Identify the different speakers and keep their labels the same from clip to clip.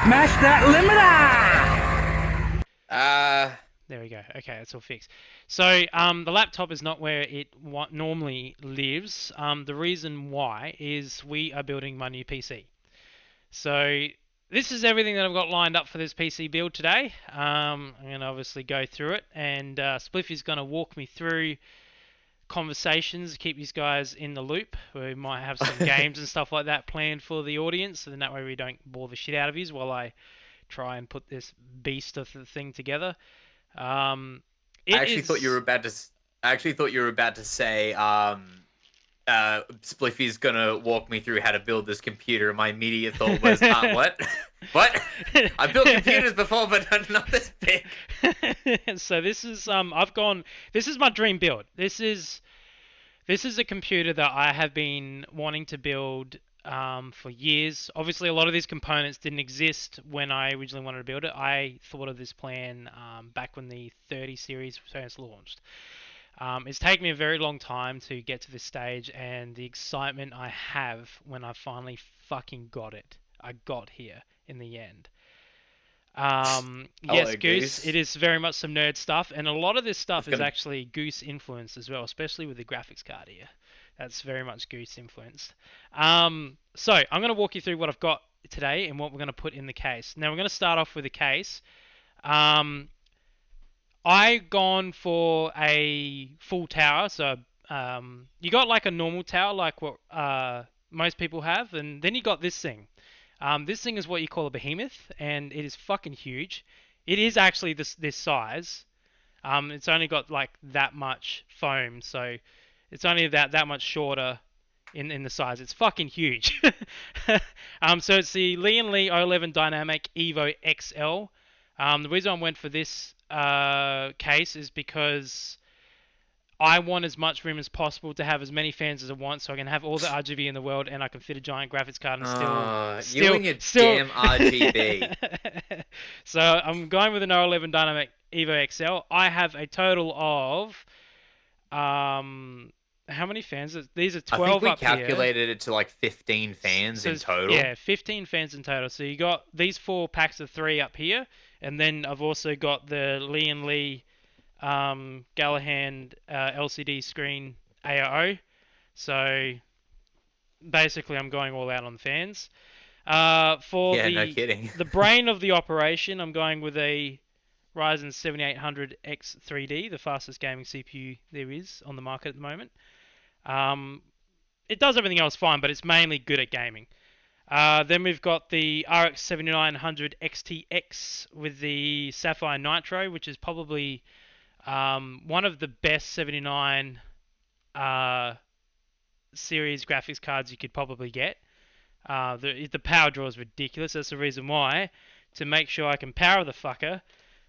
Speaker 1: Smash that limiter!
Speaker 2: There we go. Okay, that's all fixed. So the laptop is not where it normally lives. The reason why is we are building my new PC. So this is everything that I've got lined up for this PC build today. I'm going to obviously go through it, and Spliffy's going to walk me through conversations, keep these guys in the loop. We might have some games and stuff like that planned for the audience, and that way we don't bore the shit out of you while I try and put this beast of the thing together.
Speaker 3: I
Speaker 2: It
Speaker 3: actually thought you were
Speaker 2: is.
Speaker 3: about to. I actually thought you were about to say, Spliffy's gonna walk me through how to build this computer. My immediate thought was, what? What? I've built computers before, but not this big.
Speaker 2: So this is I've gone. This is my dream build. This is a computer that I have been wanting to build for years. Obviously, a lot of these components didn't exist when I originally wanted to build it. I thought of this plan back when the 30 series first launched. It's taken me a very long time to get to this stage, and the excitement I have when I finally fucking got it. I got here in the end. Yes,
Speaker 3: Hello,
Speaker 2: Goose, it
Speaker 3: Goose.
Speaker 2: is very much some nerd stuff, and a lot of this stuff
Speaker 3: It's
Speaker 2: is
Speaker 3: gonna.
Speaker 2: actually Goose influenced as well, especially with the graphics card here. That's very much Goose influenced. So I'm going to walk you through what I've got today and what we're going to put in the case. Now we're going to start off with the case. Um, I gone for a full tower, so you got like a normal tower, like what most people have, and then you got this thing. This thing is what you call a behemoth, and it is fucking huge. It is actually this size. It's only got like that much foam, so it's only that much shorter in the size. It's fucking huge. So it's the Lee and Lee 011 Dynamic Evo XL. The reason I went for this case is because I want as much room as possible to have as many fans as I want, so I can have all the RGB in the world, and I can fit a giant graphics card and
Speaker 3: You and your
Speaker 2: still.
Speaker 3: damn RGB.
Speaker 2: So I'm going with an 011 Dynamic Evo XL. I have a total of how many fans? These are
Speaker 3: I think
Speaker 2: 12
Speaker 3: we
Speaker 2: up here.
Speaker 3: calculated it to like 15 fans
Speaker 2: So
Speaker 3: in total.
Speaker 2: yeah, 15 fans in total. So you got these four packs of three up here, and then I've also got the Lee and Lee Gallahan LCD screen AIO. So basically, I'm going all out on the fans. For
Speaker 3: Yeah, no
Speaker 2: the
Speaker 3: kidding.
Speaker 2: the brain of the operation, I'm going with a Ryzen 7800X 3D, the fastest gaming CPU there is on the market at the moment. Um, it does everything else fine, but it's mainly good at gaming. Then we've got the RX 7900 XTX with the Sapphire Nitro, which is probably one of the best 79 uh, series graphics cards you could probably get. The power draw is ridiculous. That's the reason why. To make sure I can power the fucker,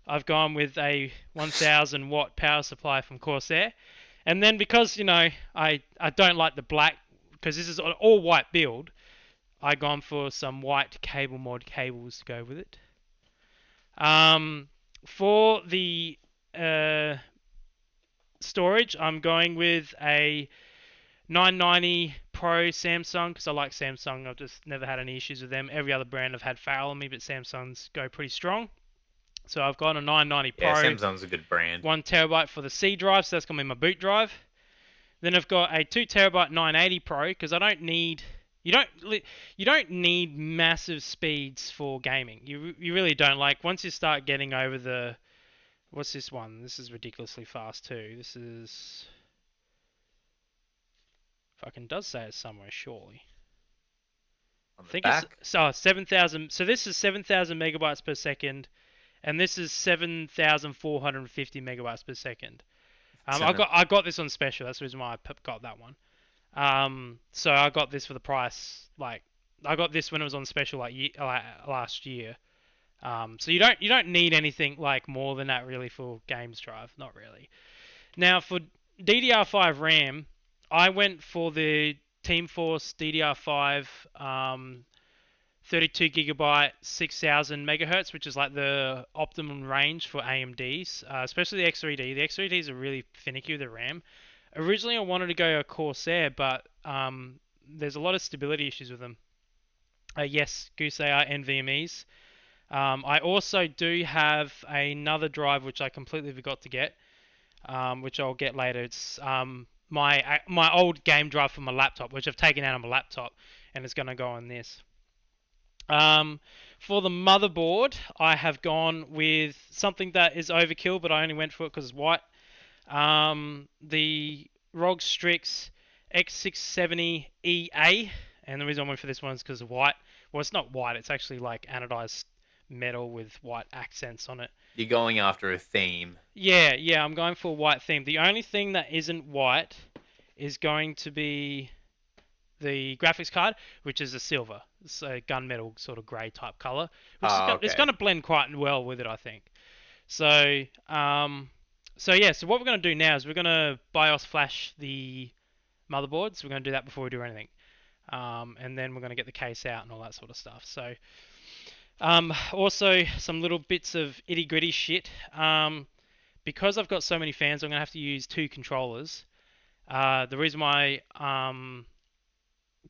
Speaker 2: I've gone with a 1000 watt power supply from Corsair. And then because, I don't like the black, because this is an all white build, I gone for some white cable mod cables to go with it. For the uh, storage, I'm going with a 990 Pro Samsung because I like Samsung. I've just never had any issues with them. Every other brand I've had fail on me, but Samsungs go pretty strong. So I've got a 990
Speaker 3: Yeah,
Speaker 2: Pro,
Speaker 3: Samsung's a good brand.
Speaker 2: 1 terabyte for the C drive, so that's gonna be my boot drive. Then I've got a 2 terabyte 980 Pro because I don't need you don't you don't need massive speeds for gaming. You really don't. Like once you start getting over the what's this one? This is ridiculously fast too. This is fucking does say it somewhere surely.
Speaker 3: On
Speaker 2: I
Speaker 3: the
Speaker 2: think it's
Speaker 3: back?
Speaker 2: 7,000. So this is 7,000 megabytes per second, and this is 7,450 megabytes per second. I got this on special. That's the reason why I got that one. So I got this for the price. Like I got this when it was on special last year. So you don't need anything like more than that really for games drive. Not really. Now for DDR5 RAM, I went for the Team Force DDR5 32 gigabyte 6000 megahertz, which is like the optimum range for AMDs, especially the X3D. The X3Ds are really finicky with the RAM. Originally, I wanted to go a Corsair, but there's a lot of stability issues with them. Yes, Goose, they are NVMe's. I also do have another drive which I completely forgot to get, which I'll get later. It's my old game drive from my laptop, which I've taken out of my laptop, and it's going to go on this. For the motherboard, I have gone with something that is overkill, but I only went for it because it's white. The ROG Strix X670EA, and the reason I went for this one is because of white. Well, it's not white; it's actually like anodized metal with white accents on it.
Speaker 3: You're going after a theme.
Speaker 2: Yeah, I'm going for a white theme. The only thing that isn't white is going to be the graphics card, which is a silver. It's a gunmetal sort of grey type color, which is it's
Speaker 3: Okay.
Speaker 2: going to blend quite well with it, I think. So, so what we're going to do now is we're going to BIOS flash the motherboard. So we're going to do that before we do anything. And then we're going to get the case out and all that sort of stuff. So, also some little bits of itty gritty shit. Because I've got so many fans, I'm going to have to use two controllers. The reason why,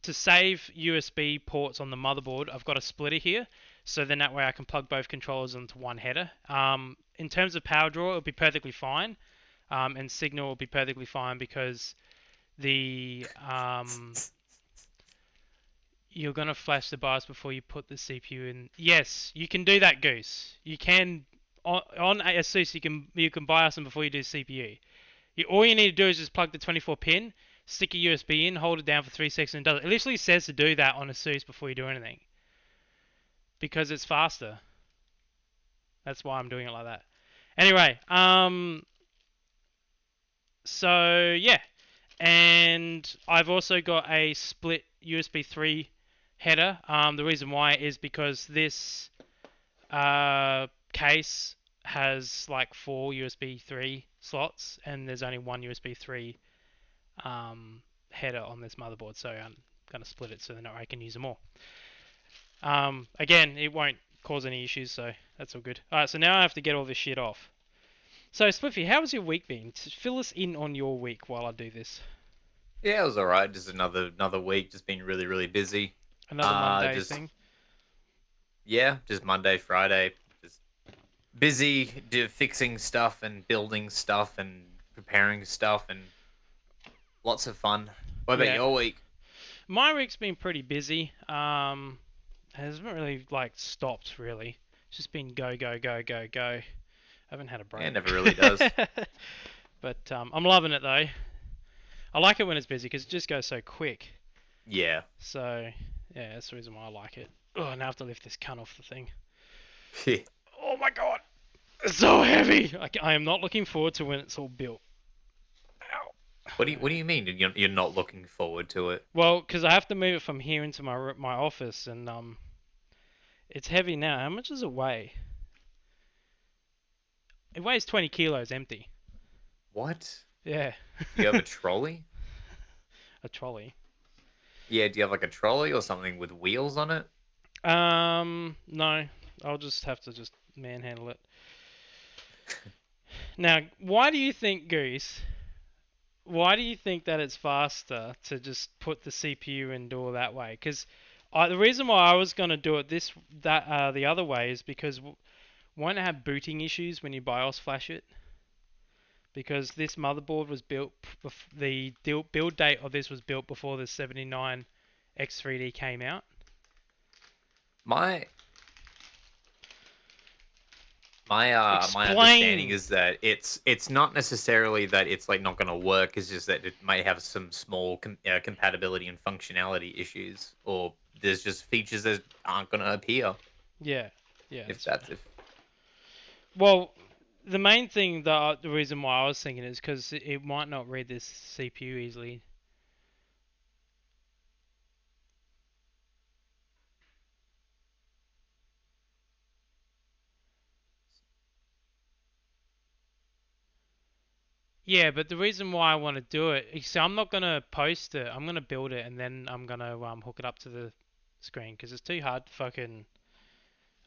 Speaker 2: to save USB ports on the motherboard, I've got a splitter here. So then that way I can plug both controllers into one header. In terms of power draw, it'll be perfectly fine. And signal will be perfectly fine because the you're gonna flash the BIOS before you put the CPU in. Yes, you can do that, Goose. You can on ASUS you can BIOS them before you do CPU. All you need to do is just plug the 24 pin, stick a USB in, hold it down for 3 seconds, and it does it. It literally says to do that on ASUS before you do anything because it's faster. That's why I'm doing it like that. Anyway, so yeah, and I've also got a split USB 3 header. The reason why is because this case has like 4 USB 3 slots, and there's only one USB 3 header on this motherboard, so I'm going to split it so that I can use them all. Again, it won't cause any issues, so that's all good. Alright, so now I have to get all this shit off. So, Spliffy, how was your week been? Fill us in on your week while I do this.
Speaker 3: Yeah, it was alright. Just another week. Just been really busy.
Speaker 2: Another Monday
Speaker 3: Just
Speaker 2: thing.
Speaker 3: yeah, just Monday, Friday. Just busy fixing stuff and building stuff and preparing stuff and lots of fun. What about
Speaker 2: Yeah.
Speaker 3: your week?
Speaker 2: My week's been pretty busy. It hasn't really like stopped really. It's just been go. I haven't had a
Speaker 3: Yeah, it
Speaker 2: break.
Speaker 3: never really does.
Speaker 2: But I'm loving it though. I like it when it's busy because it just goes so quick.
Speaker 3: Yeah.
Speaker 2: So yeah, that's the reason why I like it. Oh, now I have to lift this cunt off the thing.
Speaker 3: Yeah.
Speaker 2: Oh my god, it's so heavy. I am not looking forward to when it's all built. Ow.
Speaker 3: What do you mean you're not looking forward to it?
Speaker 2: Well, because I have to move it from here into my office, and it's heavy now. How much does it weigh? It weighs 20 kilos empty.
Speaker 3: What?
Speaker 2: Yeah.
Speaker 3: Do you have a trolley?
Speaker 2: A trolley.
Speaker 3: Yeah, do you have like a trolley or something with wheels on it?
Speaker 2: No. I'll just have to just manhandle it. Now, why do you think, Goose? Why do you think that it's faster to just put the CPU and do it that way? Because the reason why I was gonna do it the other way is because won't it have booting issues when you BIOS flash it? Because this motherboard was built, the build date of this was built before the 79 X3D came out.
Speaker 3: My my understanding
Speaker 2: Explain.
Speaker 3: is that it's not necessarily that it's like not going to work. It's just that it might have some small compatibility and functionality issues, or there's just features that aren't going to appear.
Speaker 2: Yeah, yeah,
Speaker 3: If
Speaker 2: that's fair.
Speaker 3: that's if
Speaker 2: Well, the main thing, the reason why I was thinking is because it might not read this CPU easily. Yeah, but the reason why I want to do it is I'm not gonna post it. I'm gonna build it and then I'm gonna hook it up to the screen because it's too hard to fucking.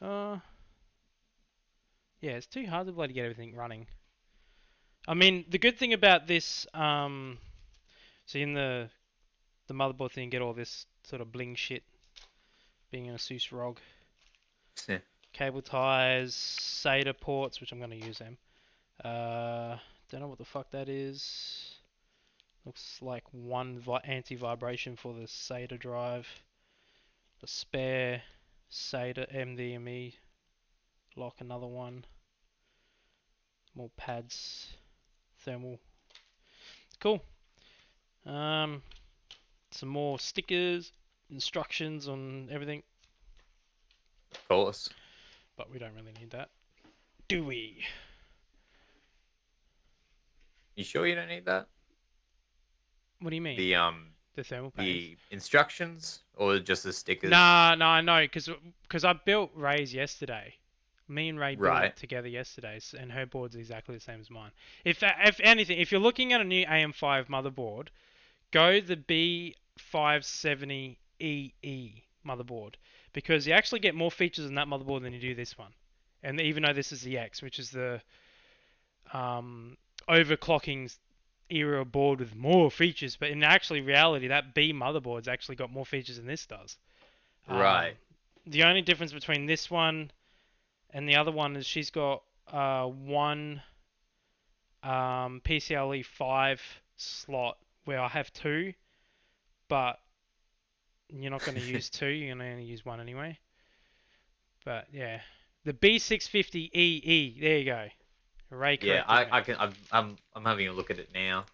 Speaker 2: Uh, yeah, it's too hard to bloody get everything running. I mean, the good thing about this, so in the motherboard thing, get all this sort of bling shit being an ASUS ROG. cable ties, SATA ports, which I'm going to use them. Don't know what the fuck that is. Looks like one anti-vibration for the SATA drive. The spare SATA MDME lock, another one. More pads, thermal. Cool. Some more stickers, instructions on everything,
Speaker 3: Of course.
Speaker 2: but we don't really need that, do we?
Speaker 3: You sure you don't need that?
Speaker 2: What do you mean?
Speaker 3: The
Speaker 2: thermal paste?
Speaker 3: the instructions or just the stickers?
Speaker 2: Nah, no, because I built Ray's yesterday. Me and Ray built
Speaker 3: Right.
Speaker 2: it together yesterday, and her board's exactly the same as mine. If anything, if you're looking at a new AM5 motherboard, go the B570EE motherboard, because you actually get more features in that motherboard than you do this one. And even though this is the X, which is the overclocking era board with more features, but in actually reality, that B motherboard's actually got more features than this does.
Speaker 3: Right.
Speaker 2: The only difference between this one and the other one is she's got one PCIe 5 slot where I have two, but you're not going to use two, you're going to only use one anyway. But yeah, the B650EE, there you go. Ray
Speaker 3: Yeah,
Speaker 2: corrected me.
Speaker 3: I can. I'm having a look at it now.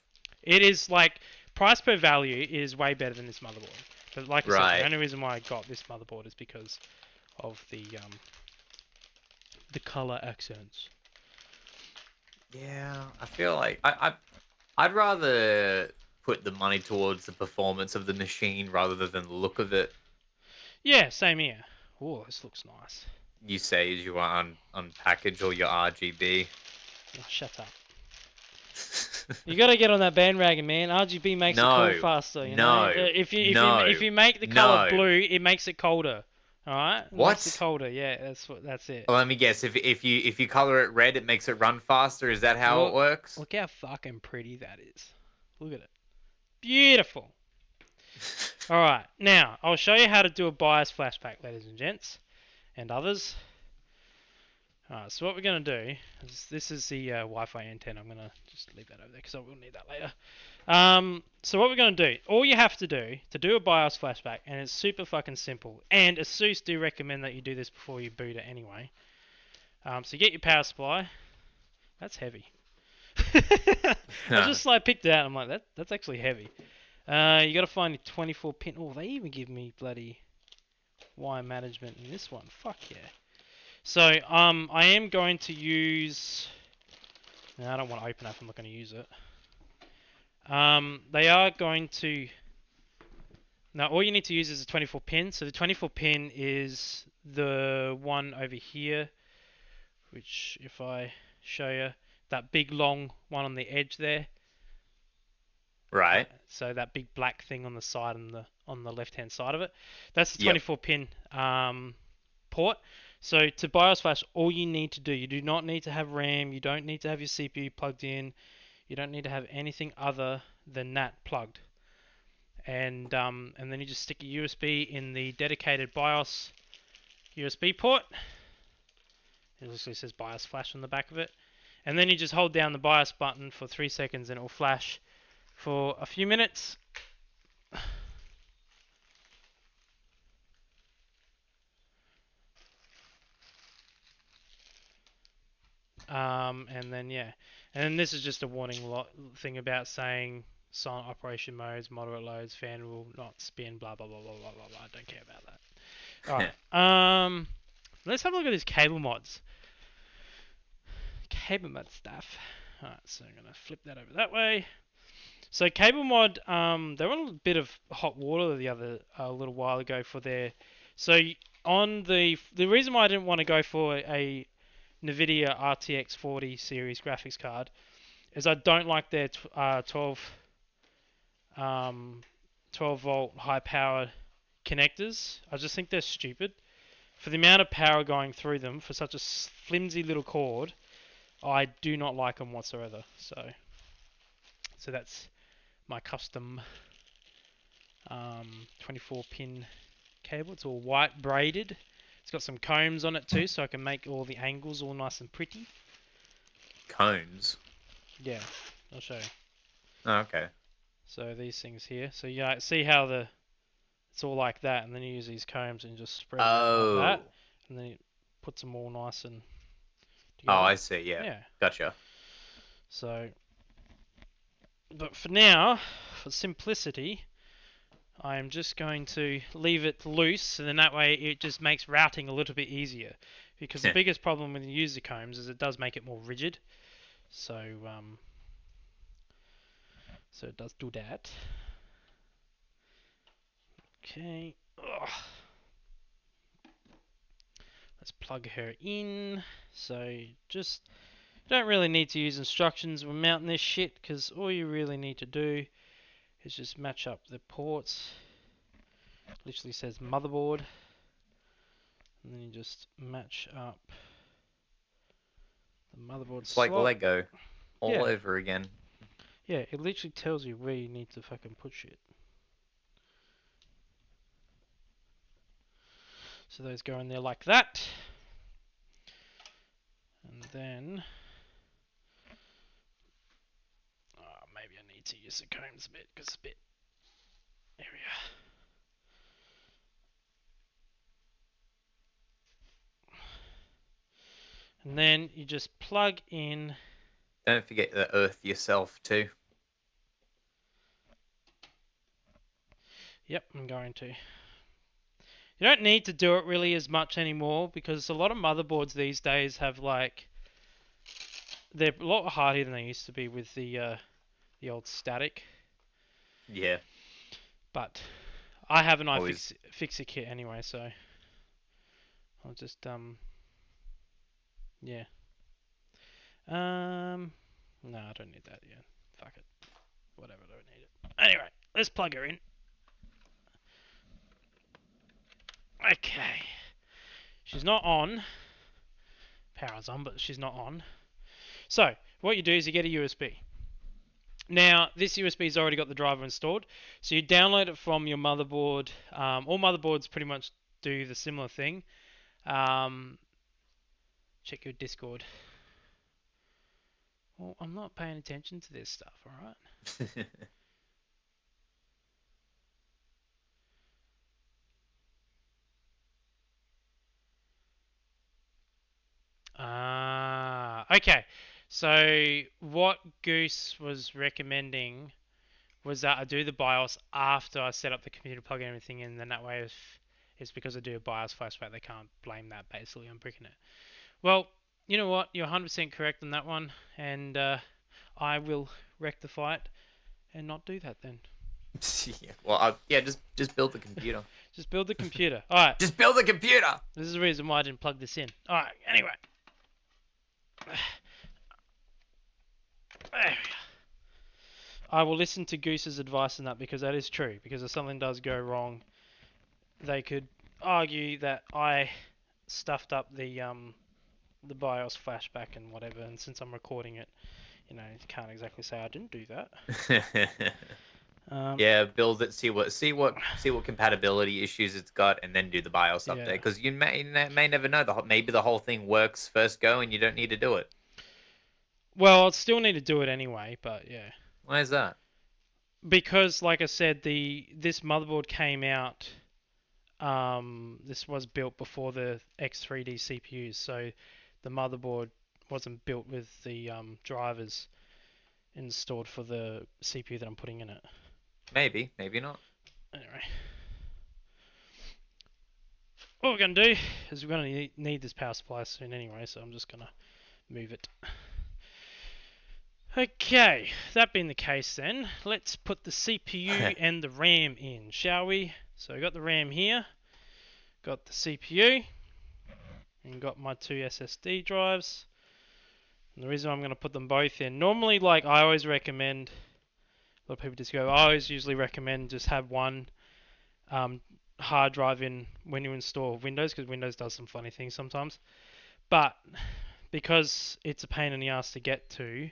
Speaker 2: It is like price per value is way better than this motherboard. But like I said,
Speaker 3: Right.
Speaker 2: the only reason why I got this motherboard is because of the color accents.
Speaker 3: Yeah, I feel like I'd rather put the money towards the performance of the machine rather than the look of it.
Speaker 2: Yeah, same here. Oh, this looks nice.
Speaker 3: You say as you unpackage all your RGB.
Speaker 2: Oh, shut up. You gotta get on that bandwagon, man. RGB makes it
Speaker 3: No,
Speaker 2: cool faster. You
Speaker 3: no,
Speaker 2: know, if
Speaker 3: no,
Speaker 2: you make the color
Speaker 3: no.
Speaker 2: blue, it makes it colder. All right? It
Speaker 3: What?
Speaker 2: makes it colder. Yeah, that's it.
Speaker 3: Well, let me guess. If you color it red, it makes it run faster. Is that how it works?
Speaker 2: Look how fucking pretty that is. Look at it. Beautiful. All right, now I'll show you how to do a BIOS flashback, ladies and gents, and others. Alright, so what we're going to do is this is the Wi-Fi antenna. I'm going to just leave that over there because I will need that later. So what we're going to do, all you have to do a BIOS flashback, and it's super fucking simple, and ASUS do recommend that you do this before you boot it anyway. So you get your power supply. That's heavy. I just like picked it out. I'm like, that's actually heavy. You got to find your 24 pin. Oh, they even give me bloody wire management in this one. Fuck yeah. So, I am going to use... No, I don't want to open up. I'm not going to use it. They are going to... Now, all you need to use is a 24 pin. So the 24 pin is the one over here, which, if I show you, that big long one on the edge there.
Speaker 3: Right.
Speaker 2: So that big black thing on the side and on the left-hand side of it. That's the
Speaker 3: Yep.
Speaker 2: 24 pin port. So to BIOS flash, all you need to do, you do not need to have RAM, you don't need to have your CPU plugged in, you don't need to have anything other than that plugged. And then you just stick a USB in the dedicated BIOS USB port. It literally says BIOS flash on the back of it. And then you just hold down the BIOS button for 3 seconds and it will flash for a few minutes. And then yeah, and then this is just a warning thing about saying silent operation modes, moderate loads, fan will not spin, blah blah blah blah blah blah blah. I don't care about that. Alright. Let's have a look at these cable mods. Cable mod stuff. Alright, so I'm gonna flip that over that way. So cable mod, they were on a bit of hot water the other a little while ago for their. So on the reason why I didn't want to go for a NVIDIA RTX 40 series graphics card is I don't like their 12 volt high power connectors. I just think they're stupid. For the amount of power going through them for such a flimsy little cord, I do not like them whatsoever. So that's my custom 24 pin cable. It's all white braided It's got some combs on it too, so I can make all the angles all nice and pretty.
Speaker 3: Combs.
Speaker 2: Yeah, I'll show you.
Speaker 3: Oh, okay.
Speaker 2: So these things here. So yeah, see how it's all like that, and then you use these combs and just spread them out like that,
Speaker 3: Oh.
Speaker 2: and then it puts them all nice and
Speaker 3: Oh,
Speaker 2: together.
Speaker 3: I see. Yeah.
Speaker 2: Yeah.
Speaker 3: Gotcha.
Speaker 2: So, but for now, for simplicity, I'm just going to leave it loose, and then that way it just makes routing a little bit easier. Because the biggest problem when you use the combs is it does make it more rigid. So, so it does do that. Okay. Ugh. Let's plug her in. So just don't really need to use instructions when mounting this shit, because all you really need to do is just match up the ports. Literally says motherboard, and then you just match up the motherboard
Speaker 3: It's
Speaker 2: slot.
Speaker 3: like Lego all
Speaker 2: Yeah.
Speaker 3: over again.
Speaker 2: Yeah, it literally tells you where you need to fucking put shit. So those go in there like that. And then maybe I need to use the combs a bit, because it's a bit. There we are. And then you just plug in.
Speaker 3: Don't forget to earth yourself too.
Speaker 2: Yep, I'm going to. You don't need to do it really as much anymore, because a lot of motherboards these days have like, they're a lot harder than they used to be with the old static.
Speaker 3: Yeah.
Speaker 2: But I have an
Speaker 3: Always.
Speaker 2: iFixit kit anyway, so I'll just yeah. No, I don't need that yet. Fuck it. Whatever, I don't need it. Anyway, let's plug her in. Okay. She's not on. Power's on, but she's not on. So, what you do is you get a USB. Now, this USB's already got the driver installed, so you download it from your motherboard. All motherboards pretty much do the similar thing. Check your Discord. Well, I'm not paying attention to this stuff, alright? Okay. So what Goose was recommending was that I do the BIOS after I set up the computer, plug everything in, then that way if it's because I do a BIOS flashback, they can't blame that basically on bricking it. Well, you know what? You're 100% correct on that one, and I will rectify it and not do that then.
Speaker 3: Yeah. Well, yeah. Just build the computer.
Speaker 2: Just build the computer. Alright.
Speaker 3: Just build the computer.
Speaker 2: This is the reason why I didn't plug this in. Alright, anyway. There we go. I will listen to Goose's advice on that, because that is true. Because if something does go wrong, they could argue that I stuffed up the BIOS flashback and whatever. And since I'm recording it, you can't exactly say I didn't do that.
Speaker 3: Yeah, build it. See what compatibility issues it's got, and then do the BIOS update. Because you may never know. Maybe the whole thing works first go, and you don't need to do it.
Speaker 2: Well, I'll still need to do it anyway, but yeah.
Speaker 3: Why is that?
Speaker 2: Because, like I said, this motherboard came out. This was built before the X3D CPUs, so the motherboard wasn't built with the drivers installed for the CPU that I'm putting in it.
Speaker 3: Maybe not.
Speaker 2: Anyway, what we're going to do is we're going to need this power supply soon anyway, so I'm just going to move it. Okay, that being the case then, let's put the CPU and the RAM in, shall we? So I got the RAM here, got the CPU, and got my two SSD drives. And the reason I'm going to put them both in, normally like I always recommend, a lot of people just go, I always usually recommend just have one hard drive in when you install Windows, because Windows does some funny things sometimes. But because it's a pain in the ass to get to,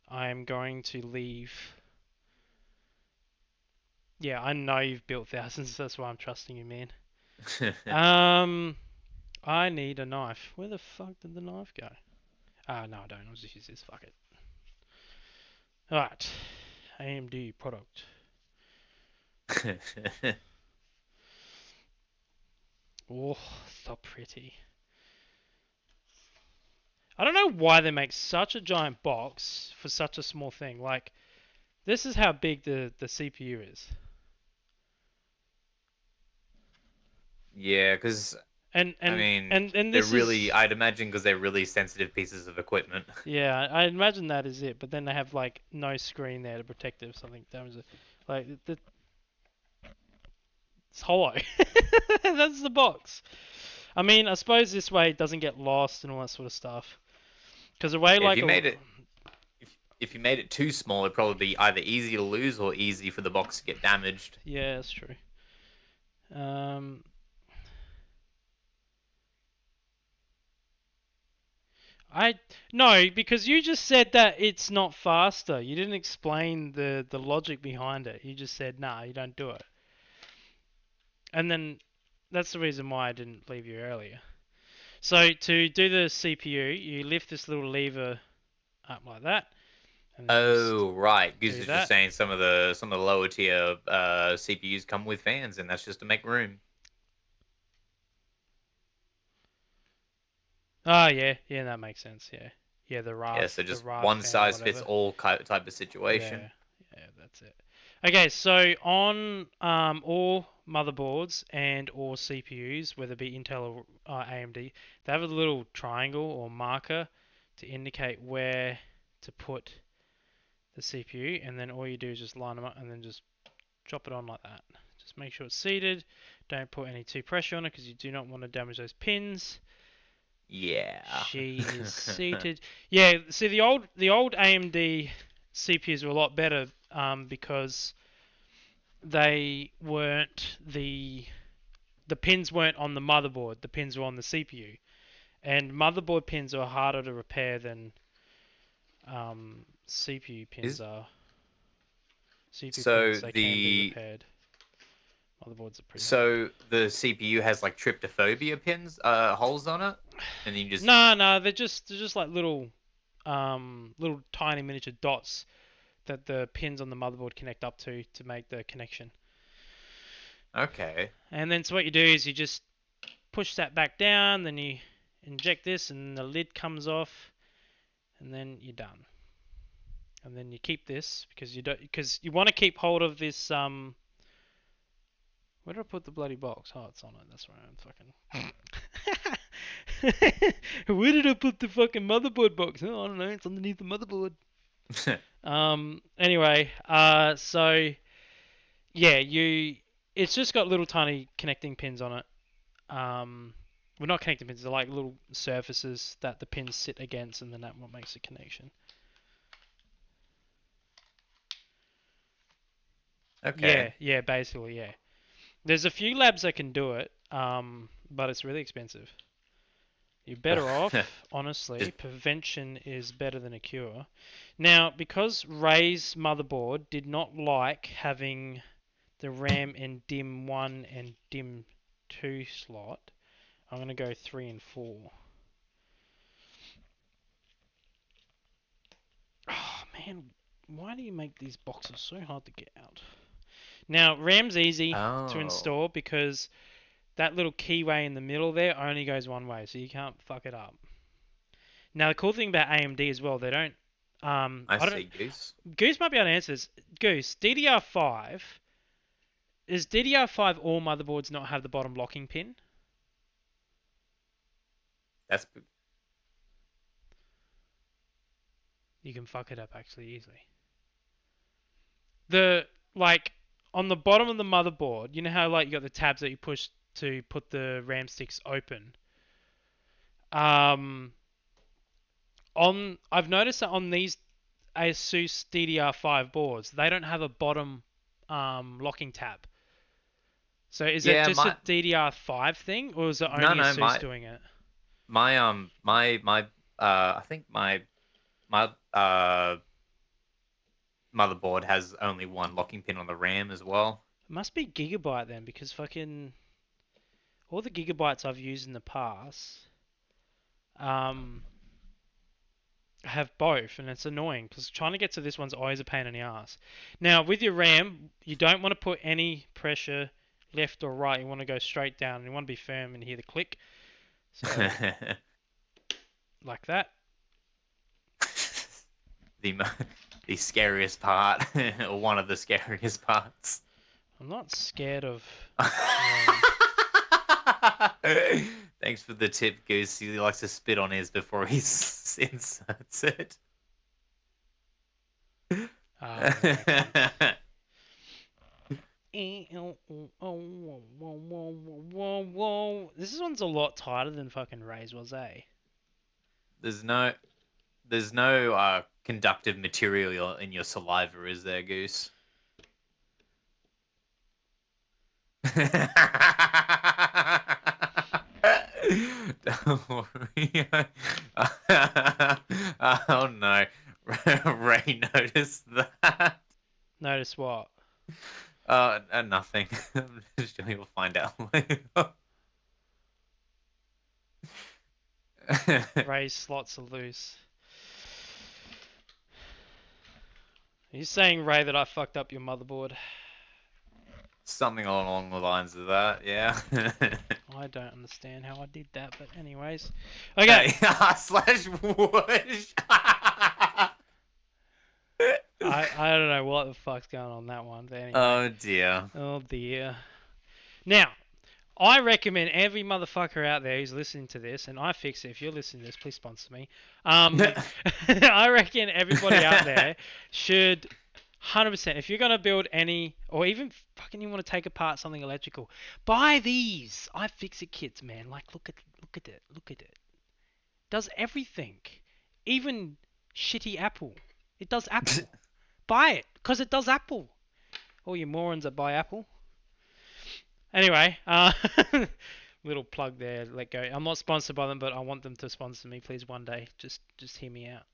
Speaker 2: I'm going to leave. Yeah, I know you've built thousands, that's why I'm trusting you, man. I need a knife. Where the fuck did the knife go? Ah, no, I don't. I'll just use this. Fuck it. Alright. AMD product. Oh, so pretty. I don't know why they make such a giant box for such a small thing. Like, this is how big the CPU is.
Speaker 3: Yeah, because
Speaker 2: And
Speaker 3: I
Speaker 2: and
Speaker 3: mean,
Speaker 2: and
Speaker 3: they're
Speaker 2: this
Speaker 3: really,
Speaker 2: is
Speaker 3: I'd imagine, because they're really sensitive pieces of equipment.
Speaker 2: yeah, I imagine that is it. But then they have like no screen there to protect it if something damages it. Like it's hollow. That's the box. I mean, I suppose this way it doesn't get lost and all that sort of stuff. Because the way
Speaker 3: Yeah,
Speaker 2: like a
Speaker 3: if you made it too small, it'd probably be either easy to lose or easy for the box to get damaged.
Speaker 2: yeah, that's true. Um, I no, because you just said that it's not faster. You didn't explain the logic behind it. You just said nah, you don't do it. And then that's the reason why I didn't leave you earlier. So to do the CPU, you lift this little lever up like that, and then you just
Speaker 3: Oh, right. Goose
Speaker 2: do
Speaker 3: is just
Speaker 2: that.
Speaker 3: saying some of the lower tier CPUs come with fans, and that's just to make room.
Speaker 2: Oh yeah, yeah, that makes sense. Yeah, yeah,
Speaker 3: Yeah, so
Speaker 2: The
Speaker 3: just
Speaker 2: RAV
Speaker 3: one
Speaker 2: fan or
Speaker 3: size fits
Speaker 2: whatever.
Speaker 3: all type of situation.
Speaker 2: Yeah, yeah, that's it. Okay, so on all motherboards and all CPUs, whether it be Intel or AMD, they have a little triangle or marker to indicate where to put the CPU, and then all you do is just line them up and then just drop it on like that. Just make sure it's seated. Don't put any too pressure on it because you do not want to damage those pins.
Speaker 3: Yeah.
Speaker 2: She is seated. Yeah, see the old AMD CPUs were a lot better because they weren't the pins weren't on the motherboard. The pins were on the CPU, and motherboard pins are harder to repair than CPU pins
Speaker 3: Is
Speaker 2: are. CPU
Speaker 3: so
Speaker 2: pins they can be
Speaker 3: the
Speaker 2: repaired. Motherboards are pretty hard.
Speaker 3: so the CPU has like tryptophobia pins, holes on it, and then you just
Speaker 2: No, they're just like little tiny miniature dots that the pins on the motherboard connect up to make the connection.
Speaker 3: okay.
Speaker 2: And then so what you do is you just push that back down, then you inject this, and the lid comes off, and then you're done. And then you keep this because you want to keep hold of this. Where did I put the bloody box? Oh, it's on it. That's right. I'm fucking. Where did I put the fucking motherboard box? Oh, I don't know. It's underneath the motherboard. Anyway. So yeah, It's just got little tiny connecting pins on it. Well, not connecting pins. They're like little surfaces that the pins sit against, and then that what makes the connection.
Speaker 3: Okay.
Speaker 2: Yeah, basically, yeah. There's a few labs that can do it, but it's really expensive. You're better off, honestly.
Speaker 3: Just
Speaker 2: Prevention is better than a cure. Now, because Ray's motherboard did not like having the RAM in DIMM 1 and DIMM 2 slot, I'm going to go 3 and 4. Oh, man, why do you make these boxes so hard to get out? Now, RAM's easy to
Speaker 3: oh,
Speaker 2: install because that little keyway in the middle there only goes one way, so you can't fuck it up. Now, the cool thing about AMD as well, they don't.
Speaker 3: I
Speaker 2: I don't.
Speaker 3: see, Goose.
Speaker 2: Goose might be able to answer this. Goose, DDR5. Is DDR5 all motherboards not have the bottom locking pin?
Speaker 3: That's
Speaker 2: You can fuck it up actually easily. The like on the bottom of the motherboard, you know how like you got the tabs that you push to put the RAM sticks open. Um, on I've noticed that on these ASUS DDR5 boards, they don't have a bottom locking tab. So is it
Speaker 3: yeah.
Speaker 2: just a DDR5 thing, or is it
Speaker 3: No,
Speaker 2: only
Speaker 3: no,
Speaker 2: ASUS doing it?
Speaker 3: my I think my motherboard has only one locking pin on the RAM as well.
Speaker 2: It must be Gigabyte then, because fucking all the gigabytes I've used in the past have both, and it's annoying because trying to get to this one's always a pain in the ass. Now, with your RAM, you don't want to put any pressure left or right. You want to go straight down. You want to be firm and hear the click. So, like that.
Speaker 3: the mo- the scariest part, or one of the scariest parts.
Speaker 2: I'm not scared of.
Speaker 3: Thanks for the tip, Goose. He likes to spit on his before he inserts it.
Speaker 2: This one's a lot tighter than fucking Ray's was, eh?
Speaker 3: There's no conductive material in your saliva, is there, Goose? Don't worry. Oh no. Ray noticed that.
Speaker 2: Notice what?
Speaker 3: Nothing. I'm just sure you'll find out later.
Speaker 2: Ray's slots are loose. Are you saying, Ray, that I fucked up your motherboard?
Speaker 3: Something along the lines of that, yeah.
Speaker 2: I don't understand how I did that, but anyways. Okay.
Speaker 3: Slash whoosh.
Speaker 2: I don't know what the fuck's going on that one, but anyway.
Speaker 3: Oh dear.
Speaker 2: Oh dear. Now, I recommend every motherfucker out there who's listening to this, and iFixit, if you're listening to this, please sponsor me. I reckon everybody out there should 100%, if you're going to build any, or even fucking you want to take apart something electrical, buy these iFixit kits, man. Like, look at it. Does everything. Even shitty Apple. It does Apple. Buy it, because it does Apple. All you morons that buy Apple. Anyway, little plug there, let go. I'm not sponsored by them, but I want them to sponsor me, please, one day. Just hear me out.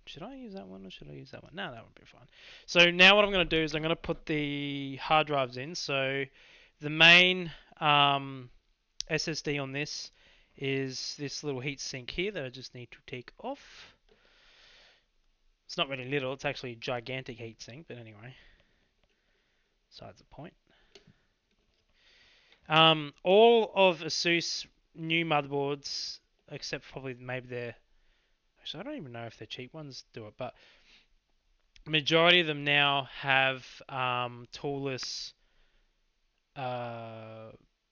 Speaker 2: Should I use that one or should I use that one? No, that would be fine. So now what I'm going to do is I'm going to put the hard drives in. So the main SSD on this is this little heat sink here that I just need to take off. It's not really little, it's actually a gigantic heat sink, but anyway. Besides the point. All of ASUS new motherboards, except probably maybe their... Actually, I don't even know if the cheap ones do it, but majority of them now have toolless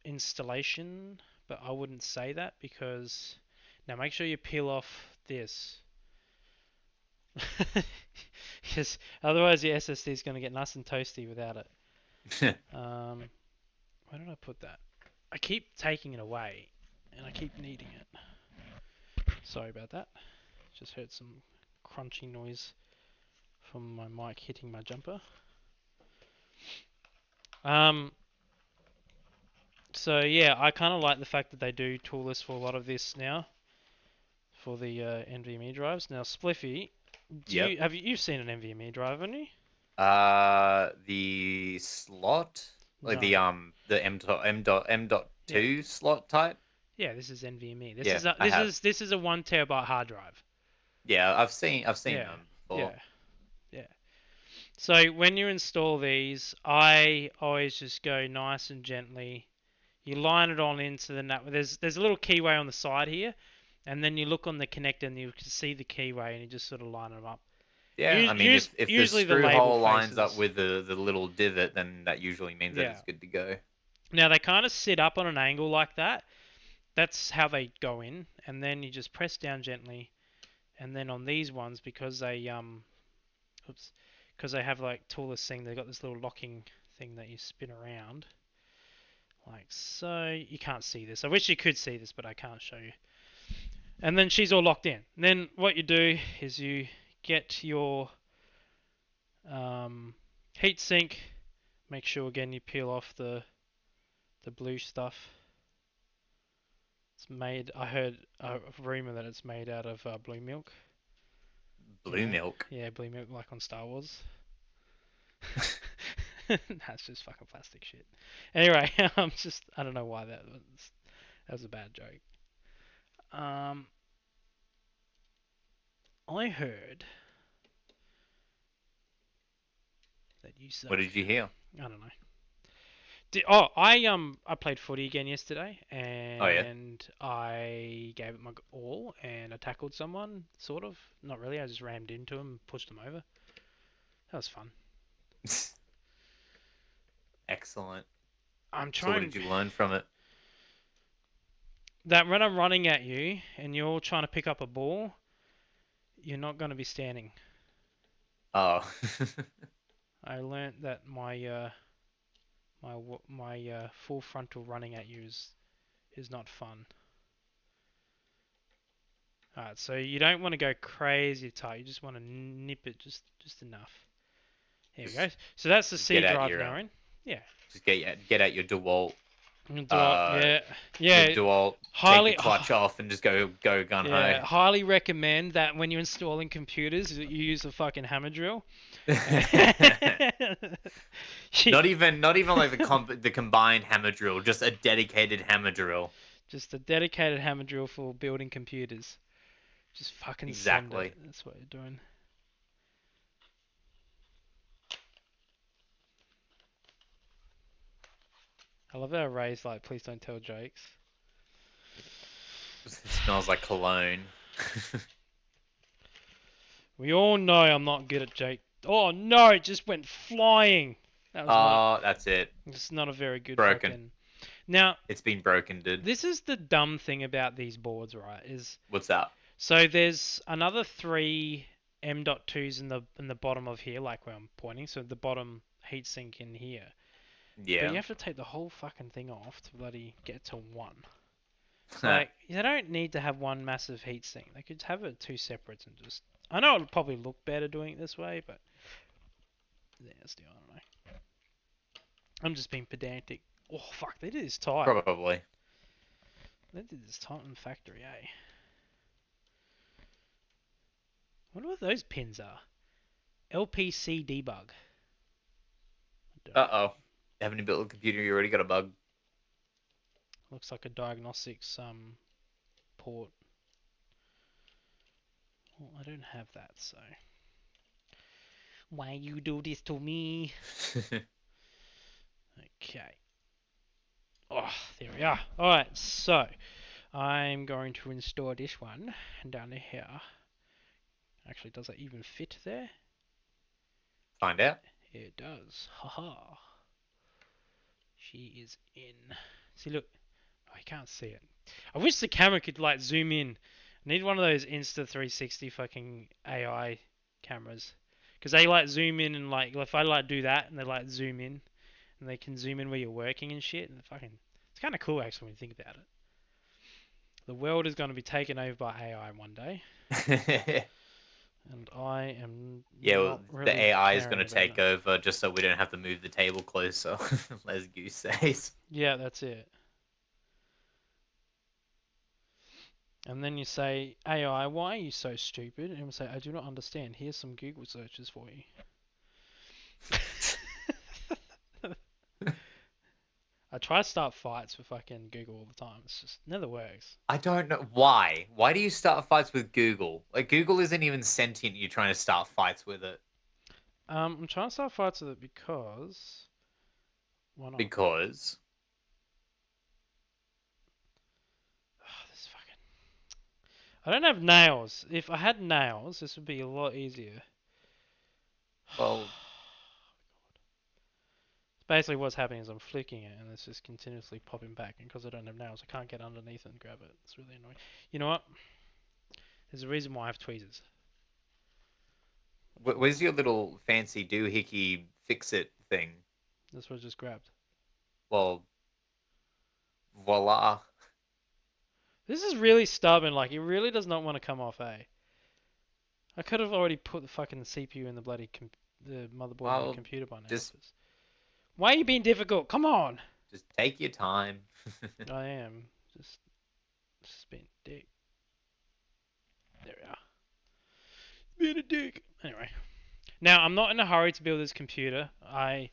Speaker 2: installation, but I wouldn't say that because... Now make sure you peel off this. Because otherwise your SSD is going to get nice and toasty without it. Where did I put that? I keep taking it away, and I keep needing it. Sorry about that. Just heard some crunchy noise from my mic hitting my jumper. So yeah, I kind of like the fact that they do toolless for a lot of this now, for the NVMe drives. Now, Spliffy, you've seen an NVMe drive, haven't you?
Speaker 3: The slot, like
Speaker 2: No.
Speaker 3: the M.2 slot type.
Speaker 2: Yeah, this is NVMe. This is a 1 terabyte hard drive.
Speaker 3: Yeah, I've seen them before.
Speaker 2: Yeah. So when you install these, I always just go nice and gently. You line it on into the nut. There's a little keyway on the side here, and then you look on the connector and you can see the keyway, and you just sort of line them up.
Speaker 3: Yeah, I mean, if the screw hole lines up with the little divot, then that usually means that it's good to go.
Speaker 2: Now they kind of sit up on an angle like that. That's how they go in, and then you just press down gently, and then on these ones, because they have like toolless thing, they've got this little locking thing that you spin around, like so. You can't see this. I wish you could see this, but I can't show you. And then she's all locked in. And then what you do is you get your heat sink. Make sure again you peel off the blue stuff. It's made. I heard a rumor that it's made out of blue milk.
Speaker 3: Blue milk.
Speaker 2: Yeah, blue milk, like on Star Wars. That's just fucking plastic shit. Anyway, I don't know why that was a bad joke. I heard that you suck.
Speaker 3: What did you hear?
Speaker 2: I don't know. I played footy again yesterday,
Speaker 3: Oh yeah.
Speaker 2: and I gave it my all, and I tackled someone, sort of. Not really. I just rammed into him, pushed him over. That was fun.
Speaker 3: Excellent.
Speaker 2: I'm
Speaker 3: So what
Speaker 2: trying
Speaker 3: did you learn from it?
Speaker 2: that when I'm running at you and you're trying to pick up a ball, you're not going to be standing.
Speaker 3: Oh.
Speaker 2: I learnt that my full frontal running at you is not fun. Alright, so you don't want to go crazy tight. You just want to nip it just enough. Here we go. So that's the
Speaker 3: Just
Speaker 2: C
Speaker 3: get out
Speaker 2: drive
Speaker 3: your
Speaker 2: now in. Yeah.
Speaker 3: just get out your DeWalt uh
Speaker 2: Yeah.
Speaker 3: your
Speaker 2: Yeah.
Speaker 3: DeWalt, take the
Speaker 2: Highly.
Speaker 3: clutch off and just go gun ho.
Speaker 2: Yeah. Highly recommend that when you're installing computers, that you use a fucking hammer drill.
Speaker 3: Not even like the combined hammer drill, just a dedicated hammer drill.
Speaker 2: Just a dedicated hammer drill for building computers. Just fucking send
Speaker 3: Exactly.
Speaker 2: it. That's what you're doing. I love how Ray's like, please don't tell jokes.
Speaker 3: It smells like cologne.
Speaker 2: We all know I'm not good at joke. Oh no, it just went flying. That was not.
Speaker 3: Oh, that's it.
Speaker 2: It's not a very good
Speaker 3: Broken.
Speaker 2: fucking. Now,
Speaker 3: It's been broken, dude.
Speaker 2: this is the dumb thing about these boards, right?
Speaker 3: What's that?
Speaker 2: So there's another three M.2s in the bottom of here, like where I'm pointing. So the bottom heatsink in here. But
Speaker 3: Yeah.
Speaker 2: you have to take the whole fucking thing off to bloody get to one. It's like, you don't need to have one massive heatsink. They could have it two separates and just... I know it would probably look better doing it this way, but... Yeah, still, I don't know. I'm just being pedantic. Oh, fuck, they did this tight.
Speaker 3: Probably.
Speaker 2: They did this tight in factory, eh? Wonder what those pins are. LPC debug.
Speaker 3: Uh-oh. Haven't you built a computer, you already got a bug.
Speaker 2: Looks like a diagnostics port. Well, I don't have that, so... Why you do this to me? Okay. Oh, there we are. Alright, so... I'm going to install this one down here. Actually, does that even fit there?
Speaker 3: Find out.
Speaker 2: It does. Haha. She is in. See, look. Oh, I can't see it. I wish the camera could, like, zoom in. I need one of those Insta360 fucking AI cameras. Because they, like, zoom in and, like, if I, like, do that and they, like, zoom in. And they can zoom in where you're working and shit. And fucking... It's kind of cool, actually, when you think about it. The world is going to be taken over by AI one day. And I am not really
Speaker 3: the AI is
Speaker 2: caring
Speaker 3: going to
Speaker 2: about
Speaker 3: take
Speaker 2: it.
Speaker 3: over just so we don't have to move the table closer, as Goose says.
Speaker 2: Yeah, that's it. And then you say, AI, why are you so stupid? And it will say, I do not understand. Here's some Google searches for you. I try to start fights with fucking Google all the time. It's just never works.
Speaker 3: I don't know why. Why do you start fights with Google? Like Google isn't even sentient. You're trying to start fights with it
Speaker 2: I'm trying to start fights with it because... Why not?
Speaker 3: because
Speaker 2: This fucking... I don't have nails. If I had nails, this would be a lot easier.
Speaker 3: well,
Speaker 2: Basically what's happening is I'm flicking it and it's just continuously popping back, and because I don't have nails I can't get underneath and grab it. It's really annoying. You know what? There's a reason why I have tweezers.
Speaker 3: where's your little fancy doohickey fix it thing?
Speaker 2: That's what I just grabbed.
Speaker 3: Well, voila.
Speaker 2: This is really stubborn, like it really does not want to come off, eh? I could have already put the fucking CPU in the bloody the motherboard of
Speaker 3: Well,
Speaker 2: the computer by now.
Speaker 3: just-
Speaker 2: Why are you being difficult? Come on!
Speaker 3: Just take your time.
Speaker 2: I am. Just being a dick. There we are. Being a dick. Anyway. Now, I'm not in a hurry to build this computer. I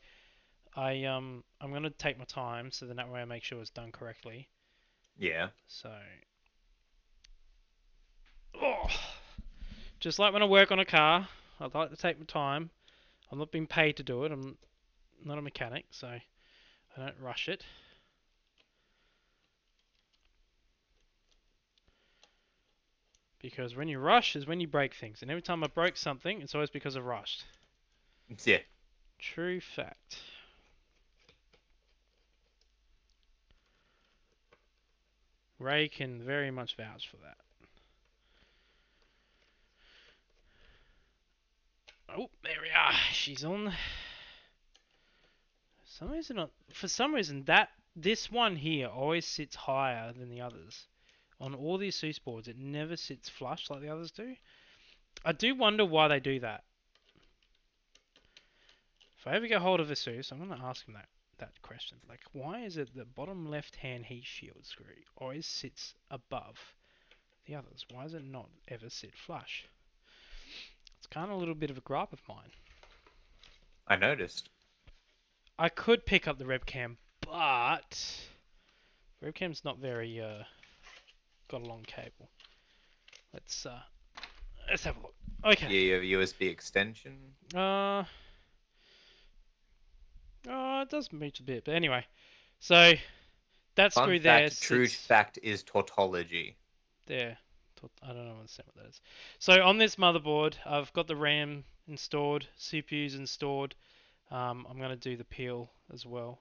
Speaker 2: I'm gonna take my time so then that way I make sure it's done correctly.
Speaker 3: Yeah.
Speaker 2: So, oh, just like when I work on a car, I'd like to take my time. I'm not being paid to do it. I'm not a mechanic, so I don't rush it. Because when you rush is when you break things, and every time I broke something, it's always because I rushed.
Speaker 3: Yeah.
Speaker 2: True fact. Ray can very much vouch for that. Oh, there we are. She's on. For some reason, this one here always sits higher than the others. On all these Seuss boards, it never sits flush like the others do. I do wonder why they do that. If I ever get hold of a Seuss, I'm going to ask him that question. Like, why is it the bottom left-hand heat shield screw always sits above the others? Why does it not ever sit flush? It's kind of a little bit of a gripe of mine.
Speaker 3: I noticed.
Speaker 2: I could pick up the Rebcam, but Rebcam's not very got a long cable. Let's have a look. Okay.
Speaker 3: Yeah, you have a USB extension.
Speaker 2: It does move a bit, but anyway. So that
Speaker 3: Fun
Speaker 2: screw there
Speaker 3: fact, true
Speaker 2: sits
Speaker 3: fact is tautology.
Speaker 2: there. I don't understand what that is. So on this motherboard, I've got the RAM installed, CPUs installed. I'm going to do the peel as well.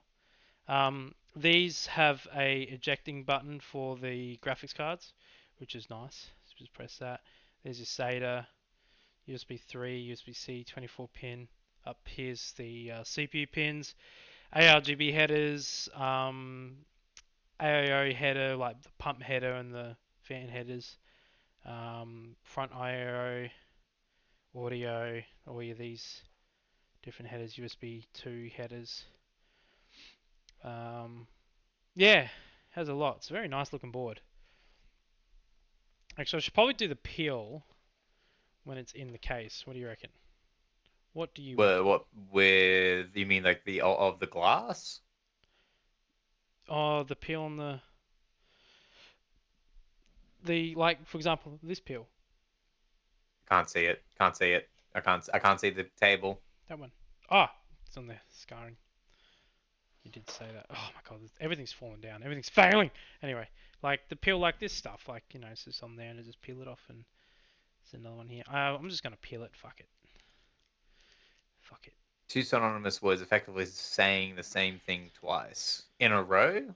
Speaker 2: These have a ejecting button for the graphics cards, which is nice. Just press that. There's your SATA, USB 3, USB-C, 24 pin. Up here's the CPU pins, ARGB headers, AIO header like the pump header and the fan headers, front IO, audio, all of these different headers, USB 2 headers. Yeah, has a lot. It's a very nice looking board. Actually, I should probably do the peel when it's in the case. What do you reckon? What do you reckon?
Speaker 3: What with you mean like the of the glass?
Speaker 2: Oh, the peel on the like for example, this peel.
Speaker 3: Can't see it. Can't see it. I can't see the table.
Speaker 2: That one. Ah, it's on there. Scarring. You did say that. Oh my god, everything's falling down. Everything's failing. Anyway, like the peel like this stuff, like, you know, it's just on there and I just peel it off and there's another one here. I'm just going to peel it. Fuck it. Fuck it.
Speaker 3: Two synonymous words effectively saying the same thing twice in a row?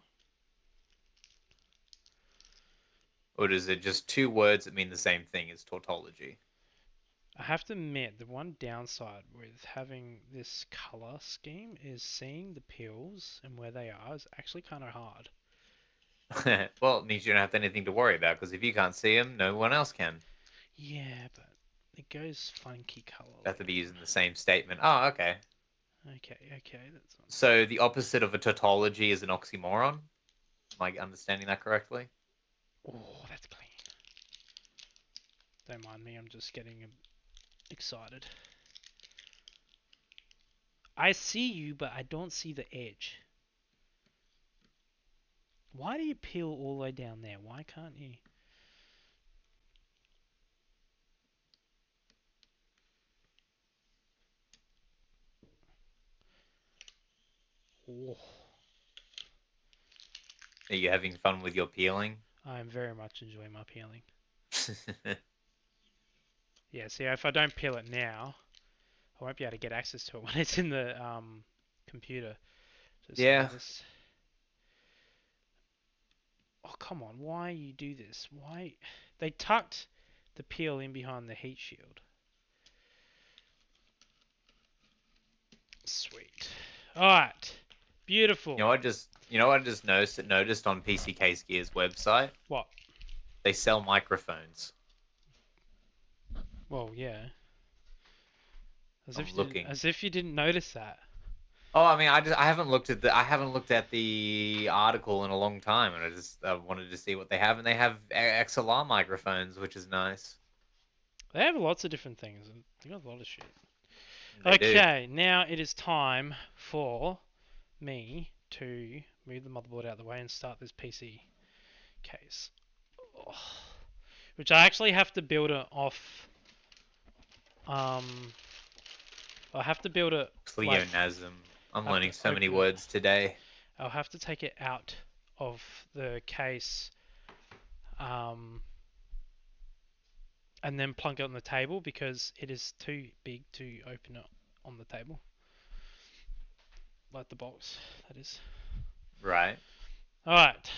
Speaker 3: Or is it just two words that mean the same thing as tautology?
Speaker 2: I have to admit, the one downside with having this color scheme is seeing the peels and where they are is actually kind of hard.
Speaker 3: Well, it means you don't have anything to worry about because if you can't see them, no one else can.
Speaker 2: Yeah, but it goes funky color.
Speaker 3: They have to be using the same statement. Oh, okay.
Speaker 2: Okay, that's one.
Speaker 3: So the opposite of a tautology is an oxymoron? Am I understanding that correctly?
Speaker 2: Oh, that's clean. Don't mind me, I'm just getting excited. I see you, but I don't see the edge. Why do you peel all the way down there? Why can't you? Oh,
Speaker 3: Are you having fun with your peeling?
Speaker 2: I am very much enjoying my peeling. Yeah, see, if I don't peel it now, I won't be able to get access to it when it's in the computer. Just
Speaker 3: Yeah.
Speaker 2: Oh, come on. Why you do this? Why? They tucked the peel in behind the heat shield. Sweet. Alright. Beautiful.
Speaker 3: You know what I just noticed on PC Case Gear's website?
Speaker 2: What?
Speaker 3: They sell microphones.
Speaker 2: Well, yeah.
Speaker 3: I'm looking.
Speaker 2: As if you didn't notice that.
Speaker 3: Oh, I mean, I haven't looked at the article in a long time, and I wanted to see what they have, and they have XLR microphones, which is nice.
Speaker 2: They have lots of different things. And they got a lot of shit.
Speaker 3: They do.
Speaker 2: Okay, now it is time for me to move the motherboard out of the way and start this PC case. Oh. Which I actually have to build it off. I have to build it like
Speaker 3: Pleonasm. I'm
Speaker 2: have to
Speaker 3: learning so many
Speaker 2: open it.
Speaker 3: words today.
Speaker 2: I'll have to take it out of the case, and then plunk it on the table because it is too big to open it on the table. Like the box, that is.
Speaker 3: Right.
Speaker 2: Alright.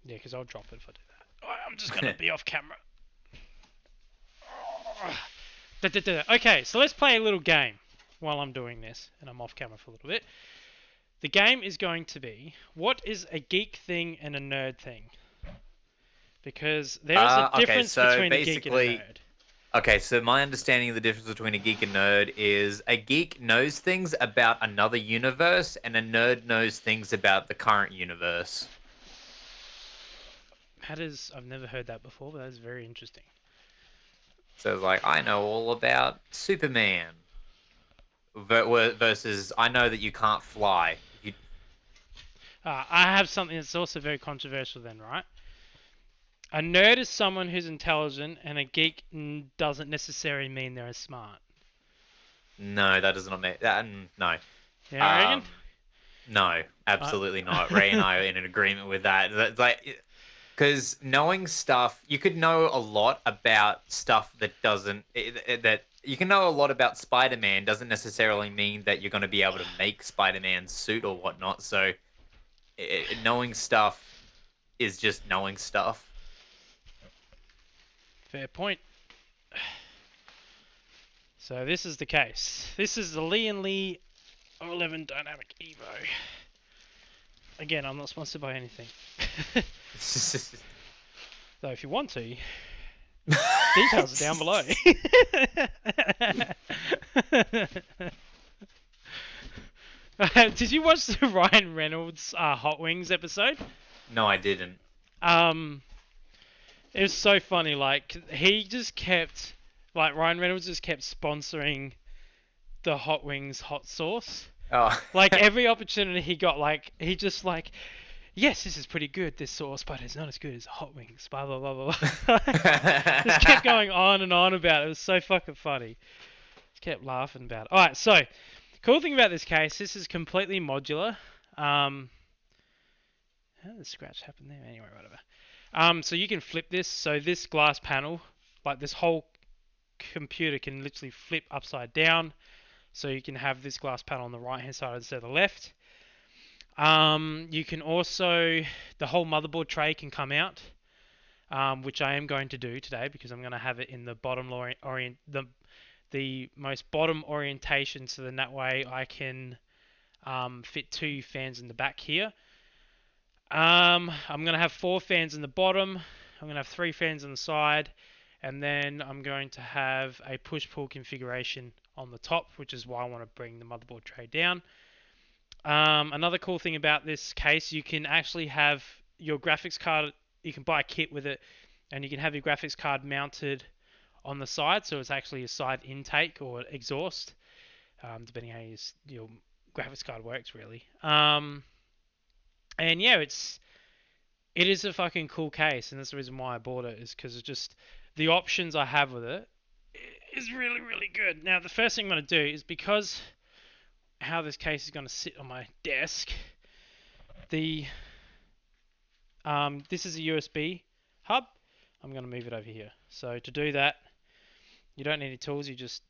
Speaker 2: Yeah, because I'll drop it if I do that. Alright, I'm just going to be off camera. Okay, so let's play a little game while I'm doing this, and I'm off camera for a little bit. The game is going to be, what is a geek thing and a nerd thing? Because there is a difference between a geek and a nerd.
Speaker 3: Okay, so my understanding of the difference between a geek and nerd is a geek knows things about another universe, and a nerd knows things about the current universe.
Speaker 2: I've never heard that before, but that is very interesting.
Speaker 3: So, like, I know all about Superman versus I know that you can't fly.
Speaker 2: I have something that's also very controversial then, right? A nerd is someone who's intelligent, and a geek doesn't necessarily mean they're smart.
Speaker 3: No, that does not mean that. No.
Speaker 2: Yeah, reckon?
Speaker 3: No, absolutely not. Ray and I are in an agreement with that. That's like, because knowing stuff, you could know a lot about stuff that doesn't that you can know a lot about Spider-Man doesn't necessarily mean that you're going to be able to make Spider-Man's suit or whatnot. So, knowing stuff is just knowing stuff.
Speaker 2: Fair point. So this is the case. This is the Lee & Lee 011 Dynamic Evo. Again, I'm not sponsored by anything. Though if you want to, details are down below. Did you watch the Ryan Reynolds Hot Wings episode?
Speaker 3: No, I didn't.
Speaker 2: It was so funny. Like Ryan Reynolds just kept sponsoring the Hot Wings hot sauce.
Speaker 3: Oh.
Speaker 2: Like every opportunity he got, like he just like, yes, this is pretty good, this sauce, but it's not as good as Hot Wings. Blah blah blah blah. Just kept going on and on about it. It was so fucking funny. Just kept laughing about it. All right, so cool thing about this case, this is completely modular. How did the scratch happen there? Anyway, whatever. So you can flip this. So this glass panel, like this whole computer, can literally flip upside down. So you can have this glass panel on the right hand side instead of the left. You can also, the whole motherboard tray can come out, which I am going to do today because I'm going to have it in the bottom the most bottom orientation, so then that way I can fit 2 fans in the back here. I'm going to have 4 fans in the bottom. I'm going to have 3 fans on the side, and then I'm going to have a push-pull configuration on the top, which is why I want to bring the motherboard tray down. Another cool thing about this case, you can actually have your graphics card, you can buy a kit with it, and you can have your graphics card mounted on the side, so it's actually a side intake or exhaust, depending how your graphics card works, really. And yeah, it is a fucking cool case, and that's the reason why I bought it, is because it's just the options I have with it is really, really good. Now, the first thing I'm going to do is, because how this case is going to sit on my desk, this is a USB hub. I'm going to move it over here. So to do that, you don't need any tools. You just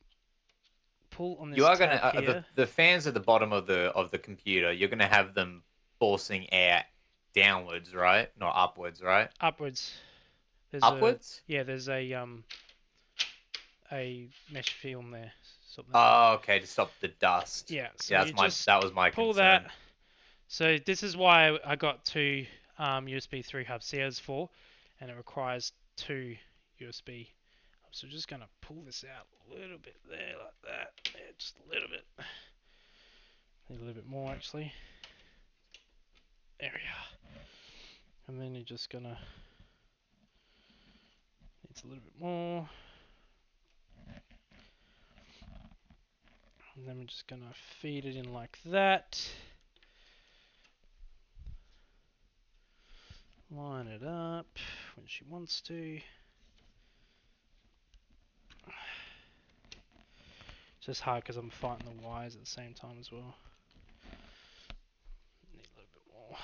Speaker 2: pull on this tab here.
Speaker 3: The fans at the bottom of the computer. You're gonna have them forcing air downwards, right? Not upwards, right?
Speaker 2: Upwards.
Speaker 3: Upwards?
Speaker 2: There's a mesh film there.
Speaker 3: Oh, okay, to stop the dust.
Speaker 2: Yeah. So
Speaker 3: yeah, that was my
Speaker 2: pull
Speaker 3: concern.
Speaker 2: that. So this is why I got 2 USB 3 hubs. There's 4, and it requires 2 USB. So we're just going to pull this out a little bit there, like that. Yeah, just a little bit. Need a little bit more, actually. There we are. And then you're just going to... Needs a little bit more. And then we're just going to feed it in like that. Line it up when she wants to. It's just hard because I'm fighting the wires at the same time as well. Need a little bit more.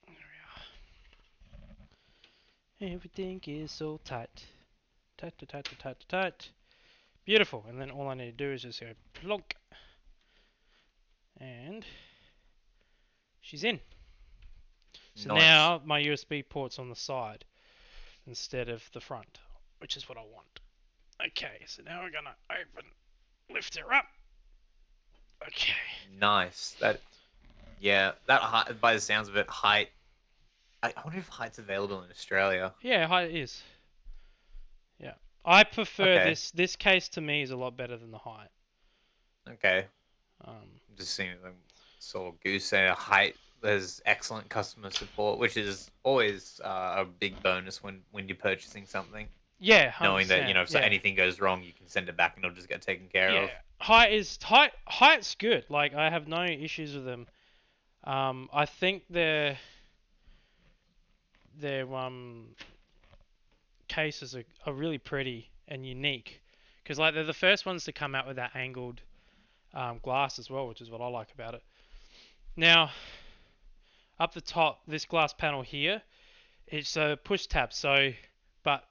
Speaker 2: There we are. Everything is so tight. Tight, tight, tight, tight, tight, tight. Beautiful. And then all I need to do is just go plonk. And she's in. So
Speaker 3: Nice.
Speaker 2: now my USB port's on the side instead of the front, which is what I want. Okay, so now we're gonna lift her up. Okay.
Speaker 3: Nice. That height, by the sounds of it, height. I wonder if height's available in Australia.
Speaker 2: Yeah, height is. Yeah, I prefer
Speaker 3: Okay.
Speaker 2: this case. To me is a lot better than the height.
Speaker 3: Okay.
Speaker 2: Um,
Speaker 3: Just seeing them saw Goose and height. There's excellent customer support, which is always a big bonus when you're purchasing something.
Speaker 2: yeah,
Speaker 3: Knowing that
Speaker 2: 100%,
Speaker 3: if anything goes wrong, you can send it back and it'll just get taken care
Speaker 2: yeah.
Speaker 3: of.
Speaker 2: Height's good. Like I have no issues with them. I think their cases are really pretty and unique because like they're the first ones to come out with that angled glass as well, which is what I like about it. Now, up the top, this glass panel here, it's a push tab. So, but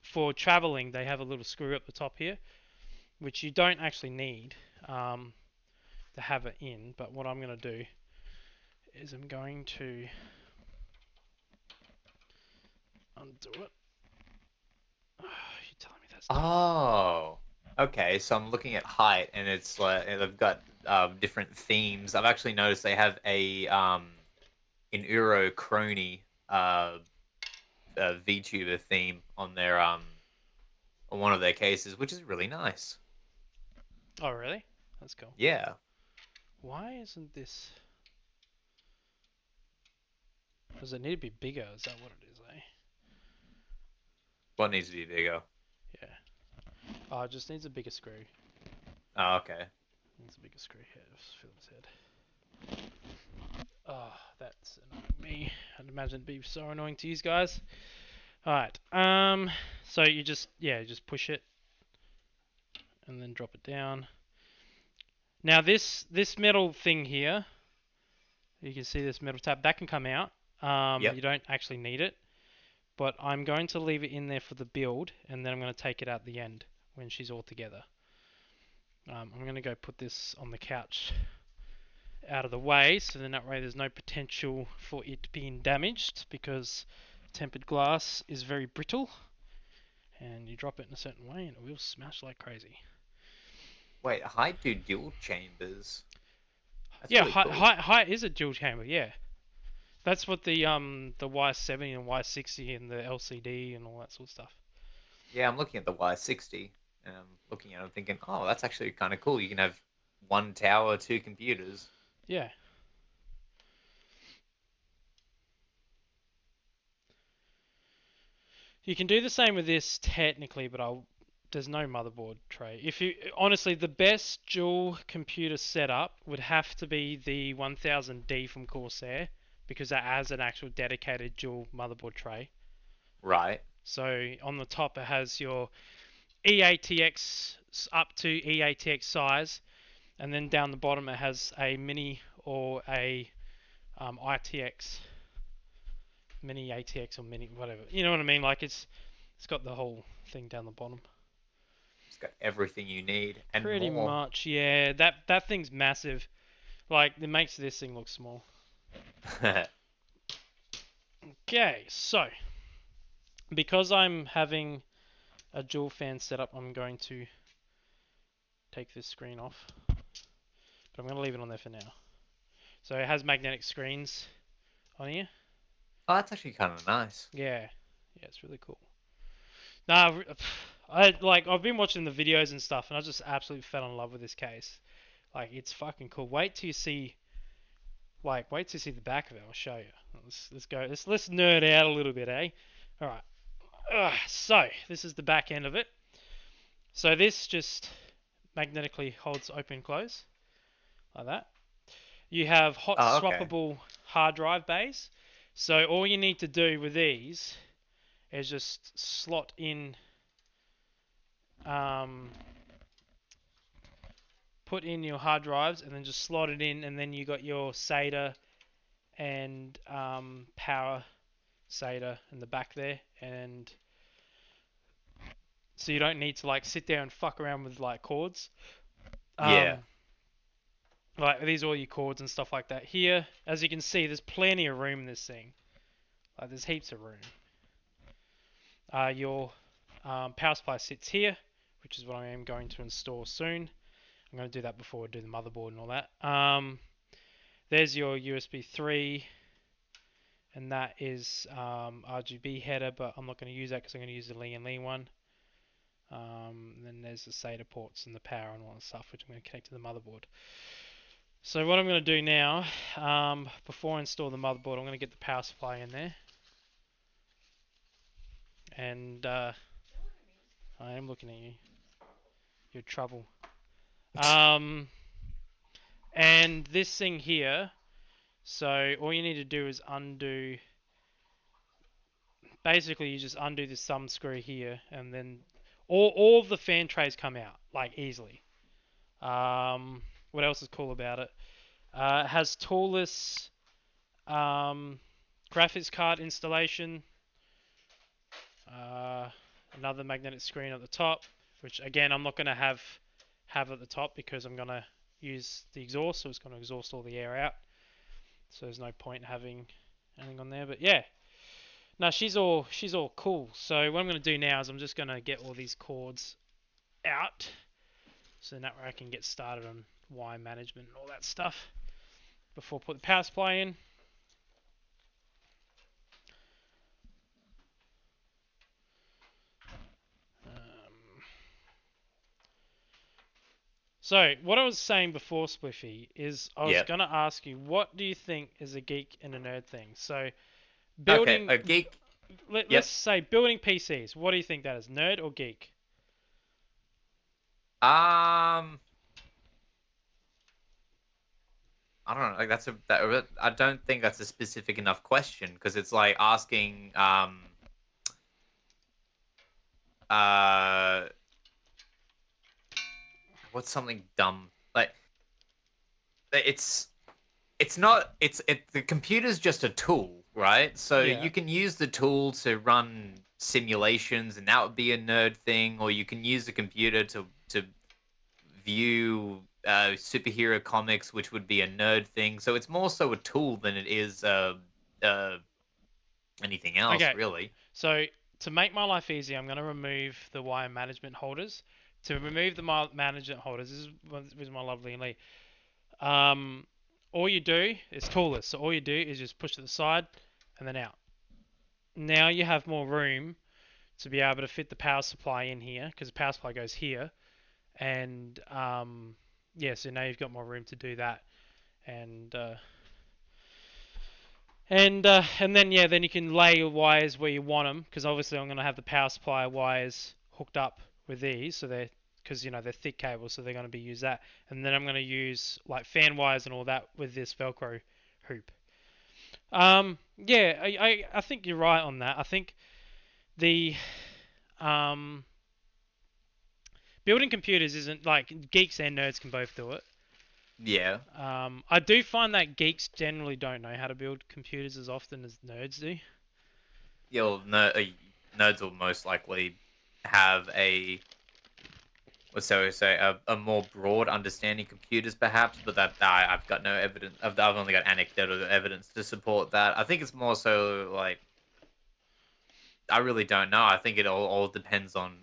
Speaker 2: for traveling, they have a little screw up the top here, which you don't actually need to have it in. But what I'm going to do is I'm going to undo it. You're telling me that's not...
Speaker 3: Oh, okay. So I'm looking at height, and it's like they've got different themes. I've actually noticed they have an Euro Crony VTuber theme on their on one of their cases, which is really nice.
Speaker 2: Oh, really? That's cool.
Speaker 3: Yeah.
Speaker 2: Why isn't this... Does it need to be bigger? Is that what it is, eh?
Speaker 3: What needs to be bigger?
Speaker 2: Yeah. Oh, it just needs a bigger screw.
Speaker 3: Oh, okay.
Speaker 2: Needs a bigger screw here. Just feel his head. Oh, that's annoying me. I'd imagine it'd be so annoying to you guys. Alright. So you just push it and then drop it down. Now this metal thing here, you can see this metal tab, that can come out.
Speaker 3: Yep.
Speaker 2: You don't actually need it. But I'm going to leave it in there for the build, and then I'm going to take it out the end when she's all together. I'm going to go put this on the couch out of the way, so then that way there's no potential for it being damaged, because tempered glass is very brittle, and you drop it in a certain way and it will smash like crazy.
Speaker 3: Wait, height do dual chambers? That's
Speaker 2: Yeah,
Speaker 3: really cool.
Speaker 2: height is a dual chamber, yeah. That's what the Y70 and Y60 and the LCD and all that sort of stuff.
Speaker 3: Yeah, I'm looking at the Y60, and I'm looking at it thinking, oh, that's actually kind of cool. You can have one tower, two computers.
Speaker 2: Yeah. You can do the same with this technically, but there's no motherboard tray. Honestly, the best dual computer setup would have to be the 1000D from Corsair, because that has an actual dedicated dual motherboard tray.
Speaker 3: Right.
Speaker 2: So on the top it has your EATX up to EATX size, and then down the bottom it has a mini or a ITX, mini ATX or mini whatever. You know what I mean? Like it's got the whole thing down the bottom.
Speaker 3: It's got everything you need and
Speaker 2: Pretty
Speaker 3: more.
Speaker 2: much, yeah. That thing's massive. Like it makes this thing look small. Okay, so because I'm having a dual fan setup, I'm going to take this screen off, but I'm going to leave it on there for now. So it has magnetic screens on here.
Speaker 3: Oh, that's actually kind of nice.
Speaker 2: Yeah, it's really cool. Nah, I've been watching the videos and stuff, and I just absolutely fell in love with this case. Like it's fucking cool. Wait till you see the back of it. I'll show you. Let's go. Let's nerd out a little bit, eh? All right. So this is the back end of it. So this just magnetically holds open and close like that. You have hot
Speaker 3: Oh, okay.
Speaker 2: swappable hard drive bays. So all you need to do with these is just slot in, put in your hard drives and then just slot it in, and then you got your SATA and power SATA in the back there, and so you don't need to like sit there and fuck around with like cords.
Speaker 3: Yeah.
Speaker 2: Like these are all your cords and stuff like that. Here, as you can see, there's plenty of room in this thing. Like there's heaps of room. Your power supply sits here, which is what I am going to install soon. I'm going to do that before I do the motherboard and all that. There's your USB 3, and that is RGB header, but I'm not going to use that because I'm going to use the Lee one. And then there's the SATA ports and the power and all that stuff, which I'm going to connect to the motherboard. So what I'm going to do now, before I install the motherboard, I'm going to get the power supply in there. And I am looking at you. You're trouble. And this thing here, so all you need to do is undo, basically you just undo this thumb screw here, and then all of the fan trays come out, like easily. What else is cool about it? It has toolless graphics card installation. Another magnetic screen at the top, which again I'm not going to have at the top because I'm going to use the exhaust, so it's going to exhaust all the air out. So there's no point having anything on there. But yeah, no, she's all cool. So what I'm going to do now is I'm just going to get all these cords out, so that way I can get started on wire management and all that stuff before I put the power supply in. So what I was saying before, Spliffy, is I was
Speaker 3: Yep.
Speaker 2: going to ask you, what do you think is a geek and a nerd thing? So
Speaker 3: Okay.
Speaker 2: building,
Speaker 3: A geek.
Speaker 2: let's
Speaker 3: Yep.
Speaker 2: say building PCs. What do you think that is, nerd or geek?
Speaker 3: I don't know. Like I don't think that's a specific enough question because it's like asking uh what's something dumb like it's not the computer's just a tool, right? So
Speaker 2: Yeah.
Speaker 3: you can use the tool to run simulations and that would be a nerd thing, or you can use the computer to view superhero comics, which would be a nerd thing. So it's more so a tool than it is uh anything else,
Speaker 2: Okay.
Speaker 3: really.
Speaker 2: So to make my life easy, I'm going to remove the wire management holders. To remove the management holders, this is my lovely Lee. All you do is toolless. So all you do is just push to the side and then out. Now you have more room to be able to fit the power supply in here, because the power supply goes here, and yeah, so now you've got more room to do that, and then yeah, then you can lay your wires where you want them, because obviously I'm going to have the power supply wires hooked up with these, so they're, because you know they're thick cables, so they're going to be use that, and then I'm going to use like fan wires and all that with this Velcro hoop. Yeah, I think you're right on that. I think the um, building computers isn't like geeks and nerds can both do it.
Speaker 3: Yeah.
Speaker 2: I do find that geeks generally don't know how to build computers as often as nerds do.
Speaker 3: You'll nerds will most likely have a what's so we say a more broad understanding of computers, perhaps, but that I've got no evidence. I've only got anecdotal evidence to support that. I think it's more so like I really don't know. I think it all depends on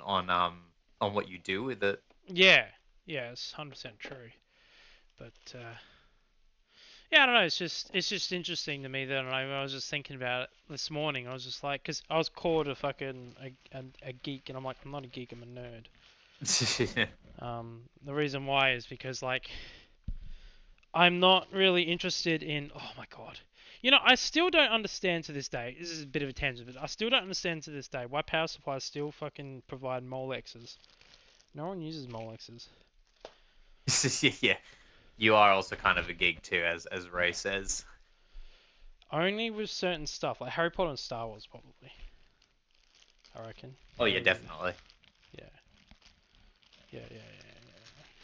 Speaker 3: what you do with it.
Speaker 2: Yeah, yeah, it's 100% true. But yeah, I don't know. It's just interesting to me that I was just thinking about it this morning. I was just like, because I was called a fucking a geek, and I'm like, I'm not a geek, I'm a nerd. The reason why is because like I'm not really interested in. Oh my god. You know, I still don't understand to this day. This is a bit of a tangent, but I still don't understand to this day why power supplies still fucking provide Molexes. No one uses Molexes.
Speaker 3: Yeah, you are also kind of a geek too, as Ray says.
Speaker 2: Only with certain stuff, like Harry Potter and Star Wars, probably. I reckon.
Speaker 3: Oh yeah,
Speaker 2: And
Speaker 3: definitely.
Speaker 2: yeah, yeah.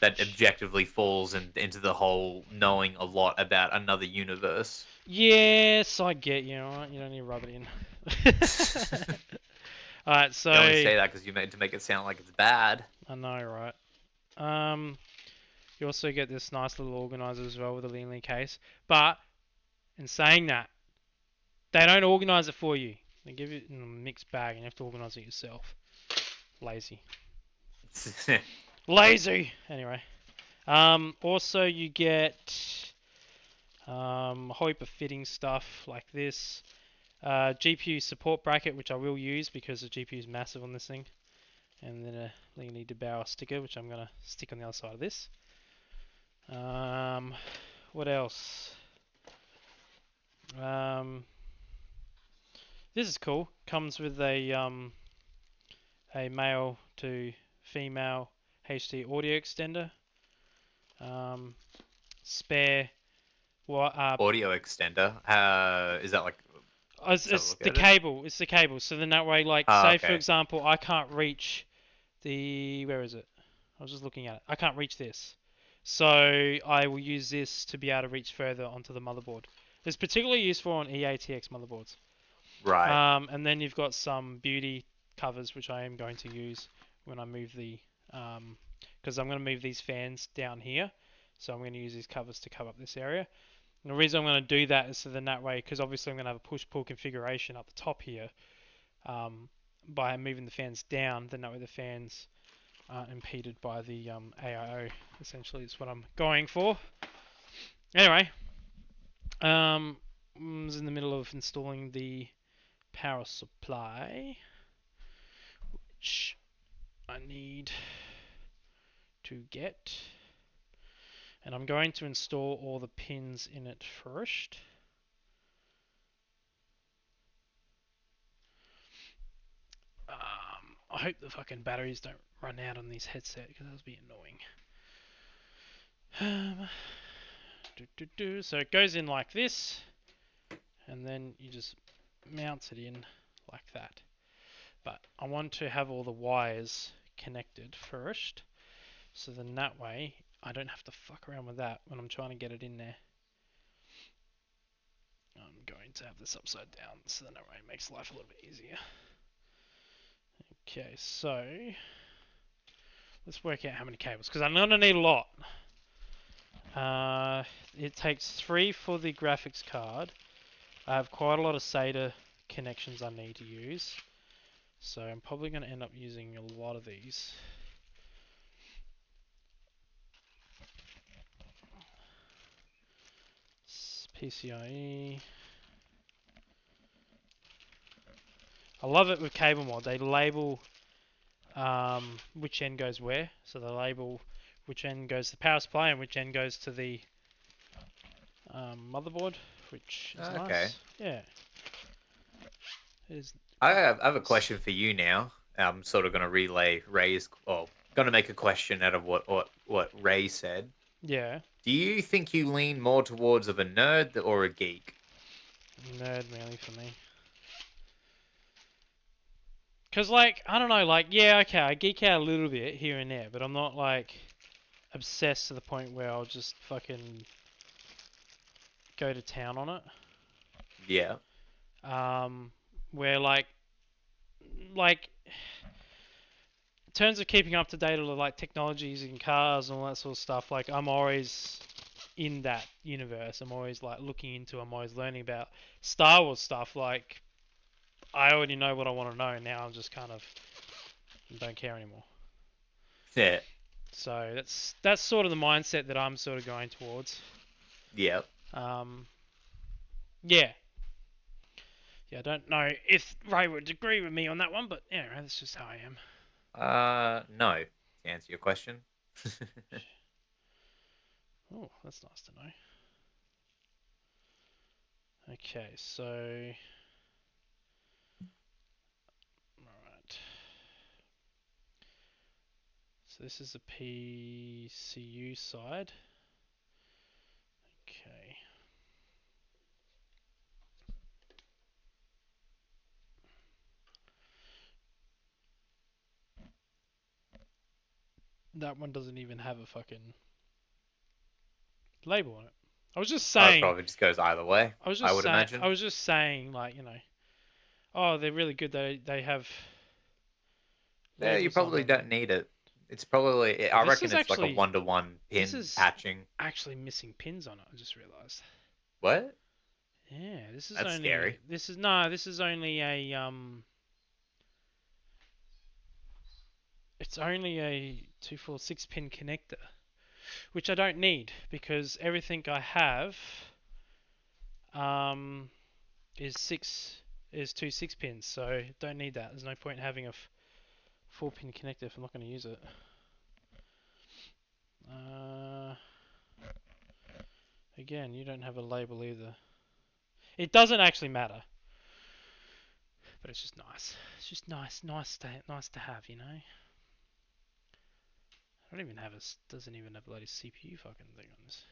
Speaker 3: That objectively falls into the whole knowing a lot about another universe.
Speaker 2: Yes, I get you. Alright, you don't need to rub it in. Alright, so
Speaker 3: You only say that because you made to make it sound like it's bad.
Speaker 2: I know, right? You also get this nice little organizer as well with a Lean case. But in saying that, they don't organize it for you. They give it in a mixed bag, and you have to organize it yourself. Lazy. Lazy. Anyway. Also you get a whole heap of fitting stuff like this. GPU support bracket, which I will use because the GPU is massive on this thing. And then a Lean DeBauer sticker, which I'm gonna stick on the other side of this. What else? This is cool. Comes with a male to female HD audio extender. Spare what
Speaker 3: Audio extender. Is that like? Let's have a
Speaker 2: it's
Speaker 3: look
Speaker 2: the
Speaker 3: at it.
Speaker 2: cable. It's the cable. So then that way, like,
Speaker 3: Ah,
Speaker 2: say for
Speaker 3: okay.
Speaker 2: example, I can't reach where is it? I was just looking at it. I can't reach this. So I will use this to be able to reach further onto the motherboard. It's particularly useful on EATX motherboards.
Speaker 3: Right.
Speaker 2: And then you've got some beauty covers, which I am going to use when I move because I'm going to move these fans down here. So I'm going to use these covers to cover up this area. And the reason I'm going to do that is so then that way, because obviously I'm going to have a push-pull configuration up the top here. By moving the fans down, then that way the fans aren't impeded by the AIO. Essentially, is what I'm going for. Anyway, I was in the middle of installing the power supply, which I need to get. And I'm going to install all the pins in it first. I hope the fucking batteries don't run out on these headset because that would be annoying. So it goes in like this, and then you just mount it in like that. But I want to have all the wires connected first, so then that way I don't have to fuck around with that when I'm trying to get it in there. I'm going to have this upside down, so then that way it makes life a little bit easier. Okay, so let's work out how many cables, because I'm going to need a lot. It takes 3 for the graphics card. I have quite a lot of SATA connections I need to use, so I'm probably going to end up using a lot of these. PCIe. I love it with cable mod. They label which end goes where, so they label which end goes to the power supply and which end goes to the motherboard, which is
Speaker 3: Okay.
Speaker 2: nice. Yeah. It is
Speaker 3: I have a
Speaker 2: nice.
Speaker 3: question for you now. I'm sort of going to relay Ray's, or going to make a question out of what Ray said.
Speaker 2: Yeah.
Speaker 3: Do you think you lean more towards of a nerd or a geek?
Speaker 2: Nerd really for me. Cause like I don't know, like yeah, okay, I geek out a little bit here and there, but I'm not like obsessed to the point where I'll just fucking go to town on it.
Speaker 3: Yeah.
Speaker 2: Where like in terms of keeping up to date with like technologies in cars and all that sort of stuff, like I'm always in that universe. I'm always like looking into. I'm always learning about Star Wars stuff. Like I already know what I want to know now. I'm just kind of don't care anymore.
Speaker 3: Yeah.
Speaker 2: So that's sort of the mindset that I'm sort of going towards.
Speaker 3: Yeah.
Speaker 2: Um, yeah, yeah. I don't know if Ray would agree with me on that one, but yeah, that's just how I am.
Speaker 3: No. To answer your question.
Speaker 2: Oh, that's nice to know. Okay, so alright. So this is the PCU side. Okay. That one doesn't even have a fucking label on it. I was just
Speaker 3: Oh, it
Speaker 2: saying.
Speaker 3: probably just goes either way, I would
Speaker 2: I
Speaker 3: imagine.
Speaker 2: was just saying, like, oh, they're really good. They have
Speaker 3: Yeah, you
Speaker 2: labels on
Speaker 3: probably
Speaker 2: them.
Speaker 3: don't need it. It's probably,
Speaker 2: Oh,
Speaker 3: I reckon it's like a
Speaker 2: this
Speaker 3: pin
Speaker 2: is
Speaker 3: patching.
Speaker 2: actually missing pins on it. I just realized.
Speaker 3: What?
Speaker 2: Yeah, this is
Speaker 3: That's
Speaker 2: only
Speaker 3: scary.
Speaker 2: this is no, this is only a it's only a 246 pin connector, which I don't need because everything I have um is two 6 pins, so don't need that. There's no point in having a 4 pin connector if I'm not going to use it. Again, you don't have a label either. It doesn't actually matter, but it's just nice. It's just nice to have, you know. I don't even have doesn't even have a bloody CPU fucking thing on this.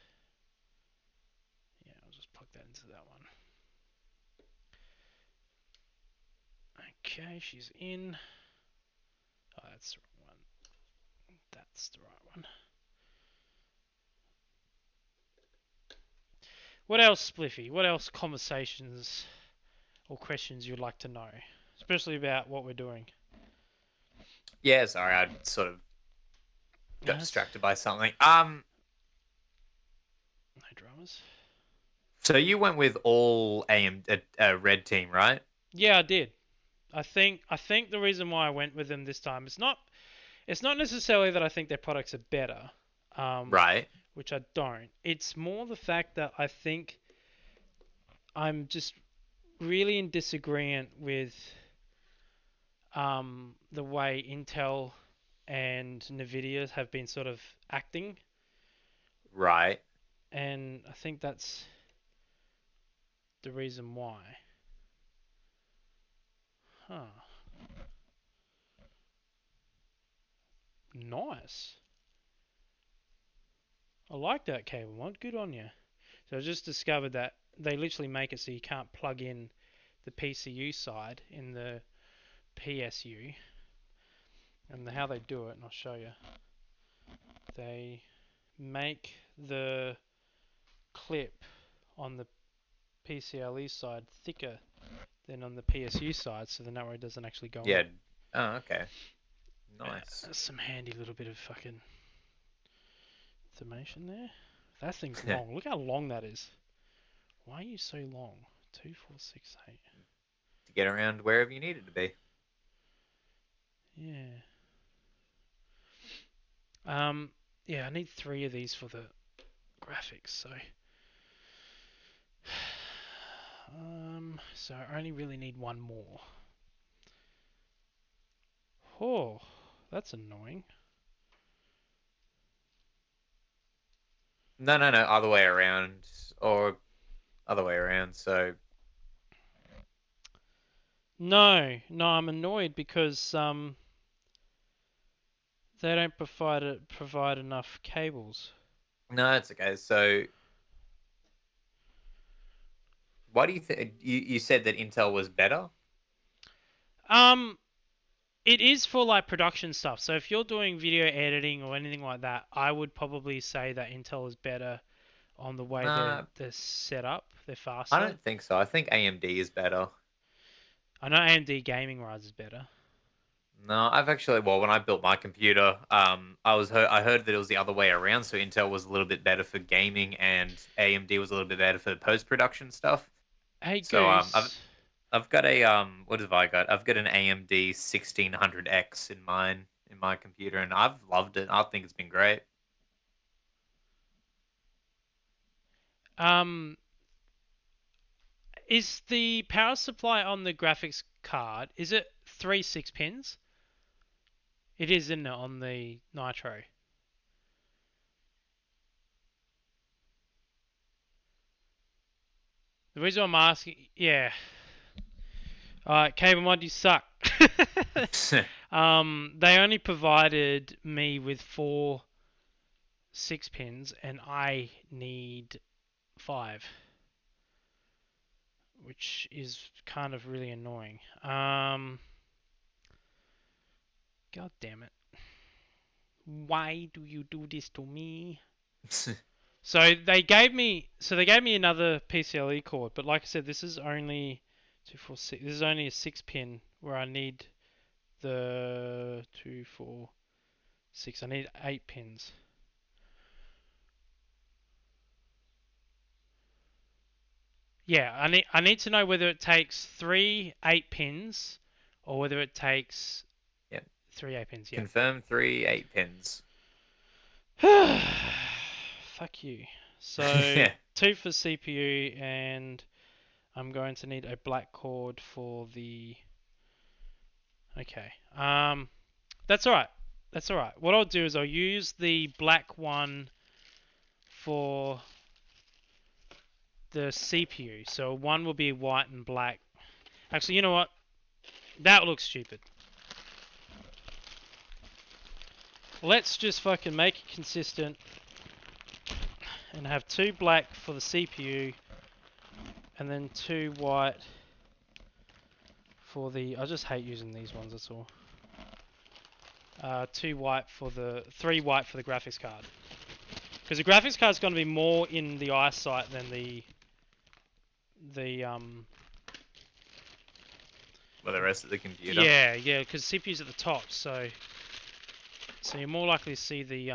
Speaker 2: Yeah, I'll just plug that into that one. Okay, she's in. Oh, that's the wrong one. That's the right one. What else, Spliffy? What else conversations or questions you'd like to know? Especially about what we're doing.
Speaker 3: Yeah, sorry, I sort of got
Speaker 2: Yes.
Speaker 3: distracted by something.
Speaker 2: No dramas.
Speaker 3: So you went with all red team, right?
Speaker 2: Yeah, I did. I think the reason why I went with them this time it's not necessarily that I think their products are better,
Speaker 3: Right.
Speaker 2: which I don't. It's more the fact that I think I'm just really in disagreement with the way Intel and Nvidia have been sort of acting,
Speaker 3: Right.
Speaker 2: and I think that's the reason why. Huh. Nice. I like that cable mod. Good on you. So I just discovered that they literally make it so you can't plug in the PCU side in the PSU. And how they do it, and I'll show you. They make the clip on the PCLE side thicker than on the PSU side, so then that way it doesn't actually go in.
Speaker 3: Yeah. Oh, okay.
Speaker 2: Yeah,
Speaker 3: Nice.
Speaker 2: that's some handy little bit of fucking information there. That thing's long. Look how long that is. Why are you so long? 2468.
Speaker 3: To get around wherever you needed to be.
Speaker 2: Yeah. Yeah, I need 3 of these for the graphics, so so I only really need 1 more. Oh, that's annoying.
Speaker 3: No, no, no. Other way around. Or other way around. So,
Speaker 2: No, I'm annoyed because they don't provide enough cables.
Speaker 3: no, it's okay. So, why do you think you said that Intel was better?
Speaker 2: Um, it is for like production stuff. So if you're doing video editing or anything like that, I would probably say that Intel is better on the way
Speaker 3: Nah,
Speaker 2: they're set up. They're
Speaker 3: I
Speaker 2: faster.
Speaker 3: don't think so. I think AMD is better.
Speaker 2: I know AMD gaming rise is better.
Speaker 3: No, I've actually, well, when I built my computer, I heard that it was the other way around. So Intel was a little bit better for gaming, and AMD was a little bit better for post production stuff.
Speaker 2: Hey
Speaker 3: So
Speaker 2: Goose.
Speaker 3: I've got a what have I got? I've got an AMD 1600X in my computer, and I've loved it. I think it's been great.
Speaker 2: Um, is the power supply on the graphics card, is it 3 6 pins? It is, isn't it, on the Nitro? The reason I'm asking, yeah. Alright, Cable Mod, you suck. They only provided me with 4 6-pins, and I need 5, which is kind of really annoying. God damn it. Why do you do this to me? So they gave me another PCLE cord, but like I said, this is only 2, 4, 6. This is only a 6-pin where I need the 2, 4, 6. I need 8 pins. Yeah, I need to know whether it takes 3 8-pins or whether it takes
Speaker 3: Yep.
Speaker 2: 3 8-pins. Yeah.
Speaker 3: Confirm 3 8-pins.
Speaker 2: Fuck you. So
Speaker 3: Yeah.
Speaker 2: 2 for CPU, and I'm going to need a black cord for the. Okay. That's alright. That's alright. What I'll do is I'll use the black one for the CPU. So one will be white and black. Actually, you know what? That looks stupid. Let's just fucking make it consistent and have 2 black for the CPU and then 2 white for the. I just hate using these ones, that's all. 3 white for the graphics card. Because the graphics card is going to be more in the eyesight than the
Speaker 3: Well, the rest of the computer.
Speaker 2: Yeah, because CPU's at the top, so you're more likely to see the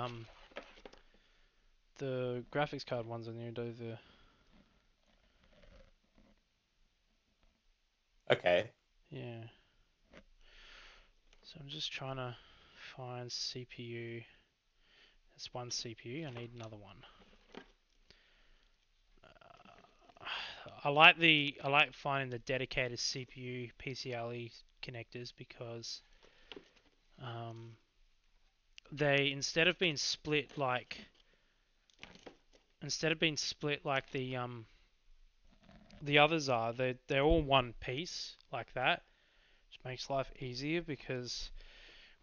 Speaker 2: graphics card ones than you do the.
Speaker 3: Okay.
Speaker 2: Yeah. So I'm just trying to find CPU. That's one CPU. I need another one. I like finding the dedicated CPU PCLE connectors because they instead of being split like the others are, they're all one piece like that, which makes life easier because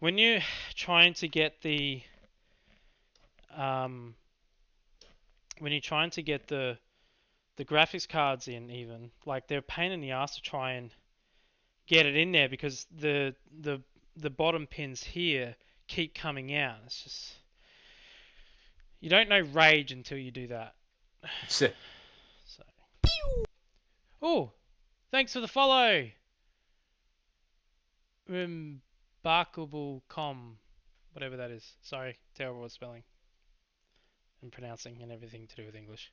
Speaker 2: when you're trying to get the graphics cards in, even like they're a pain in the ass to try and get it in there because the bottom pins here keep coming out. It's just you don't know rage until you do that. So, oh, thanks for the follow. Remarkable.com, whatever that is. Sorry, terrible at spelling and pronouncing and everything to do with English.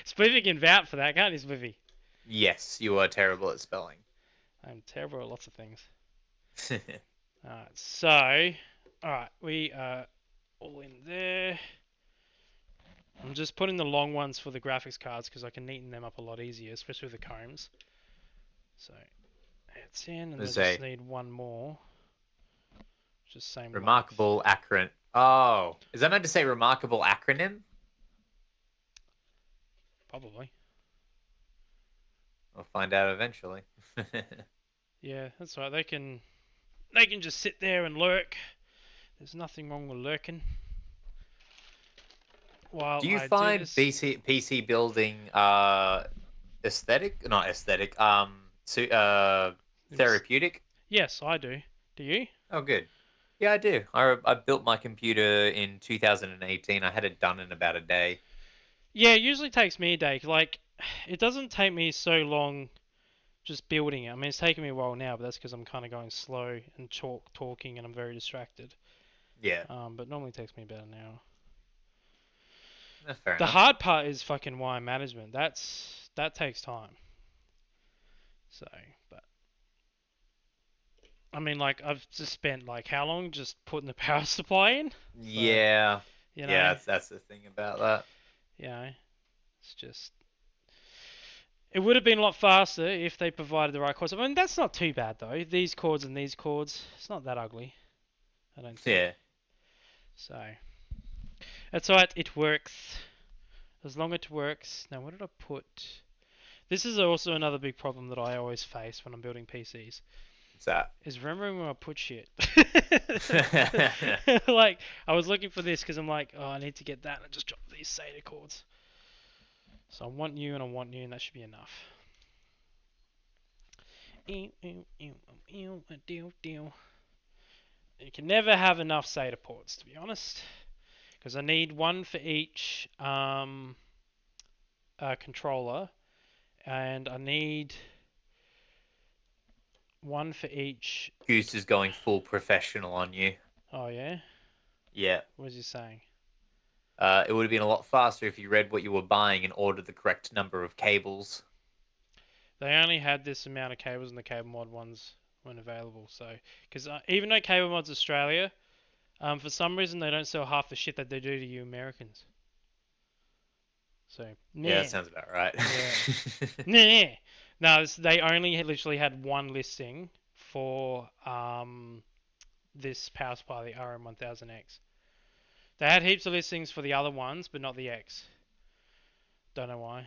Speaker 2: Spliffy can vouch for that, can't you, Spliffy?
Speaker 3: Yes, you are terrible at spelling.
Speaker 2: I'm terrible at lots of things. Alright, so, alright, we are all in there. I'm just putting the long ones for the graphics cards because I can neaten them up a lot easier, especially with the combs. So, it's in, and I just need one more. Just same.
Speaker 3: Remarkable acronym. Oh, is that meant to say remarkable acronym?
Speaker 2: Probably.
Speaker 3: We'll find out eventually.
Speaker 2: Yeah, that's right. They can just sit there and lurk. There's nothing wrong with lurking.
Speaker 3: Do you find PC building aesthetic? Not aesthetic. Therapeutic?
Speaker 2: Yes, I do. Do you?
Speaker 3: Oh, good. Yeah, I do. I built my computer in 2018. I had it done in about a day.
Speaker 2: Yeah, it usually takes me a day. Like, it doesn't take me so long just building it. I mean, it's taking me a while now, but that's because I'm kind of going slow and talking, and I'm very distracted.
Speaker 3: Yeah.
Speaker 2: But normally it takes me about an hour.
Speaker 3: That's fair
Speaker 2: The
Speaker 3: enough.
Speaker 2: hard part is fucking wire management. That takes time. So, but I mean, like, I've just spent like how long just putting the power supply in?
Speaker 3: Yeah.
Speaker 2: You know,
Speaker 3: Yeah, that's the thing about that.
Speaker 2: you know, it's just. It would have been a lot faster if they provided the right cords. I mean, that's not too bad though. These cords and these cords, it's not that ugly. I don't think.
Speaker 3: Yeah.
Speaker 2: So, that's alright. It works. As long as it works. Now, what did I put? This is also another big problem that I always face when I'm building PCs.
Speaker 3: What's that?
Speaker 2: Is remembering where I put shit. Like, I was looking for this because I'm like, oh, I need to get that, and I just dropped these SATA chords. So I want you and I want you, and that should be enough. You can never have enough SATA ports, to be honest, because I need one for each controller, and I need one for each.
Speaker 3: Goose is going full professional on you.
Speaker 2: Oh yeah,
Speaker 3: Yeah.
Speaker 2: what was he saying?
Speaker 3: It would have been a lot faster if you read what you were buying and ordered the correct number of cables.
Speaker 2: They only had this amount of cables, and the cable mod ones weren't available. So, because even though Cable Mod's Australia, for some reason they don't sell half the shit that they do to you Americans. So,
Speaker 3: Yeah,
Speaker 2: nah.
Speaker 3: that sounds about right.
Speaker 2: Nah. No, they only literally had one listing for this power supply, the RM1000X. They had heaps of listings for the other ones, but not the X. Don't know why.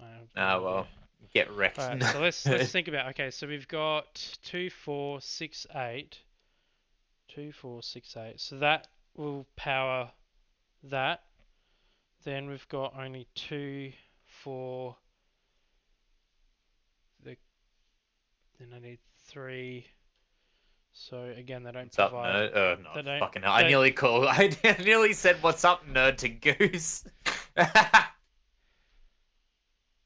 Speaker 2: I have no
Speaker 3: Ah,
Speaker 2: idea.
Speaker 3: well, get wrecked.
Speaker 2: Alright, so let's think about. Okay, so we've got 2, 4, 6, 8. 2, 4, 6, 8. So that will power that. Then we've got only 2 for the. Then I need 3. So again, they don't
Speaker 3: What's up,
Speaker 2: provide.
Speaker 3: nerd? Oh, no,
Speaker 2: They don't.
Speaker 3: fucking hell. I nearly called. I nearly said, "What's up, nerd?" to Goose.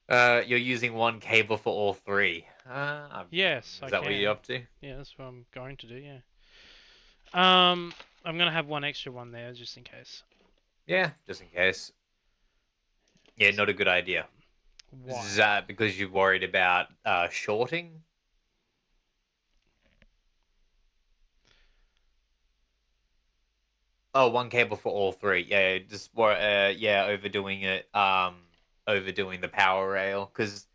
Speaker 3: You're using one cable for all three.
Speaker 2: Yes, I
Speaker 3: Is that what you're
Speaker 2: can.
Speaker 3: up to?
Speaker 2: Yeah, that's what I'm going to do. Yeah. I'm gonna have one extra one there just in case.
Speaker 3: Yeah, just in case. Yeah, not a good idea.
Speaker 2: Why?
Speaker 3: Is that because you're worried about shorting? Oh, one cable for all three. Yeah, just yeah, overdoing it. Overdoing the power rail because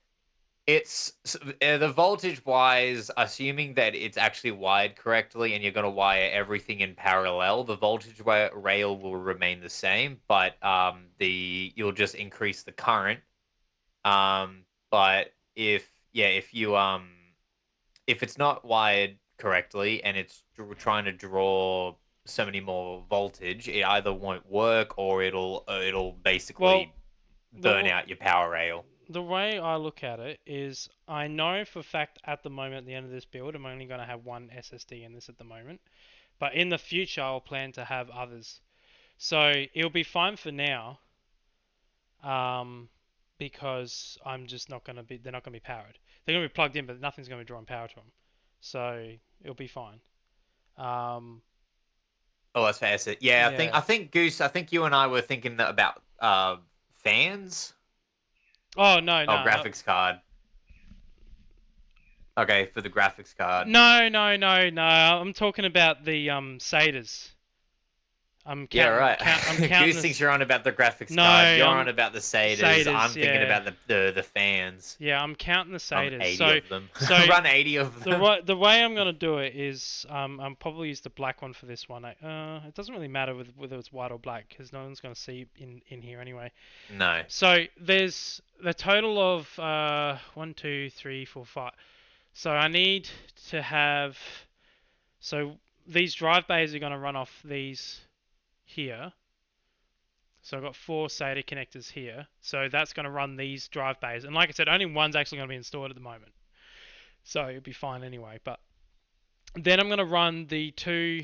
Speaker 3: the voltage wise, assuming that it's actually wired correctly and you're going to wire everything in parallel, the voltage rail will remain the same, but you'll just increase the current. But if it's not wired correctly and it's trying to draw so many more voltage, it either won't work or it'll
Speaker 2: Well,
Speaker 3: basically burn
Speaker 2: the
Speaker 3: out your power rail.
Speaker 2: the way I look at it is, I know for a fact at the moment, at the end of this build, I'm only going to have one SSD in this at the moment. But in the future, I'll plan to have others. So it'll be fine for now. Because I'm just not going to be. They're not going to be powered. They're going to be plugged in, but nothing's going to be drawing power to them. So it'll be fine.
Speaker 3: Oh, that's fair. Yeah,
Speaker 2: Yeah.
Speaker 3: I think Goose. I think you and I were thinking about fans.
Speaker 2: Oh no,
Speaker 3: Oh,
Speaker 2: no,
Speaker 3: graphics card. Okay, for the graphics card.
Speaker 2: no, no, no, no. I'm talking about the SATAs. I'm
Speaker 3: Yeah,
Speaker 2: counting.
Speaker 3: right.
Speaker 2: I'm counting
Speaker 3: Goose
Speaker 2: this.
Speaker 3: thinks you're on about the graphics
Speaker 2: No,
Speaker 3: card. You're
Speaker 2: I'm
Speaker 3: on about the SATAs.
Speaker 2: SATAs,
Speaker 3: I'm thinking
Speaker 2: yeah.
Speaker 3: about the fans.
Speaker 2: Yeah, I'm counting the
Speaker 3: Run
Speaker 2: SATAs.
Speaker 3: 80
Speaker 2: So,
Speaker 3: of them.
Speaker 2: so
Speaker 3: Run 80 of them.
Speaker 2: the way I'm gonna do it is, I'm probably use the black one for this one. It doesn't really matter whether it's white or black because no one's gonna see in here anyway.
Speaker 3: No.
Speaker 2: So there's the total of 1, 2, 3, 4, 5. So I need to have. So these drive bays are gonna run off these here. So I've got 4 SATA connectors here. So that's going to run these drive bays. And like I said, only one's actually going to be installed at the moment. So it'll be fine anyway. But then I'm going to run the 2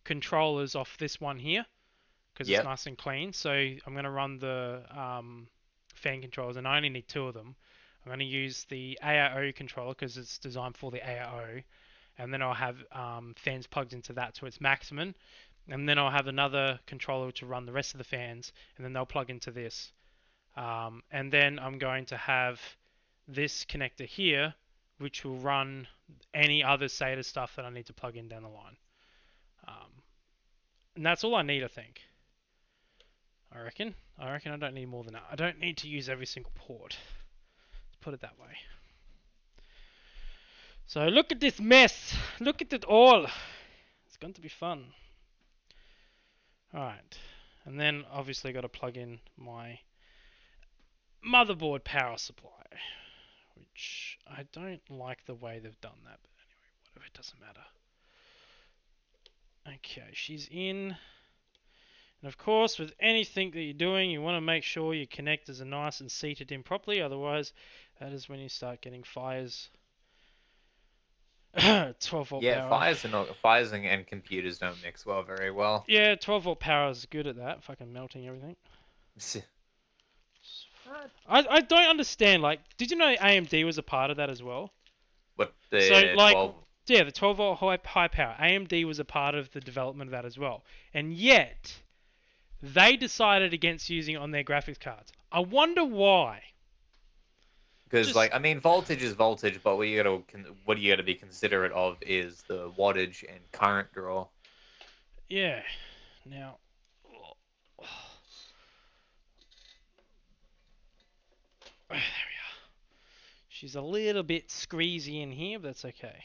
Speaker 2: controllers off this one here because it's nice and clean. So I'm going to run the fan controllers, and I only need 2 of them. I'm going to use the AIO controller because it's designed for the AIO. And then I'll have fans plugged into that to its maximum. And then I'll have another controller to run the rest of the fans, and then they'll plug into this. And then I'm going to have this connector here, which will run any other SATA stuff that I need to plug in down the line. And that's all I need, I think. I reckon I don't need more than that. I don't need to use every single port. Let's put it that way. So look at this mess. Look at it all. It's going to be fun. Alright, and then obviously got to plug in my motherboard power supply, which I don't like the way they've done that, but anyway, whatever, it doesn't matter. Okay, she's in. And of course, with anything that you're doing, you want to make sure your connectors are nice and seated in properly. Otherwise, that is when you start getting fires. 12-volt
Speaker 3: Yeah,
Speaker 2: power.
Speaker 3: fires and computers don't mix very well.
Speaker 2: Yeah, 12-volt power is good at that. Fucking melting everything. I don't understand. Like, did you know AMD was a part of that as well?
Speaker 3: What
Speaker 2: So,
Speaker 3: the
Speaker 2: like,
Speaker 3: 12?
Speaker 2: yeah, the 12-volt high power. AMD was a part of the development of that as well. And yet, they decided against using it on their graphics cards. I wonder why.
Speaker 3: Because
Speaker 2: Just,
Speaker 3: like I mean, voltage is voltage, but what you gotta be considerate of is the wattage and current draw.
Speaker 2: yeah. Now, there we are. She's a little bit screezy in here, but that's okay.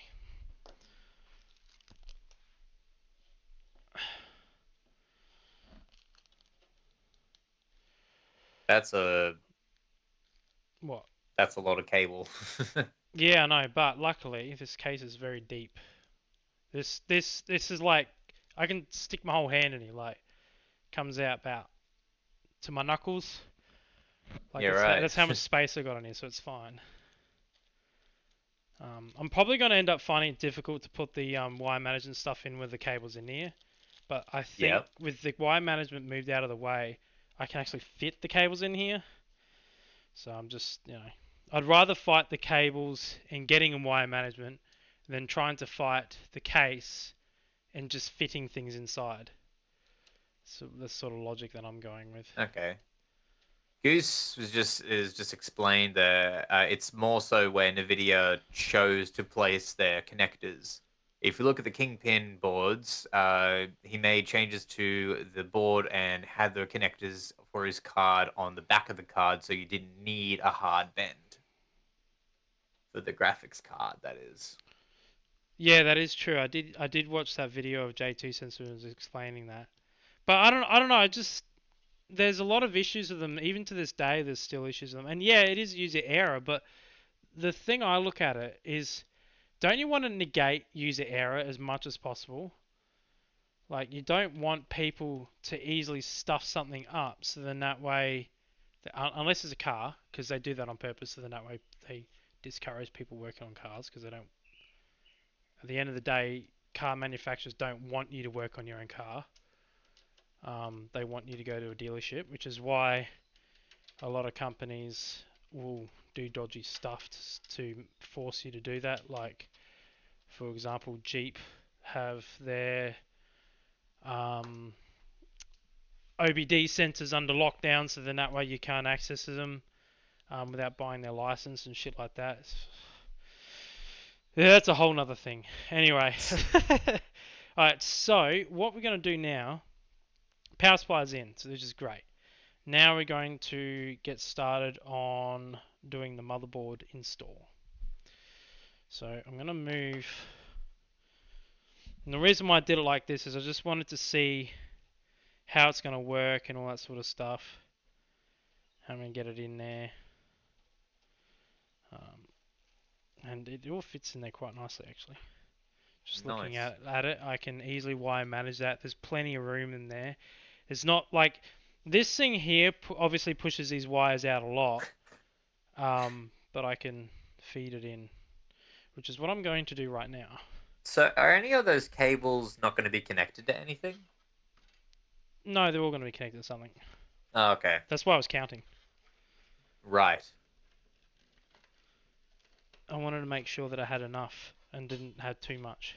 Speaker 3: That's a
Speaker 2: What?
Speaker 3: that's a lot of cable.
Speaker 2: Yeah, I know, but luckily this case is very deep. This is like I can stick my whole hand in here. Like comes out about to my knuckles. Like
Speaker 3: Yeah, right.
Speaker 2: that's how much space I got on here, so it's fine. I'm probably going to end up finding it difficult to put the wire management stuff in with the cables in here, but I think
Speaker 3: Yep.
Speaker 2: with the wire management moved out of the way, I can actually fit the cables in here. So I'm just, I'd rather fight the cables and getting in wire management than trying to fight the case and just fitting things inside. So the sort of logic that I'm going with.
Speaker 3: Okay. Goose is just explained that it's more so where NVIDIA chose to place their connectors. If you look at the Kingpin boards, he made changes to the board and had the connectors for his card on the back of the card, so you didn't need a hard bend for the graphics card. That is.
Speaker 2: Yeah, that is true. I did watch that video of J2 Sensor was explaining that. But I don't know. I just there's a lot of issues with them. Even to this day, there's still issues with them. And yeah, it is user error. But the thing I look at it is, don't you want to negate user error as much as possible? Like you don't want people to easily stuff something up, so then that way, unless it's a car, because they do that on purpose, so then that way they discourage people working on cars because they don't. At the end of the day, car manufacturers don't want you to work on your own car. They want you to go to a dealership, which is why a lot of companies will do dodgy stuff to force you to do that. Like, for example, Jeep have their OBD centers under lockdown, so then that way you can't access them without buying their license and shit like that. Yeah, that's a whole nother thing. Anyway, alright, so what we're going to do now, power supply's in, so this is great. Now we're going to get started on doing the motherboard install. So I'm going to move, and the reason why I did it like this is I just wanted to see how it's going to work and all that sort of stuff. I'm going to get it in there. And it all fits in there quite nicely actually. Just looking
Speaker 3: Nice.
Speaker 2: at it, I can easily wire manage that. There's plenty of room in there. It's not like this thing here obviously pushes these wires out a lot, but I can feed it in, which is what I'm going to do right now.
Speaker 3: So, are any of those cables not going to be connected to anything?
Speaker 2: No, they're all going to be connected to something.
Speaker 3: Oh, okay.
Speaker 2: That's why I was counting.
Speaker 3: Right.
Speaker 2: I wanted to make sure that I had enough and didn't have too much.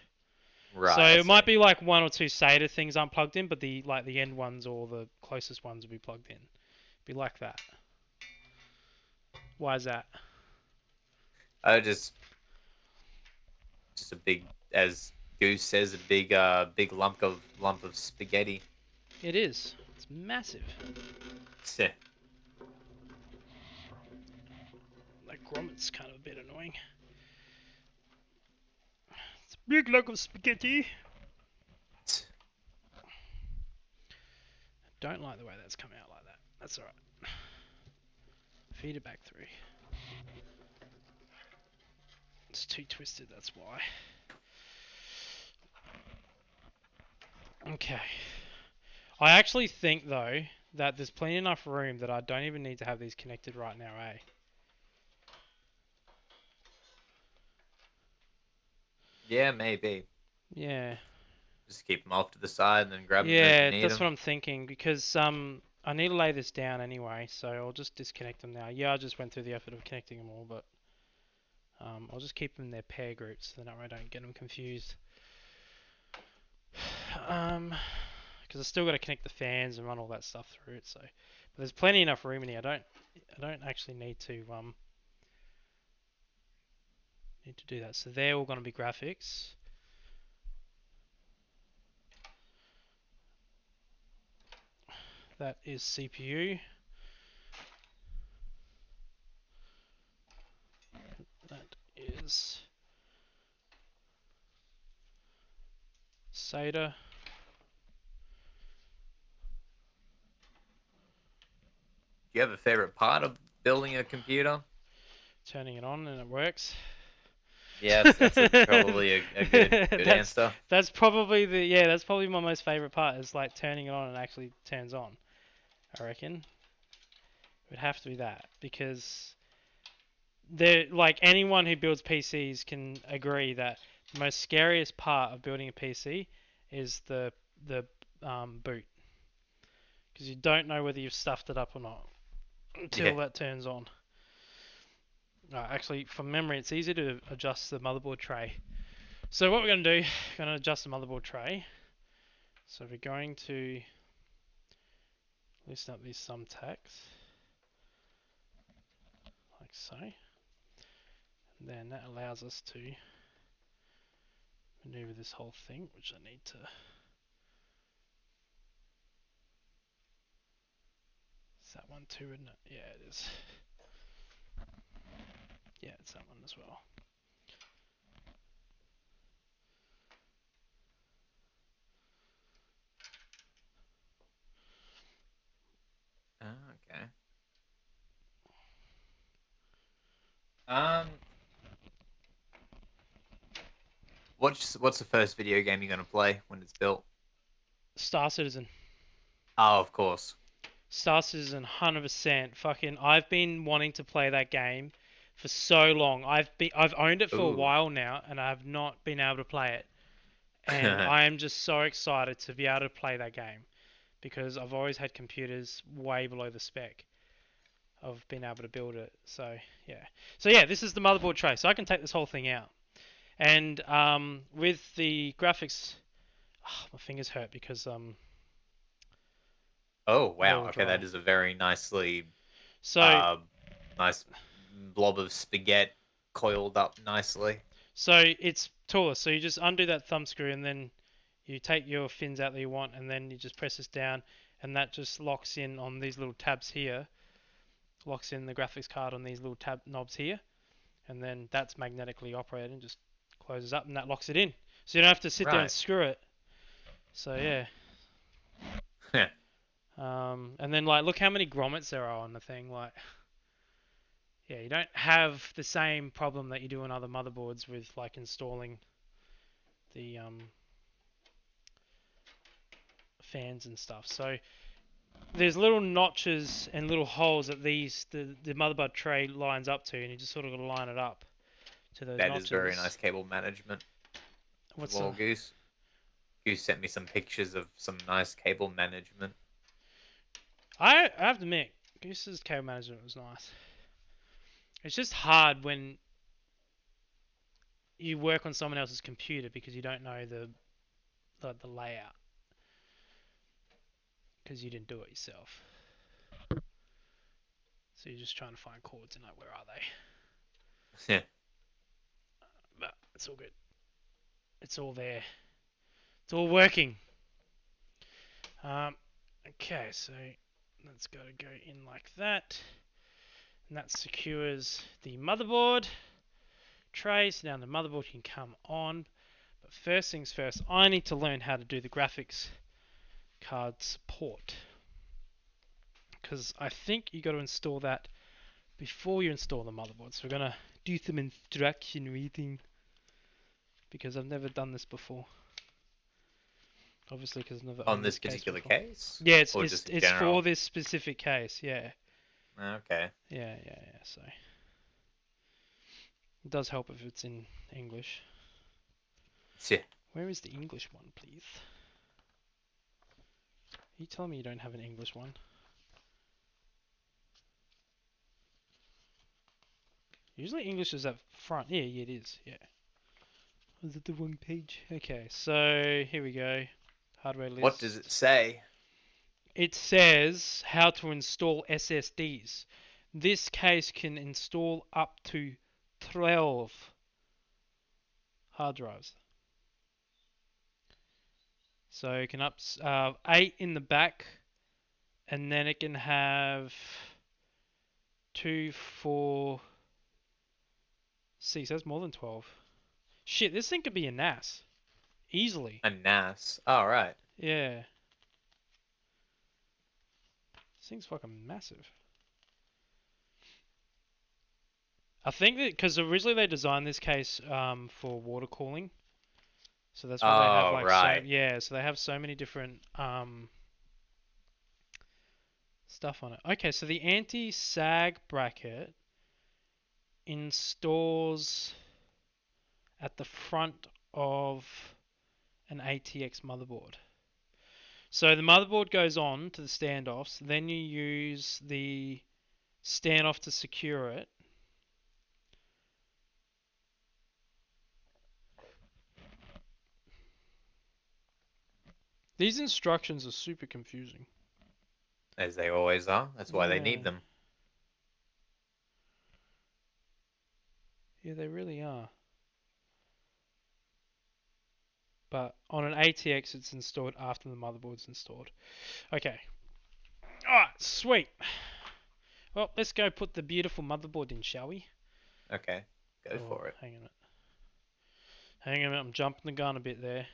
Speaker 3: Right.
Speaker 2: So
Speaker 3: I
Speaker 2: it might
Speaker 3: see.
Speaker 2: be like one or two SATA things aren't plugged in, but the end ones or the closest ones will be plugged in. Be like that. Why is that?
Speaker 3: I just a big, as Goose says, a big lump of spaghetti.
Speaker 2: It is. It's massive.
Speaker 3: Seh.
Speaker 2: That grommet's kind of a bit annoying. It's a big lump of spaghetti. Don't like the way that's come out like that. That's alright. Feed it back through. It's too twisted, that's why. Okay. I actually think though that there's plenty enough room that I don't even need to have these connected right now, eh?
Speaker 3: Yeah, maybe.
Speaker 2: Yeah.
Speaker 3: Just keep them off to the side and then grab them as you
Speaker 2: Yeah,
Speaker 3: need
Speaker 2: that's what
Speaker 3: them.
Speaker 2: I'm thinking because I need to lay this down anyway, so I'll just disconnect them now. Yeah, I just went through the effort of connecting them all, but I'll just keep them in their pair groups so that way I don't get them confused. Because I still got to connect the fans and run all that stuff through it. So, but there's plenty enough room in here. I don't actually need to do that. So they're all going to be graphics. That is CPU. That is SATA.
Speaker 3: Do you have a favorite part of building a computer?
Speaker 2: Turning it on and it works.
Speaker 3: Yeah, that's probably a good
Speaker 2: that's
Speaker 3: answer.
Speaker 2: that's probably that's probably my most favorite part is like turning it on and it actually turns on. I reckon it would have to be that because like anyone who builds PCs can agree that the most scariest part of building a PC is the boot because you don't know whether you've stuffed it up or not
Speaker 3: Yeah.
Speaker 2: until that turns on. Actually, from memory, it's easy to adjust the motherboard tray. So what we're going to do, we're going to adjust the motherboard tray. So we're going to loosen up these thumbtacks, like so. And then that allows us to maneuver this whole thing, which I need to... Is that one too, isn't it? Yeah, it is. Yeah, it's that one as well.
Speaker 3: Okay. Um, what's the first video game you're gonna play when it's built?
Speaker 2: Star Citizen.
Speaker 3: Oh, of course.
Speaker 2: Star Citizen, 100%. Fucking, I've been wanting to play that game for so long. I've owned it for a
Speaker 3: Ooh.
Speaker 2: while now, and I've not been able to play it. And I am just so excited to be able to play that game because I've always had computers way below the spec of being able to build it. So yeah, this is the motherboard tray. So I can take this whole thing out, and with the graphics, my fingers hurt because
Speaker 3: Oh,
Speaker 2: they
Speaker 3: wow.
Speaker 2: were
Speaker 3: Okay, that
Speaker 2: dry.
Speaker 3: is a very
Speaker 2: So
Speaker 3: uh nice blob of spaghetti coiled up nicely.
Speaker 2: so it's taller. So you just undo that thumb screw and then you take your fins out that you want, and then you just press this down, and that just locks in on these little tabs here. Locks in the graphics card on these little tab knobs here, and then that's magnetically operated and just closes up, and that locks it in. So you don't have to sit there and
Speaker 3: Right.
Speaker 2: screw it. So yeah. And then like look how many grommets there are on the thing. Like yeah, you don't have the same problem that you do on other motherboards with like installing the fans and stuff. So there's little notches and little holes that the motherboard tray lines up to, and you just sort of got to line it up to those
Speaker 3: That is very
Speaker 2: notches.
Speaker 3: nice cable management as
Speaker 2: What's the
Speaker 3: well, Goose. Goose sent me some pictures of some nice cable management.
Speaker 2: I have to admit, Goose's cable management was nice. It's just hard when you work on someone else's computer because you don't know the layout because you didn't do it yourself. So you're just trying to find chords and like where are they?
Speaker 3: Yeah.
Speaker 2: But it's all good. It's all there. It's all working. Um, okay, so that's got to go in like that, and that secures the motherboard tray. So now the motherboard can come on. But first things first, I need to learn how to do the graphics card support because I think you got to install that before you install the motherboard. So we're gonna do some instruction reading because I've never done this before. Obviously, because I've never
Speaker 3: On
Speaker 2: owned
Speaker 3: this
Speaker 2: this case
Speaker 3: particular
Speaker 2: before.
Speaker 3: case?
Speaker 2: Yeah,
Speaker 3: Or just in
Speaker 2: it's
Speaker 3: general?
Speaker 2: for this specific case. Yeah.
Speaker 3: Okay.
Speaker 2: Yeah. So it does help if it's in English.
Speaker 3: Yeah.
Speaker 2: Where is the English one, please? Are you telling me you don't have an English one? Usually English is up front. Yeah, it is. Yeah. Was it the wrong page? Okay, so here we go. Hardware list.
Speaker 3: What does it say?
Speaker 2: It says how to install SSDs. This case can install up to 12 hard drives. So it can 8 in the back, and then it can have 2, 4, 6. That's more than 12. Shit, this thing could be a NAS. Easily.
Speaker 3: A NAS. All right.
Speaker 2: Yeah. This thing's fucking massive. I think that because originally they designed this case for water cooling, so that's why they have
Speaker 3: Oh,
Speaker 2: like
Speaker 3: right.
Speaker 2: so they have so many different stuff on it. Okay, so the anti-sag bracket installs at the front of an ATX motherboard. So the motherboard goes on to the standoffs, then you use the standoff to secure it. These instructions are super confusing.
Speaker 3: As they always are. That's why they need
Speaker 2: Yeah.
Speaker 3: them.
Speaker 2: Yeah, they really are. But on an ATX, it's installed after the motherboard's installed. Okay. Alright, sweet. Well, let's go put the beautiful motherboard in, shall we?
Speaker 3: Okay. Go
Speaker 2: Oh,
Speaker 3: for it.
Speaker 2: hang on a minute. Hang on a minute, I'm jumping the gun a bit there.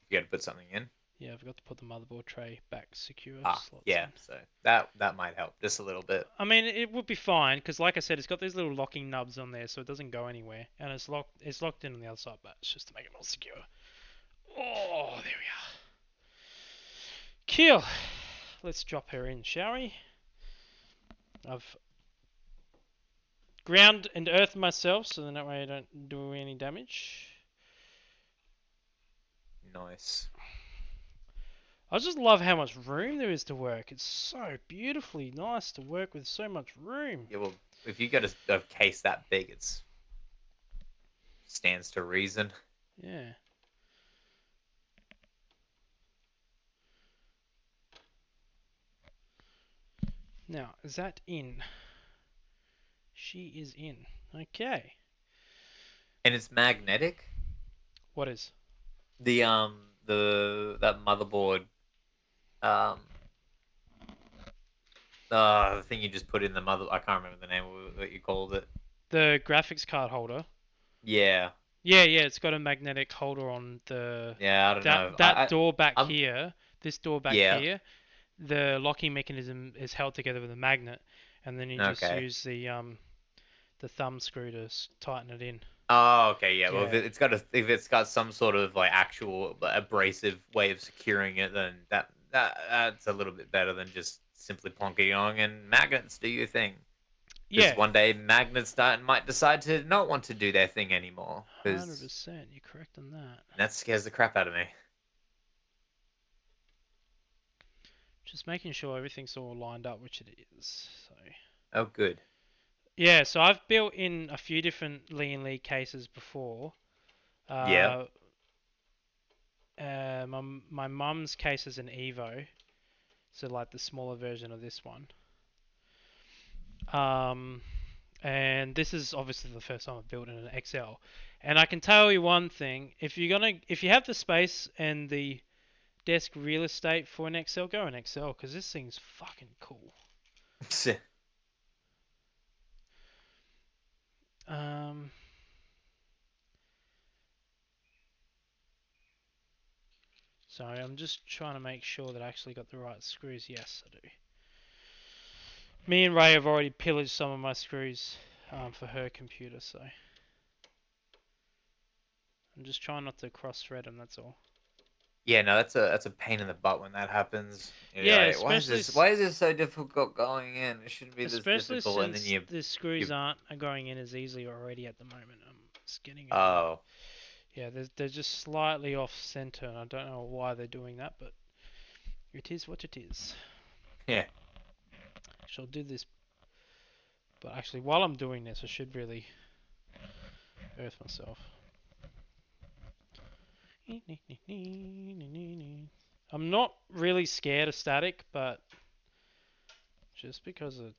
Speaker 3: You got to put something in.
Speaker 2: Yeah, I forgot to put the motherboard tray back secure slots
Speaker 3: Yeah.
Speaker 2: in.
Speaker 3: So that might help just a little bit.
Speaker 2: I mean, it would be fine because, like I said, it's got these little locking nubs on there, so it doesn't go anywhere, and it's locked. It's locked in on the other side, but it's just to make it more secure. Oh, there we are. Cool. Let's drop her in, shall we? I've ground and earthed myself, so that way I don't do any damage.
Speaker 3: Nice.
Speaker 2: I just love how much room there is to work. It's so beautifully nice to work with so much room.
Speaker 3: Yeah. Well, if you got a case that big, it's stands to reason.
Speaker 2: Yeah. Now, is that in? She is in. Okay.
Speaker 3: And it's magnetic.
Speaker 2: What is?
Speaker 3: That motherboard um the thing you just put in the mother. I can't remember the name of what you called it.
Speaker 2: The graphics card holder.
Speaker 3: Yeah.
Speaker 2: Yeah, it's got a magnetic holder on the
Speaker 3: Yeah. I don't know.
Speaker 2: that door back
Speaker 3: I'm
Speaker 2: here. This door back
Speaker 3: yeah.
Speaker 2: here. The locking mechanism is held together with a magnet, and then you just
Speaker 3: Okay.
Speaker 2: use the thumb screw to tighten it in.
Speaker 3: Oh, okay, yeah. Well,
Speaker 2: Yeah.
Speaker 3: if it's got some sort of like actual abrasive way of securing it, then that's a little bit better than just simply plonking on. And magnets, do your thing. Because
Speaker 2: Yeah.
Speaker 3: one day magnets might decide to not want to do their thing anymore.
Speaker 2: 100%. You're correct on that.
Speaker 3: That scares the crap out of me.
Speaker 2: Just making sure everything's all lined up, which it is. So.
Speaker 3: Oh, good.
Speaker 2: Yeah, so I've built in a few different Lee & Lee cases before.
Speaker 3: Yeah.
Speaker 2: My mum's case is an Evo, so like the smaller version of this one. And this is obviously the first time I've built in an XL. And I can tell you one thing: if you have the space and the desk real estate for an XL, go an XL because this thing's fucking cool. Sorry, I'm just trying to make sure that I actually got the right screws. Yes, I do. Me and Ray have already pillaged some of my screws for her computer, so. I'm just trying not to cross-thread them. That's all.
Speaker 3: Yeah, no, that's a pain in the butt when that happens. You're
Speaker 2: Yeah,
Speaker 3: like,
Speaker 2: especially
Speaker 3: why is this so difficult going in? It shouldn't be this
Speaker 2: especially
Speaker 3: difficult. And then
Speaker 2: since the screws
Speaker 3: you
Speaker 2: aren't going in as easily already at the moment. I'm just getting
Speaker 3: oh
Speaker 2: yeah, they're just slightly off center, and I don't know why they're doing that, but it is what it is.
Speaker 3: yeah.
Speaker 2: Shall do this, but actually, while I'm doing this, I should really earth myself. I'm not really scared of static, but just because it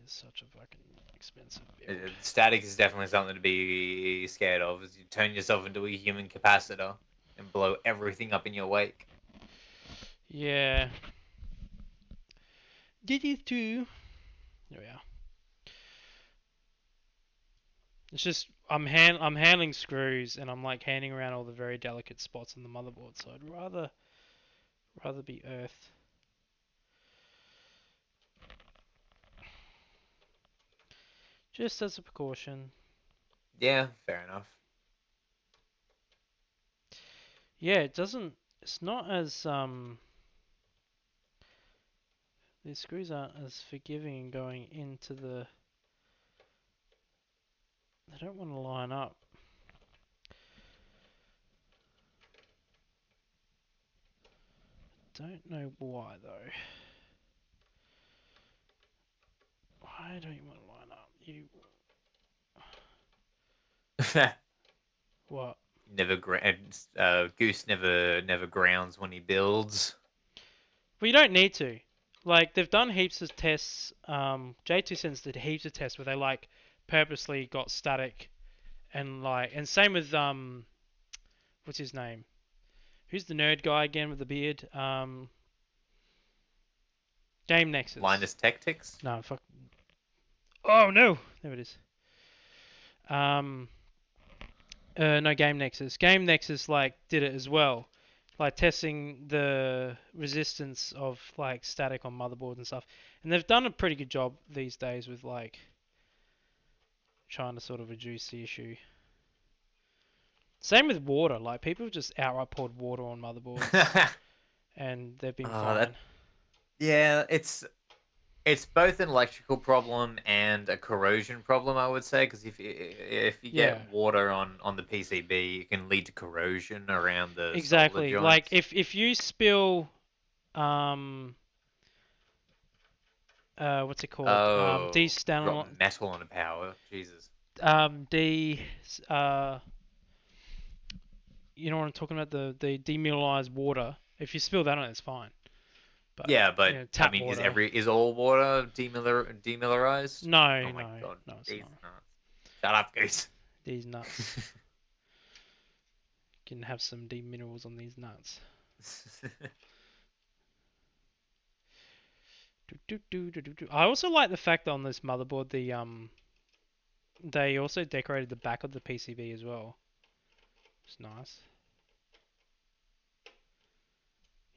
Speaker 2: is such a fucking expensive build.
Speaker 3: Static is definitely something to be scared of. As you turn yourself into a human capacitor and blow everything up in your wake.
Speaker 2: Yeah. Did you too? There we are. It's just I'm handling screws and I'm like handing around all the very delicate spots on the motherboard, so I'd rather be earthed. Just as a precaution.
Speaker 3: Yeah, fair enough.
Speaker 2: Yeah, it's not as the screws aren't as forgiving going into the they don't want to line up. Don't know why though. Why don't you want to line up? You what?
Speaker 3: Goose never grounds when he builds.
Speaker 2: Well, you don't need to. Like they've done heaps of tests. J2 Sense did heaps of tests where they like purposely got static and same with what's his name? Who's the nerd guy again with the beard? Game Nexus.
Speaker 3: Linus Tactics.
Speaker 2: No, fuck. Oh no, there it is. Um, no, Game Nexus. Game Nexus like did it as well, like testing the resistance of like static on motherboards and stuff. And they've done a pretty good job these days with like trying to sort of reduce the issue. Same with water. Like people have just outright poured water on motherboards, and they've been
Speaker 3: Oh, that
Speaker 2: fine.
Speaker 3: yeah, it's both an electrical problem and a corrosion problem, I would say, because if you
Speaker 2: Yeah,
Speaker 3: get water on the PCB, it can lead to corrosion around the solder
Speaker 2: exactly. Like
Speaker 3: joints.
Speaker 2: if you spill um what's it called?
Speaker 3: Oh, you've got
Speaker 2: Destanil
Speaker 3: metal on the power. Jesus.
Speaker 2: de you know what I'm talking about, the demineralized water. If you spill that on it, it's fine. But
Speaker 3: Yeah,
Speaker 2: you
Speaker 3: but
Speaker 2: know,
Speaker 3: I
Speaker 2: tap
Speaker 3: mean,
Speaker 2: water.
Speaker 3: is all water demineralized?
Speaker 2: No,
Speaker 3: Oh my
Speaker 2: no,
Speaker 3: god,
Speaker 2: no, it's
Speaker 3: these
Speaker 2: not.
Speaker 3: nuts. Shut up, Goose.
Speaker 2: These nuts can have some deminerals on these nuts. I also like the fact that on this motherboard, they also decorated the back of the PCB as well. It's nice,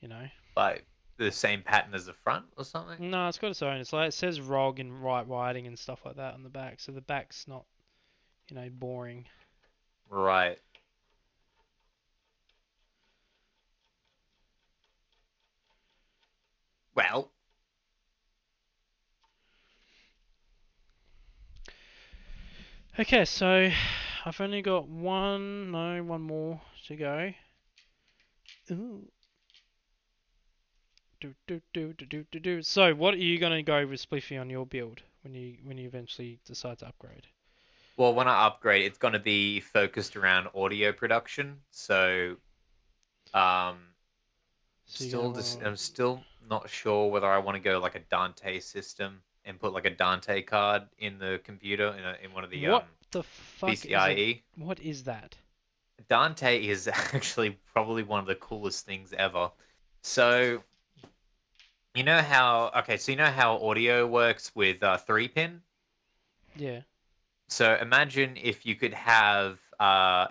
Speaker 2: you know.
Speaker 3: Like the same pattern as the front or something?
Speaker 2: No, it's got its own. It's like it says ROG in right writing and stuff like that on the back, so the back's not, you know, boring.
Speaker 3: Right. Well,
Speaker 2: Okay, so I've only got one more to go. Ooh. So, what are you gonna go with Spliffy on your build when you eventually decide to upgrade?
Speaker 3: well, when I upgrade, it's going to be focused around audio production. So, um,
Speaker 2: So you're gonna
Speaker 3: I'm
Speaker 2: want
Speaker 3: still not sure whether I want to go like a Dante system and put like a Dante card in the computer in one of the
Speaker 2: what the fuck is a
Speaker 3: PCIe.
Speaker 2: what is that?
Speaker 3: Dante is actually probably one of the coolest things ever. So you know how audio works with 3-pin.
Speaker 2: Yeah.
Speaker 3: So imagine if you could have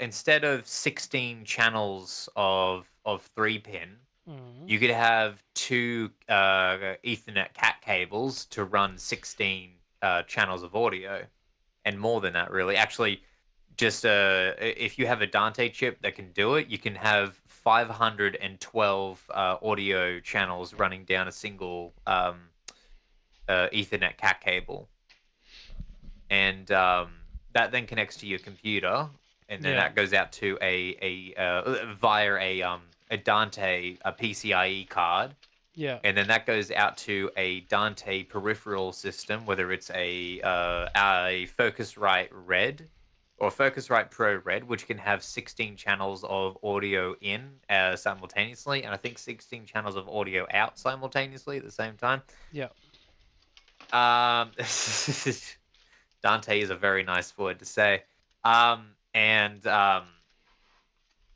Speaker 3: instead of 16 channels of 3-pin,
Speaker 2: Mm.
Speaker 3: you could have two Ethernet cat cables to run 16 channels of audio, and more than that, really. Actually, just if you have a Dante chip that can do it, you can have 512 audio channels running down a single Ethernet cat cable, and that then connects to your computer, and then
Speaker 2: Yeah.
Speaker 3: that goes out to via a Dante PCIe card,
Speaker 2: Yeah.
Speaker 3: and then that goes out to a Dante peripheral system, whether it's a Focusrite Red or Focusrite Pro Red, which can have 16 channels of audio in simultaneously, and I think 16 channels of audio out simultaneously at the same time.
Speaker 2: Yeah.
Speaker 3: Um, Dante is a very nice word to say. And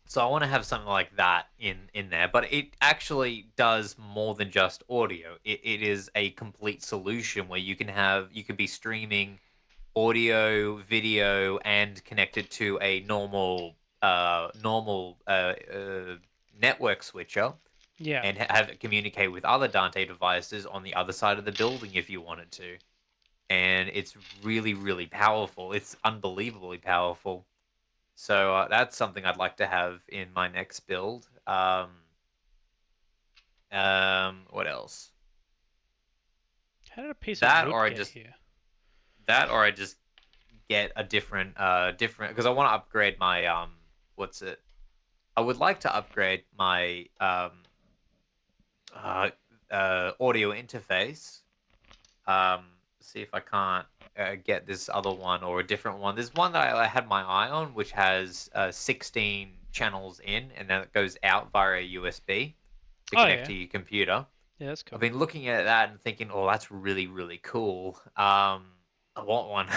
Speaker 3: So I want to have something like that in there, but it actually does more than just audio. It is a complete solution where you can be streaming audio, video, and connect it to a normal network switcher,
Speaker 2: Yeah.
Speaker 3: and have it communicate with other Dante devices on the other side of the building if you wanted to. And it's really, really powerful. It's unbelievably powerful. So that's something I'd like to have in my next build. What else?
Speaker 2: How did a piece of
Speaker 3: That
Speaker 2: wood
Speaker 3: or I
Speaker 2: get
Speaker 3: just
Speaker 2: here?
Speaker 3: that or I just get a different because I want to upgrade my what's it? I would like to upgrade my uh, audio interface. Um, See if I can't get this other one or a different one. There's one that I had my eye on, which has 16 channels in, and then it goes out via a USB to
Speaker 2: Oh
Speaker 3: connect
Speaker 2: yeah.
Speaker 3: to your computer.
Speaker 2: Yeah, that's
Speaker 3: I've
Speaker 2: cool.
Speaker 3: been looking at that and thinking, oh, that's really, really cool. I want one.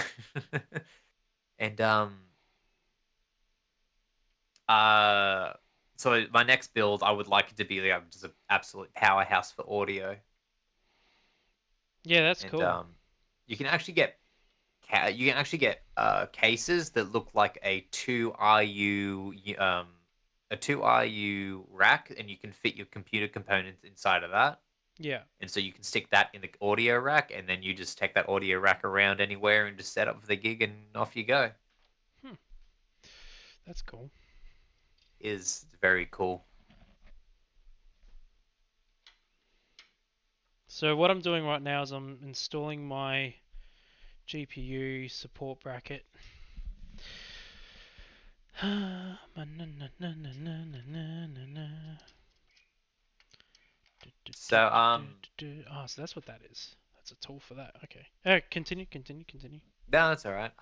Speaker 3: And uh, so my next build, I would like it to be like just an absolute powerhouse for audio.
Speaker 2: Yeah, that's
Speaker 3: And
Speaker 2: cool.
Speaker 3: you can actually get cases that look like a 2RU rack, and you can fit your computer components inside of that.
Speaker 2: Yeah.
Speaker 3: And so you can stick that in the audio rack, and then you just take that audio rack around anywhere and just set up for the gig, and off you go.
Speaker 2: Hmm. That's cool.
Speaker 3: Is very cool.
Speaker 2: So what I'm doing right now is I'm installing my GPU support bracket.
Speaker 3: So
Speaker 2: Oh, so that's what that is. That's a tool for that. Okay. Continue, continue, continue.
Speaker 3: no, that's all right.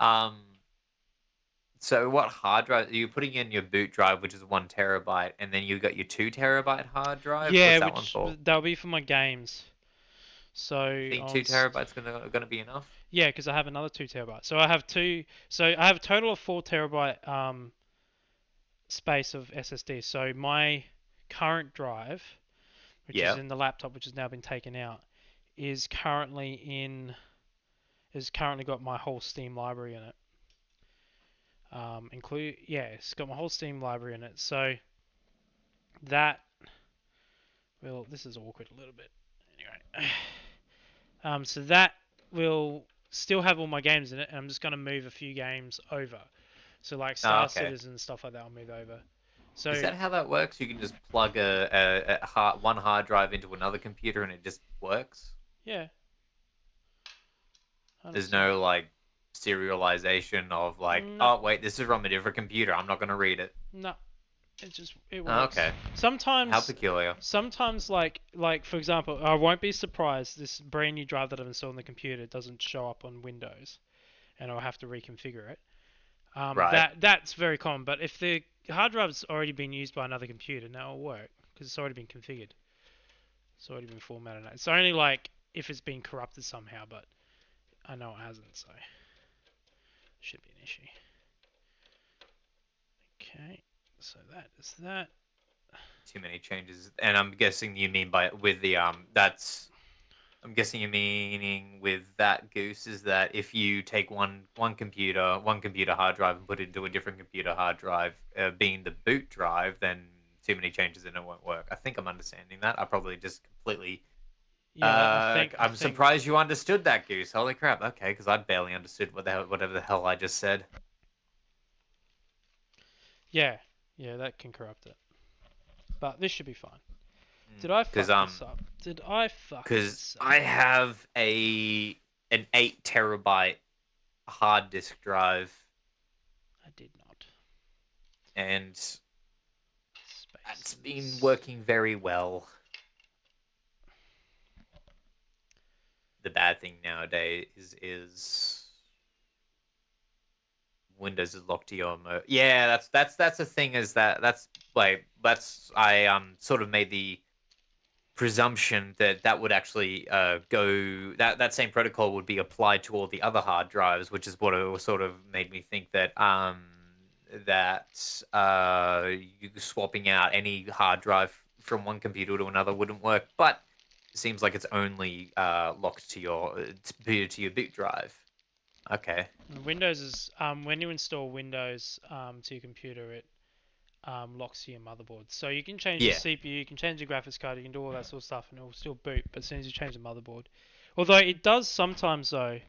Speaker 3: So what hard drive you're putting in your boot drive, which is 1 terabyte, and then you got your 2 terabyte hard drive?
Speaker 2: Yeah,
Speaker 3: What's that one
Speaker 2: which
Speaker 3: for?
Speaker 2: that'll be for my games.
Speaker 3: You
Speaker 2: So
Speaker 3: think
Speaker 2: on,
Speaker 3: 2 terabytes gonna be enough?
Speaker 2: yeah, because I have another 2 terabyte. So I have two. So I have a total of 4 terabyte space of SSD. So my current drive, which is
Speaker 3: Yeah.
Speaker 2: in the laptop, which has now been taken out, is currently in has currently got my whole Steam library in it. It's got my whole Steam library in it. So that well, this is awkward a little bit. Anyway, so that will still have all my games in it, and I'm just gonna move a few games over. So like
Speaker 3: Oh,
Speaker 2: Star
Speaker 3: okay.
Speaker 2: Citizen and stuff like that, I'll move over. So
Speaker 3: Is that how that works? You can just plug one hard drive into another computer and it just works?
Speaker 2: yeah,
Speaker 3: There's
Speaker 2: 100%.
Speaker 3: no like serialization of like,
Speaker 2: No,
Speaker 3: oh wait, this is from a different computer. I'm not gonna read it.
Speaker 2: no, it
Speaker 3: Oh,
Speaker 2: works.
Speaker 3: okay. How
Speaker 2: Sometimes
Speaker 3: peculiar.
Speaker 2: sometimes like for example, I won't be surprised this brand new drive that I've installed on the computer doesn't show up on Windows, and I'll have to reconfigure it.
Speaker 3: Right.
Speaker 2: That's very common. But if the hard drive's already been used by another computer, now it'll work because it's already been configured. It's already been formatted. It's only like if it's been corrupted somehow, but I know it hasn't, so should be an issue. Okay, so that is that.
Speaker 3: Too many changes. And I'm guessing you mean by with the that's I'm guessing you're meaning with that goose is that if you take one computer hard drive and put it into a different computer hard drive, being the boot drive, then too many changes and it won't work. I think I'm understanding that. I probably just completely.
Speaker 2: Yeah, I
Speaker 3: I'm
Speaker 2: think
Speaker 3: surprised you understood that goose. Holy crap! Okay, because I barely understood whatever the hell I just said.
Speaker 2: Yeah, that can corrupt it. But this should be fine. Did I fuck this up? Did I fuck
Speaker 3: Because
Speaker 2: this up?
Speaker 3: I have an 8 terabyte hard disk drive,
Speaker 2: I did not.
Speaker 3: and it's been
Speaker 2: Spaces.
Speaker 3: working very well. The bad thing nowadays is Windows is locked to your Yeah, that's the thing, is that's I sort of made the presumption that that would actually go that same protocol would be applied to all the other hard drives, which is what it sort of made me think that you swapping out any hard drive from one computer to another wouldn't work. But it seems like it's only locked to your boot drive. Okay.
Speaker 2: Windows is when you install Windows to your computer, it locks to your motherboard. So you can change your
Speaker 3: Yeah.
Speaker 2: CPU, you can change your graphics card, you can do all that sort of stuff, and it will still boot. But as soon as you change the motherboard, although it does sometimes though,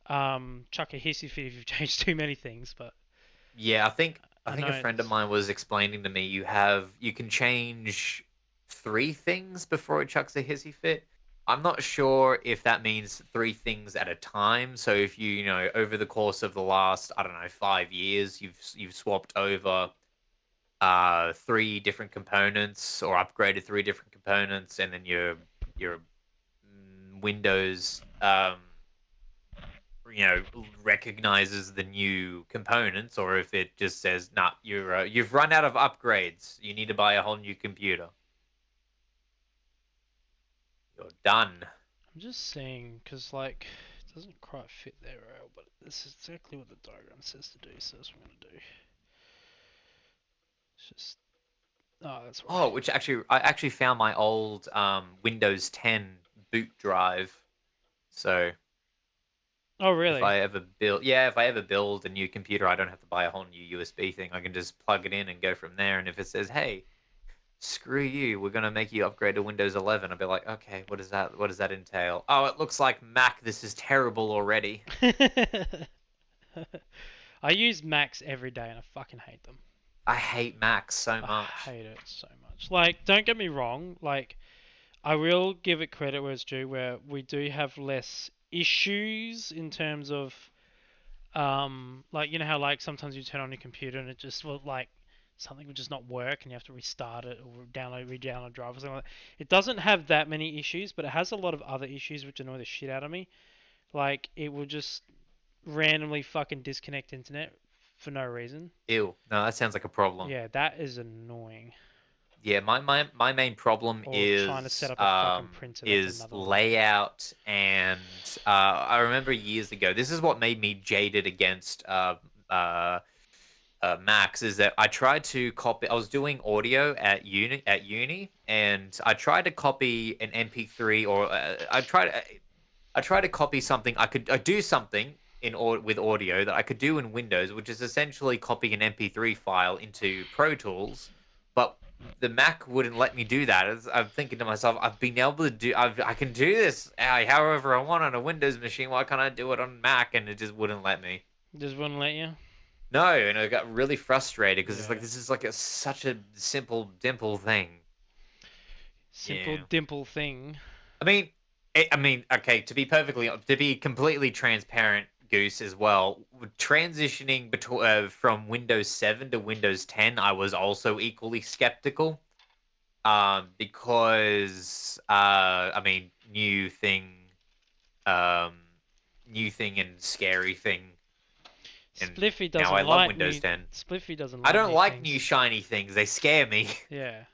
Speaker 2: chuck a hissy fit if you've changed too many things. But
Speaker 3: Yeah, I
Speaker 2: I
Speaker 3: think
Speaker 2: know
Speaker 3: a friend of mine was explaining to me you can change 3 things before it chucks a hissy fit. I'm not sure if that means 3 things at a time. So if over the course of the last, I don't know, 5 years, you've swapped over 3 different components or upgraded 3 different components, and then your Windows recognizes the new components, or if it just says, "Nah, you've run out of upgrades. You need to buy a whole new computer. You're done."
Speaker 2: I'm just seeing because like it doesn't quite fit there, but this is exactly what the diagram says to do. So that's what I'm gonna do. It's just that's why.
Speaker 3: Oh, which I actually found my old Windows 10 boot drive. So
Speaker 2: Oh
Speaker 3: if
Speaker 2: really?
Speaker 3: I ever build a new computer, I don't have to buy a whole new USB thing. I can just plug it in and go from there. And if it says, "Hey, screw you, we're gonna make you upgrade to Windows 11," I'll be like, "Okay, what does that entail?" "Oh, it looks like Mac. This is terrible already."
Speaker 2: I use Macs every day and I fucking hate them.
Speaker 3: I hate Macs so
Speaker 2: I
Speaker 3: much.
Speaker 2: hate it so much. Like, don't get me wrong. Like, I will give it credit where it's due, where we do have less issues in terms of, like you know how like sometimes you turn on your computer and it just will like something will just not work and you have to restart it or re-download a drive or something like that. It doesn't have that many issues, but it has a lot of other issues which annoy the shit out of me. Like, it will just randomly fucking disconnect internet for no reason.
Speaker 3: Ew. No, that sounds like a problem.
Speaker 2: Yeah, that is annoying.
Speaker 3: Yeah, my main problem
Speaker 2: Or trying to set up a fucking printer, that's
Speaker 3: is
Speaker 2: another one.
Speaker 3: layout. And I remember years ago, this is what made me jaded against Macs, is that I tried to copy. I was doing audio at uni, and I tried to copy an MP3, or I tried to copy something. I do something with audio that I could do in Windows, which is essentially copy an MP3 file into Pro Tools, but the Mac wouldn't let me do that. I'm thinking to myself, I can do this however I want on a Windows machine. Why can't I do it on Mac? And it just wouldn't let me.
Speaker 2: Just wouldn't let you.
Speaker 3: No, and I got really frustrated because it's like
Speaker 2: Yeah.
Speaker 3: this is like such a simple dimple thing.
Speaker 2: Simple
Speaker 3: Yeah.
Speaker 2: dimple thing.
Speaker 3: I mean, okay. To be completely transparent, Goose, as well. Transitioning between from Windows 7 to Windows 10, I was also equally skeptical. Because um, new thing and scary thing, and
Speaker 2: Spliffy
Speaker 3: now I
Speaker 2: doesn't
Speaker 3: love
Speaker 2: like
Speaker 3: Windows
Speaker 2: new.
Speaker 3: 10.
Speaker 2: Spliffy doesn't
Speaker 3: I
Speaker 2: like
Speaker 3: don't
Speaker 2: new
Speaker 3: like new
Speaker 2: things.
Speaker 3: shiny things; they scare me.
Speaker 2: Yeah.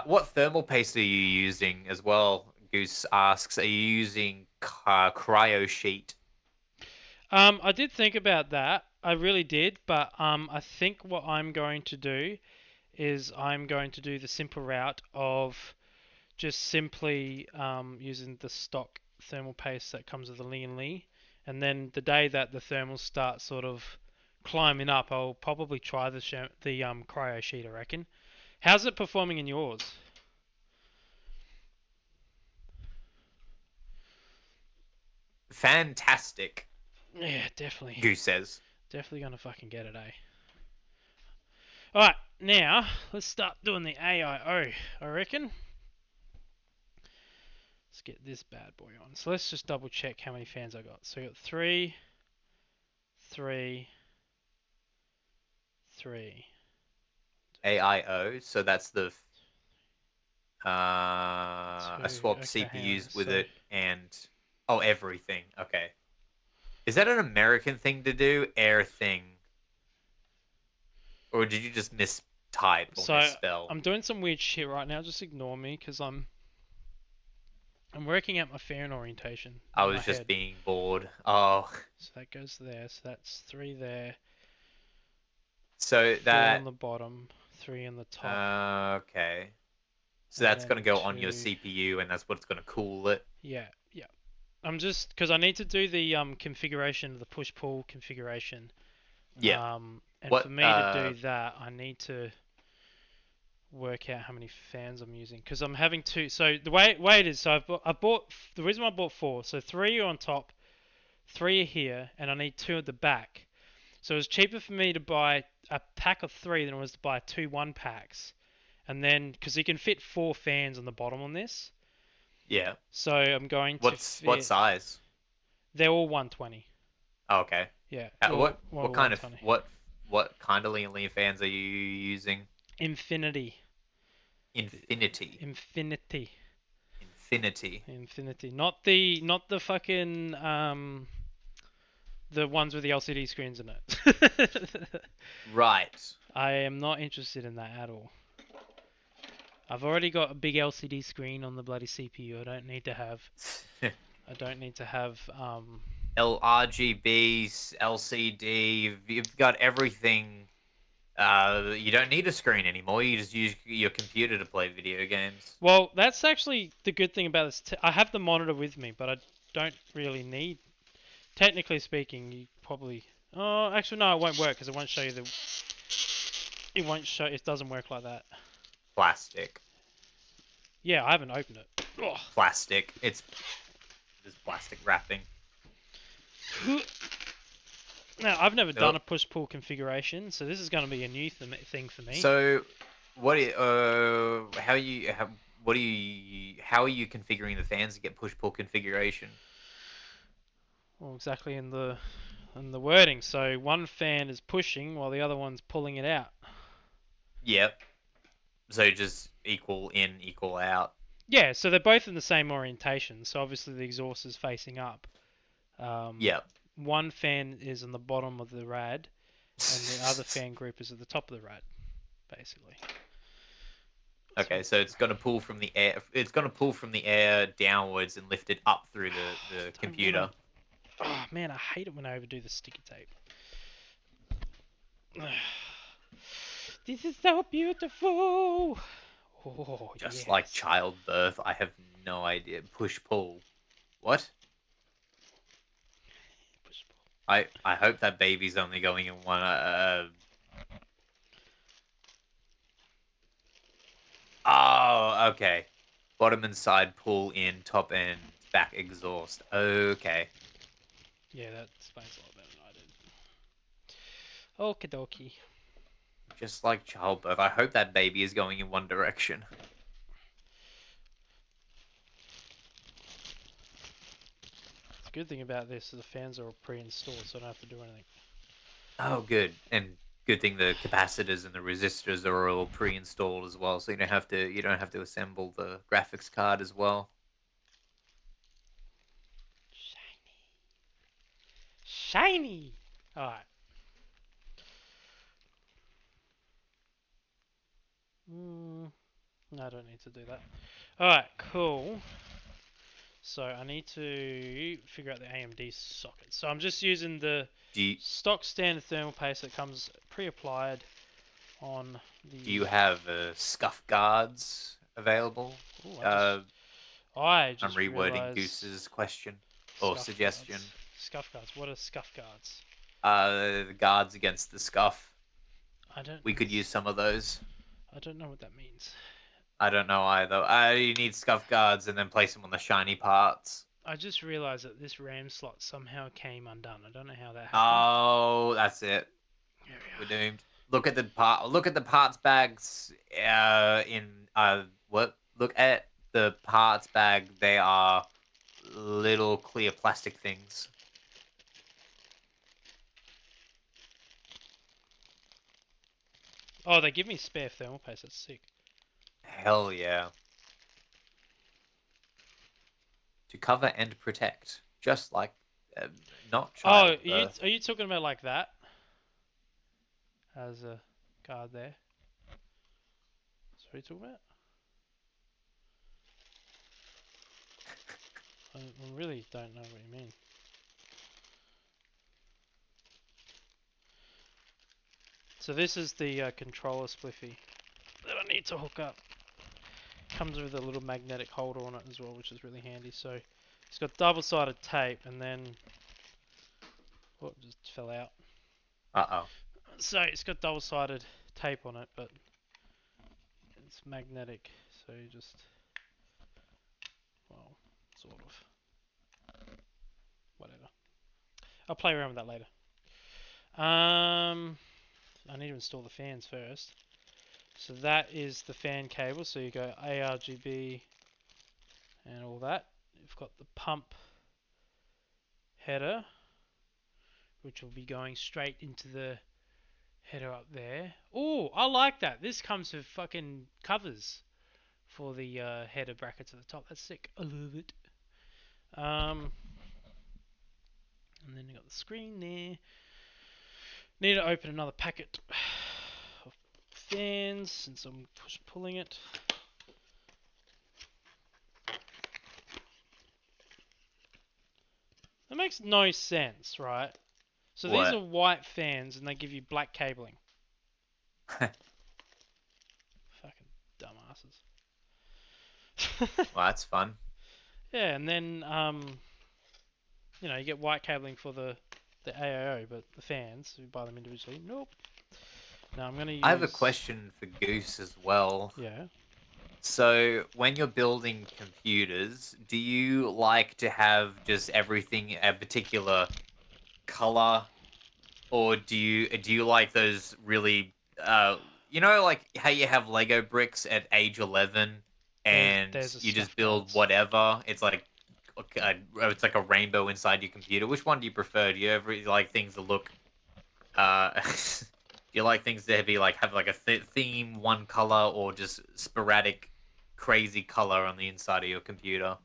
Speaker 3: What thermal paste are you using as well? Goose asks. Are you using cryo sheet?
Speaker 2: I did think about that. I really did, but I think what I'm going to do is I'm going to do the simple route of just simply using the stock thermal paste that comes with the Lee and Lee, and then the day that the thermals start sort of climbing up, I'll probably try the cryo sheet. I reckon. How's it performing in yours?
Speaker 3: Fantastic,
Speaker 2: Yeah, definitely,
Speaker 3: Goose says.
Speaker 2: definitely gonna fucking get it, eh? Alright, now let's start doing the AIO, I reckon. Let's get this bad boy on. So let's just double check how many fans I got. So I got 3, 3, 3.
Speaker 3: AIO, so that's the I
Speaker 2: 2.
Speaker 3: swapped
Speaker 2: Okay, hang on.
Speaker 3: CPUs with
Speaker 2: So
Speaker 3: it and everything. Okay. Is that an American thing to do? Air thing. Or did you just mistype or
Speaker 2: So
Speaker 3: misspell?
Speaker 2: I'm doing some weird shit right now. Just ignore me because I'm working out my fan orientation
Speaker 3: I
Speaker 2: in my
Speaker 3: was just
Speaker 2: head.
Speaker 3: being bored. Oh,
Speaker 2: So that goes there. So that's 3 there.
Speaker 3: so
Speaker 2: 4
Speaker 3: that
Speaker 2: on the bottom, 3 on the top,
Speaker 3: okay. So
Speaker 2: and
Speaker 3: that's gonna
Speaker 2: then
Speaker 3: go on your
Speaker 2: 2.
Speaker 3: CPU, and that's what's gonna cool it.
Speaker 2: Yeah, yeah. I'm just because I need to do the configuration, the push pull configuration.
Speaker 3: Yeah.
Speaker 2: And for
Speaker 3: What?
Speaker 2: me to do that, I need to work out how many fans I'm using because I'm having two. So the way it is, so I bought the reason why I bought 4. So 3 are on top, 3 are here, and I need 2 at the back. So it was cheaper for me to buy a pack of 3 than it was to buy 2 1-packs. And then because you can fit 4 fans on the bottom on this,
Speaker 3: Yeah.
Speaker 2: so I'm going to
Speaker 3: What
Speaker 2: fit.
Speaker 3: size?
Speaker 2: They're all 120.
Speaker 3: Oh, okay.
Speaker 2: Yeah,
Speaker 3: What
Speaker 2: all
Speaker 3: what kind of
Speaker 2: 120.
Speaker 3: what kind of lean fans are you using?
Speaker 2: Infinity.
Speaker 3: Infinity.
Speaker 2: Infinity.
Speaker 3: Infinity.
Speaker 2: Infinity. Not the fucking the ones with the LCD screens in it.
Speaker 3: Right.
Speaker 2: I am not interested in that at all. I've already got a big LCD screen on the bloody CPU. I don't need to have
Speaker 3: RGB, LCD. You've got everything. You don't need a screen anymore. You just use your computer to play video games.
Speaker 2: Well, that's actually the good thing about this. I have the monitor with me, but I don't really need. Technically speaking, you probably. Oh, actually, no, it won't work because it won't show you the. It won't show. It doesn't work like that.
Speaker 3: Plastic.
Speaker 2: Yeah, I haven't opened it. Ugh.
Speaker 3: Plastic. It's just plastic wrapping.
Speaker 2: Now, I've never done a push-pull configuration, so this is going to be a new thing for me.
Speaker 3: So, what? How you? How are you configuring the fans to get push-pull configuration?
Speaker 2: Well, exactly in the wording. So one fan is pushing while the other one's pulling it out.
Speaker 3: Yep. So just equal in, equal out.
Speaker 2: Yeah, so they're both in the same orientation. So obviously the exhaust is facing up.
Speaker 3: Yep.
Speaker 2: One fan is on the bottom of the rad, and the other fan group is at the top of the rad, basically.
Speaker 3: Okay, so it's gonna pull from the air. It's gonna pull from the air downwards and lift it up through the computer.
Speaker 2: Oh man, I hate it when I overdo the sticky tape. This is so beautiful. Oh,
Speaker 3: Just
Speaker 2: yes.
Speaker 3: like childbirth, I have no idea. Push pull. What?
Speaker 2: Push pull.
Speaker 3: I hope that baby's only going in one. Oh, okay. Bottom and side pull in, top end back exhaust. Okay.
Speaker 2: Yeah, that explains a lot better than I did. Okie dokie.
Speaker 3: Just like childbirth, I hope that baby is going in one direction.
Speaker 2: The good thing about this is the fans are all pre-installed, so I don't have to do anything.
Speaker 3: Oh, good. And good thing the capacitors and the resistors are all pre-installed as well, so you don't have to assemble the graphics card as well.
Speaker 2: Shiny! Alright. No, I don't need to do that. Alright, cool. So I need to figure out the AMD socket. So I'm just using the stock standard thermal paste that comes pre-applied on the...
Speaker 3: Do you have scuff guards available?
Speaker 2: Ooh, I just
Speaker 3: I'm rewording
Speaker 2: realized...
Speaker 3: Goose's question or suggestion.
Speaker 2: Guards. Scuff guards. What are scuff guards?
Speaker 3: The guards against the scuff.
Speaker 2: I don't.
Speaker 3: We could use some of those.
Speaker 2: I don't know what that means.
Speaker 3: I don't know either. You need scuff guards and then place them on the shiny parts.
Speaker 2: I just realized that this RAM slot somehow came undone. I don't know how that happened.
Speaker 3: Oh, that's it.
Speaker 2: Here we
Speaker 3: We're doomed. look at the parts bags. Look at the parts bag. They are little clear plastic things.
Speaker 2: Oh, they give me spare thermal paste. That's sick.
Speaker 3: Hell yeah. To cover and protect, just like not
Speaker 2: Oh,
Speaker 3: childbirth.
Speaker 2: are you talking about like that? As a card there. That's what are you talking about? I really don't know what you mean. So this is the controller spliffy that I need to hook up. Comes with a little magnetic holder on it as well, which is really handy. So it's got double-sided tape, and then oh, just fell out.
Speaker 3: Uh-oh.
Speaker 2: So it's got double-sided tape on it, but it's magnetic. So you just, well, sort of, whatever. I'll play around with that later. I need to install the fans first. So that is the fan cable. So you go ARGB and all that. You've got the pump header, which will be going straight into the header up there. Oh, I like that. This comes with fucking covers for the header brackets at the top. That's sick. I love it. And then you got the screen there. Need to open another packet of fans since I'm pulling it. That makes no sense, right? So these are
Speaker 3: What?
Speaker 2: white fans and they give you black cabling. Fucking dumbasses.
Speaker 3: Well, that's fun.
Speaker 2: Yeah, and then you get white cabling for the AIO, but the fans, you buy them individually. Nope. Now I'm gonna use.
Speaker 3: I have a question for Goose as well.
Speaker 2: Yeah.
Speaker 3: So, when you're building computers, do you like to have just everything a particular color, or do you like those really like how you have Lego bricks at age 11 and
Speaker 2: There's a
Speaker 3: you just
Speaker 2: stuff
Speaker 3: build
Speaker 2: colors.
Speaker 3: whatever? It's like a rainbow inside your computer. Which one do you prefer? Do you ever like things that look do you like things to be like have like a theme, one color, or just sporadic, crazy color on the inside of your computer?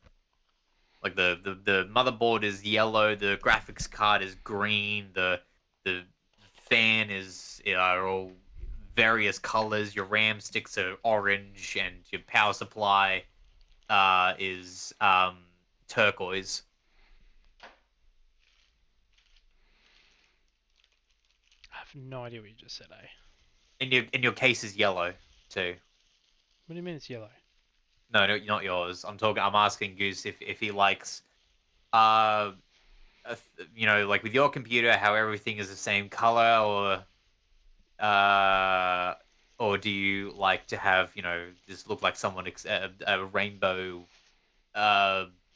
Speaker 3: Like the motherboard is yellow, the graphics card is green, the fan is are all various colors. Your RAM sticks are orange, and your power supply is turquoise,
Speaker 2: I have no idea what you just said, eh?
Speaker 3: and your case is yellow too.
Speaker 2: What do you mean it's yellow?
Speaker 3: No, no, not yours. I'm asking Goose if he likes uh, like with your computer, how everything is the same color, uh, or do you like to have just look like someone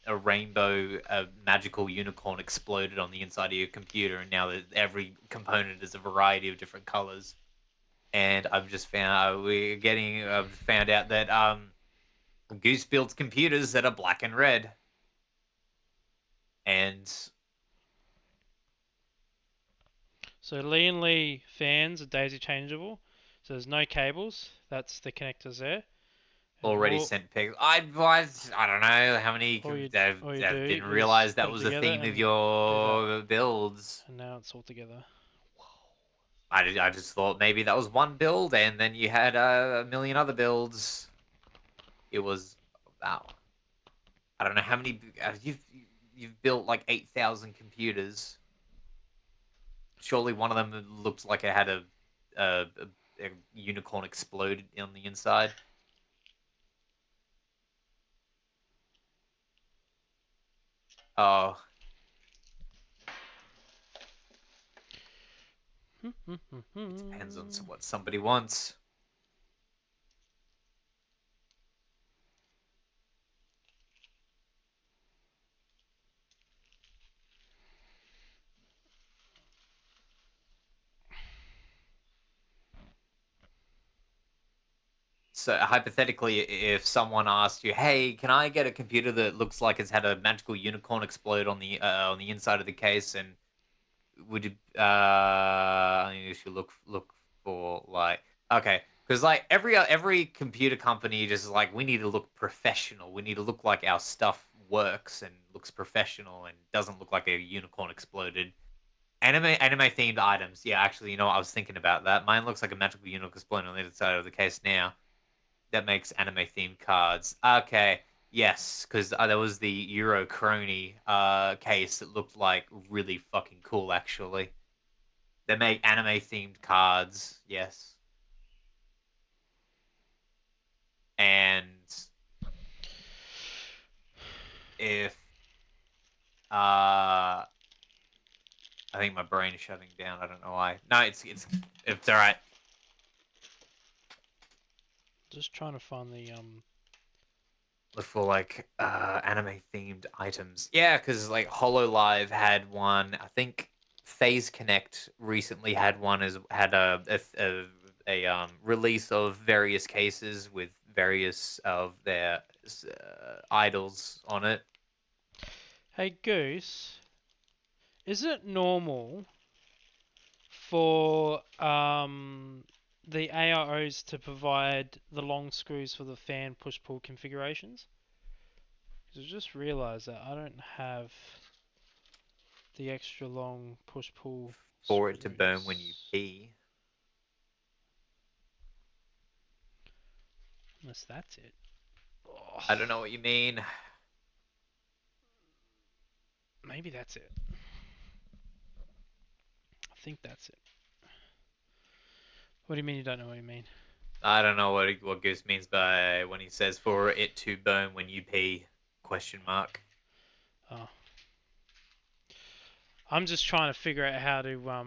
Speaker 3: a rainbow, uh, magical unicorn exploded on the inside of your computer, and now that every component is a variety of different colors. And I've found out that Goose builds computers that are black and red, and
Speaker 2: So Lee and Lee fans are daisy changeable. So there's no cables. That's the connectors there. And
Speaker 3: already sent pics. I don't know how many.
Speaker 2: all you
Speaker 3: I
Speaker 2: do
Speaker 3: didn't
Speaker 2: is
Speaker 3: realize
Speaker 2: put
Speaker 3: that
Speaker 2: it
Speaker 3: was the
Speaker 2: together
Speaker 3: theme of
Speaker 2: and do that.
Speaker 3: your builds.
Speaker 2: And now it's all together.
Speaker 3: I just thought maybe that was one build, and then you had a million other builds. It was wow. I don't know how many. You've built like 8,000 computers. Surely one of them looked like it had a, a unicorn exploded on the inside. Oh, it depends on what somebody wants. So hypothetically, if someone asked you, "Hey, can I get a computer that looks like it's had a magical unicorn explode on the inside of the case?" and would you I think you should look for like okay, because like every computer company just is like we need to look professional. We need to look like our stuff works and looks professional and doesn't look like a unicorn exploded. Anime themed items. Yeah, actually, you know what? I was thinking about that. Mine looks like a magical unicorn exploding on the other side of the case now. That makes anime themed cards. Okay. Yes, because there was the Euro Crony case that looked like really fucking cool, actually. They make anime themed cards, yes. And if I think my brain is shutting down. I don't know why. No, it's all right.
Speaker 2: Just trying to find the
Speaker 3: Look for like anime themed items. Yeah, because like Hololive had one. I think Phase Connect recently had one. As had a release of various cases with various of their idols on it.
Speaker 2: Hey Goose, is it normal for the AIOs to provide the long screws for the fan push-pull configurations? Because I just realised that I don't have the extra long push-pull
Speaker 3: For it to burn when you
Speaker 2: screws.
Speaker 3: pee.
Speaker 2: Unless that's it. Oh,
Speaker 3: I don't know what you mean.
Speaker 2: maybe that's it. I think that's it. What do you mean you don't know what you mean?
Speaker 3: I don't know what Goose means by when he says for it to burn when you pee? Question mark.
Speaker 2: Oh. I'm just trying to figure out how to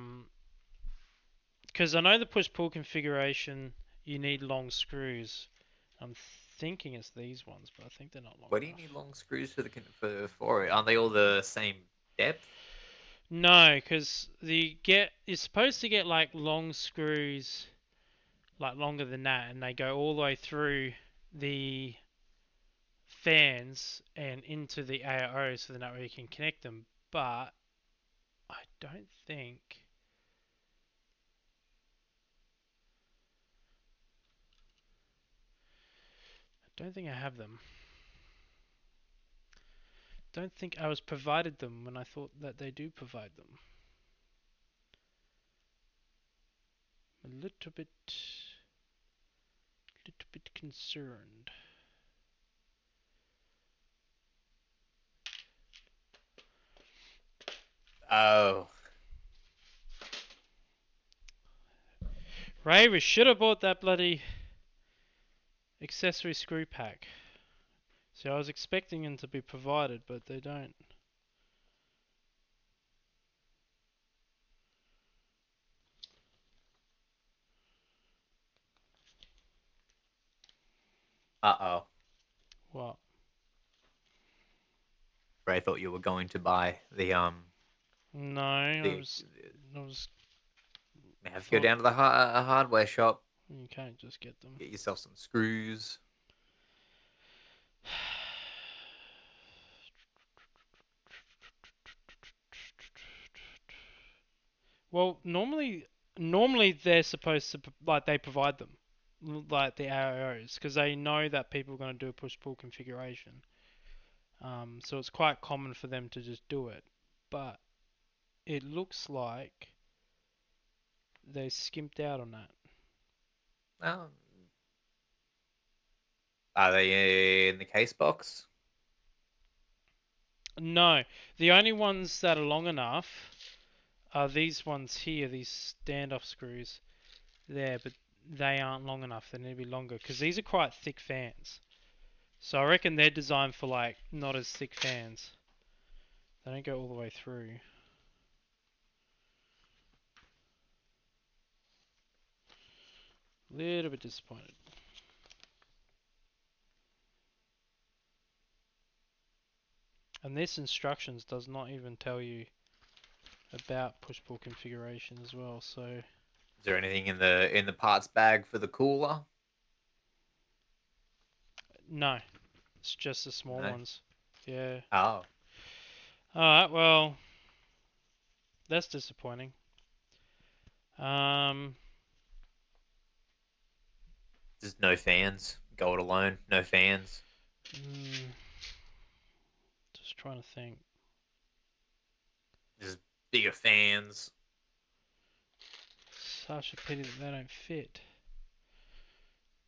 Speaker 2: because I know the push-pull configuration you need long screws. I'm thinking it's these ones, but I think they're not long
Speaker 3: Why do you
Speaker 2: enough.
Speaker 3: need long screws for it? Aren't they all the same depth?
Speaker 2: No, because you're supposed to get like long screws, like longer than that, and they go all the way through the fans and into the AIO, so then that way you can connect them. But I don't think. I don't think I have them. Don't think I was provided them when I thought that they do provide them. A little bit concerned.
Speaker 3: Oh,
Speaker 2: Ray, we should have bought that bloody accessory screw pack. See, I was expecting them to be provided, but they don't.
Speaker 3: uh-oh.
Speaker 2: What?
Speaker 3: I thought you were going to buy
Speaker 2: No, I
Speaker 3: the
Speaker 2: was. I was.
Speaker 3: you have to go
Speaker 2: Thought
Speaker 3: down to the hardware shop,
Speaker 2: you can't just get them.
Speaker 3: get yourself some screws.
Speaker 2: Well, normally they're supposed to like they provide them, like the AIOs, because they know that people are going to do a push-pull configuration. So it's quite common for them to just do it. But it looks like they skimped out on that.
Speaker 3: Well, are they in the case box?
Speaker 2: No, the only ones that are long enough are these ones here, these standoff screws there, but they aren't long enough. They need to be longer because these are quite thick fans. So I reckon they're designed for like not as thick fans. They don't go all the way through. Little bit disappointed. And this instructions does not even tell you about push-pull configuration as well. So
Speaker 3: Is there anything in the parts bag for the cooler?
Speaker 2: No, it's just the small
Speaker 3: No.
Speaker 2: ones. Yeah.
Speaker 3: Oh,
Speaker 2: Alright, well, that's disappointing. Um,
Speaker 3: just no fans. Go it alone. No fans.
Speaker 2: mm, just trying to think.
Speaker 3: Just bigger fans.
Speaker 2: Such a pity that they don't fit.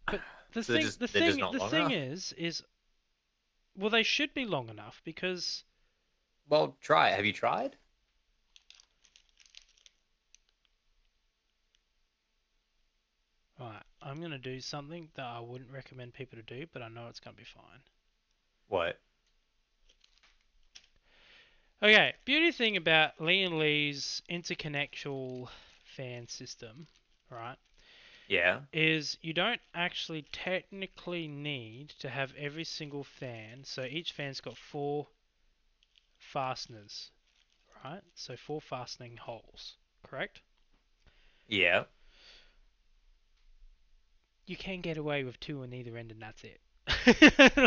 Speaker 2: But
Speaker 3: So they're just not
Speaker 2: the
Speaker 3: long
Speaker 2: thing
Speaker 3: enough.
Speaker 2: is, well, they should be long enough because,
Speaker 3: Well, try it. Have you tried?
Speaker 2: right, I'm gonna do something that I wouldn't recommend people to do, but I know it's gonna be fine.
Speaker 3: What?
Speaker 2: Okay, beauty thing about Lee and Lee's interconnectual fan system, right,
Speaker 3: Yeah.
Speaker 2: is you don't actually technically need to have every single fan. So each fan's got 4 fasteners, right? So 4 fastening holes, correct?
Speaker 3: Yeah.
Speaker 2: You can get away with 2 on either end, and that's it.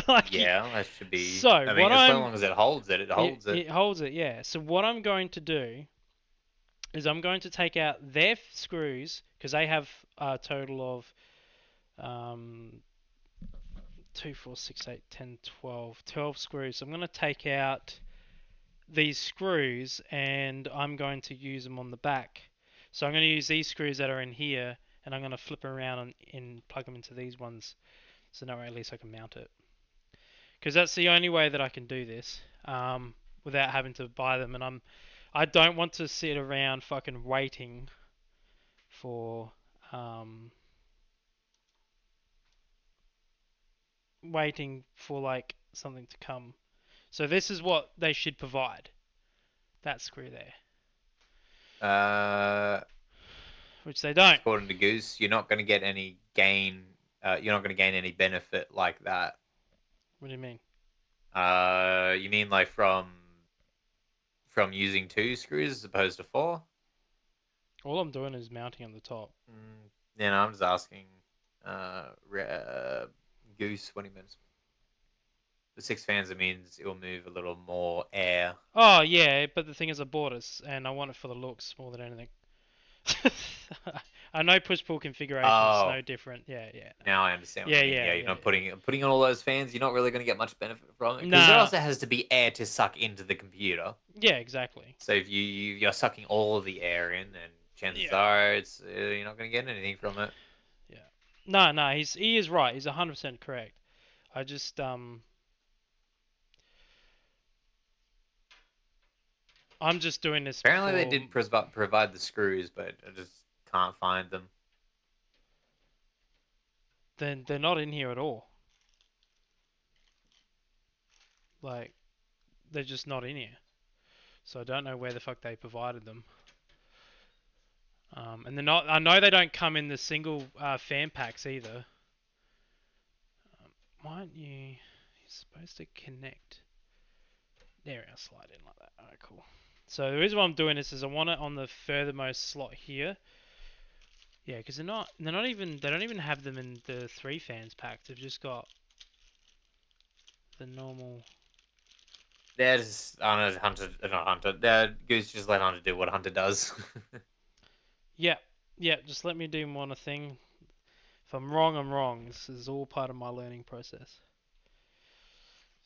Speaker 2: Like
Speaker 3: Yeah. That should be.
Speaker 2: so
Speaker 3: I
Speaker 2: what
Speaker 3: mean, as
Speaker 2: I'm
Speaker 3: long as it holds it, it holds it.
Speaker 2: it holds it, yeah. So what I'm going to do is I'm going to take out their screws because they have a total of 2, 4, 6, 8, 10, 12, 12 screws. So I'm going to take out these screws and I'm going to use them on the back. So I'm going to use these screws that are in here and I'm going to flip around and plug them into these ones so that way at least I can mount it. Because that's the only way that I can do this without having to buy them. And I don't want to sit around fucking for um, waiting for like something to come. So this is what they should provide. That screw there,
Speaker 3: Uh,
Speaker 2: which they don't.
Speaker 3: according to Goose, you're not going to get any gain. You're not going to gain any benefit like that.
Speaker 2: What do you mean?
Speaker 3: You mean like from using 2 screws as opposed to 4?
Speaker 2: All I'm doing is mounting on the top.
Speaker 3: Yeah, no, I'm just asking. Goose, what do you mean? The 6 fans, it means it will move a little more air.
Speaker 2: Oh yeah, but the thing is I bought it and I want it for the looks more than anything. I know push-pull configuration is
Speaker 3: Oh,
Speaker 2: no different. Yeah, yeah.
Speaker 3: now I understand what
Speaker 2: Yeah,
Speaker 3: you mean.
Speaker 2: yeah,
Speaker 3: Yeah, you're
Speaker 2: yeah,
Speaker 3: not putting on all those fans. You're not really going to get much benefit from it
Speaker 2: yeah.
Speaker 3: because there
Speaker 2: Nah.
Speaker 3: also has to be air to suck into the computer.
Speaker 2: Yeah, exactly.
Speaker 3: So if you're sucking all of the air in, then chances
Speaker 2: Yeah.
Speaker 3: are you're not going to get anything from it.
Speaker 2: Yeah. No, no, he is right. He's 100% correct. I just I'm just doing this
Speaker 3: Apparently, they
Speaker 2: for
Speaker 3: did provide the screws, but I just can't find them.
Speaker 2: then they're not in here at all. Like they're just not in here. So I don't know where the fuck they provided them. And they're not. I know they don't come in the single fan packs either. Why aren't you? You're supposed to connect. There, I'll slide in like that. Alright, cool. So the reason why I'm doing this is I want it on the furthermost slot here. Yeah, because they're not even they don't even have them in the 3 fans pack. They've just got the normal.
Speaker 3: They're just on a Hunter, not Hunter. Goose just let Hunter do what Hunter does.
Speaker 2: Yeah, yeah. Just let me do one thing. If I'm wrong, I'm wrong. This is all part of my learning process.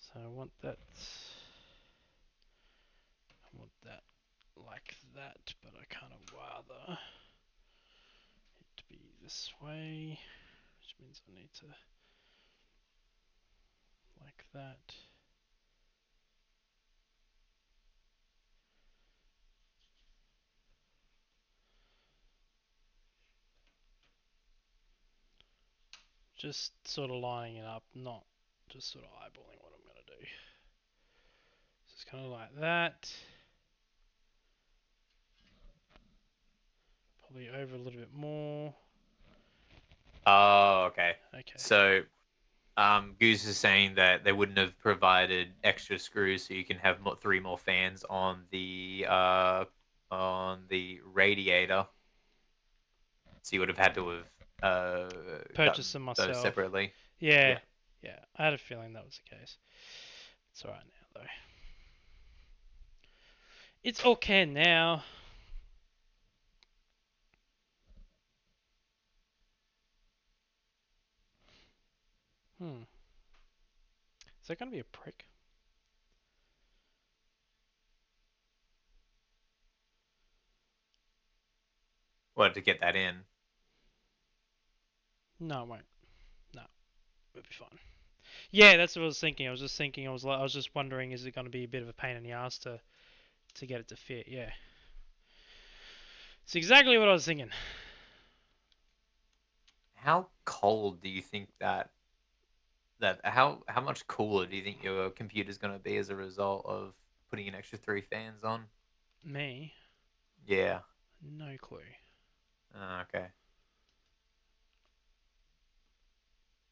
Speaker 2: So I want that. I want that like that, but I kind of rather it to be this way, which means I need to like that. Just sort of lining it up, not just sort of eyeballing what I'm going to do. So it's kind of like that. Probably over a little bit more.
Speaker 3: Oh, okay.
Speaker 2: Okay.
Speaker 3: So, Goose is saying that they wouldn't have provided extra screws so you can have 3 more fans on the radiator. So you would have had to have
Speaker 2: Purchase
Speaker 3: gotten
Speaker 2: them
Speaker 3: those
Speaker 2: myself.
Speaker 3: separately.
Speaker 2: Yeah.
Speaker 3: Yeah.
Speaker 2: Yeah, I had a feeling that was the case. It's alright now, though. It's okay now. Is that going to be a prick?
Speaker 3: What, to get that in?
Speaker 2: No, it won't. No, it'll be fine. Yeah, that's what I was thinking. I was just thinking. I was just wondering, is it going to be a bit of a pain in the ass to get it to fit? Yeah, it's exactly what I was thinking.
Speaker 3: How cold do you think how much cooler do you think your computer's going to be as a result of putting an extra 3 fans on?
Speaker 2: Me,
Speaker 3: Yeah.
Speaker 2: no clue.
Speaker 3: Okay.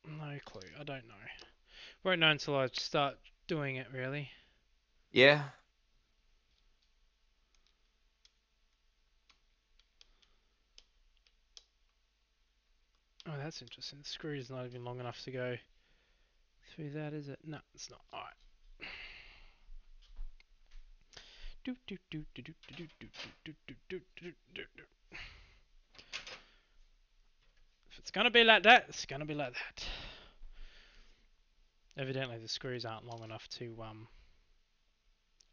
Speaker 2: No clue. I don't know. Won't know until I start doing it, really.
Speaker 3: Yeah.
Speaker 2: Oh, that's interesting. The screw is not even long enough to go through that, is it? No, it's not. Alright. If it's gonna be like that, it's gonna be like that. Evidently, the screws aren't long enough to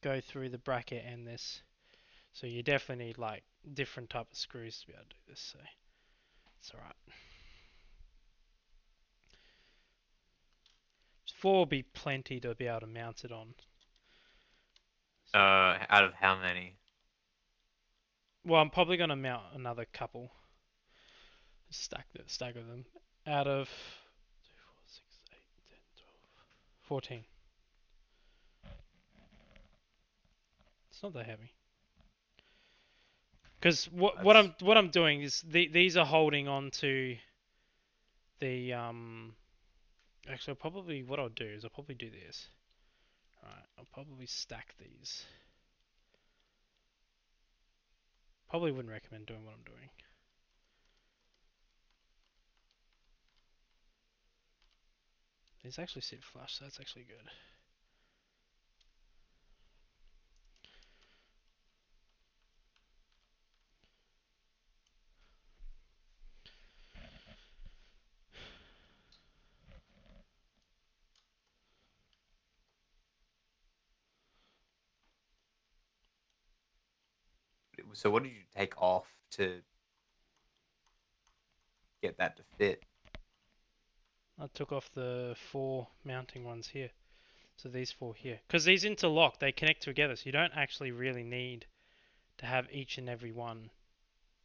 Speaker 2: go through the bracket and this. So you definitely need like different type of screws to be able to do this. So it's alright. 4 will be plenty to be able to mount it on.
Speaker 3: Out of how many?
Speaker 2: Well, I'm probably gonna mount another couple. Stack of them out of 2, 4, 6, 8, 10, 12, 14. It's not that heavy. Because what I'm doing is these are holding on to the Actually, probably what I'll do is I'll probably do this. Alright, I'll probably stack these. Probably wouldn't recommend doing what I'm doing. These actually sit flush, so that's actually good.
Speaker 3: So what did you take off to get that to fit?
Speaker 2: I took off the 4 mounting ones here. So these 4 here. Because these interlock, they connect together, so you don't actually really need to have each and every one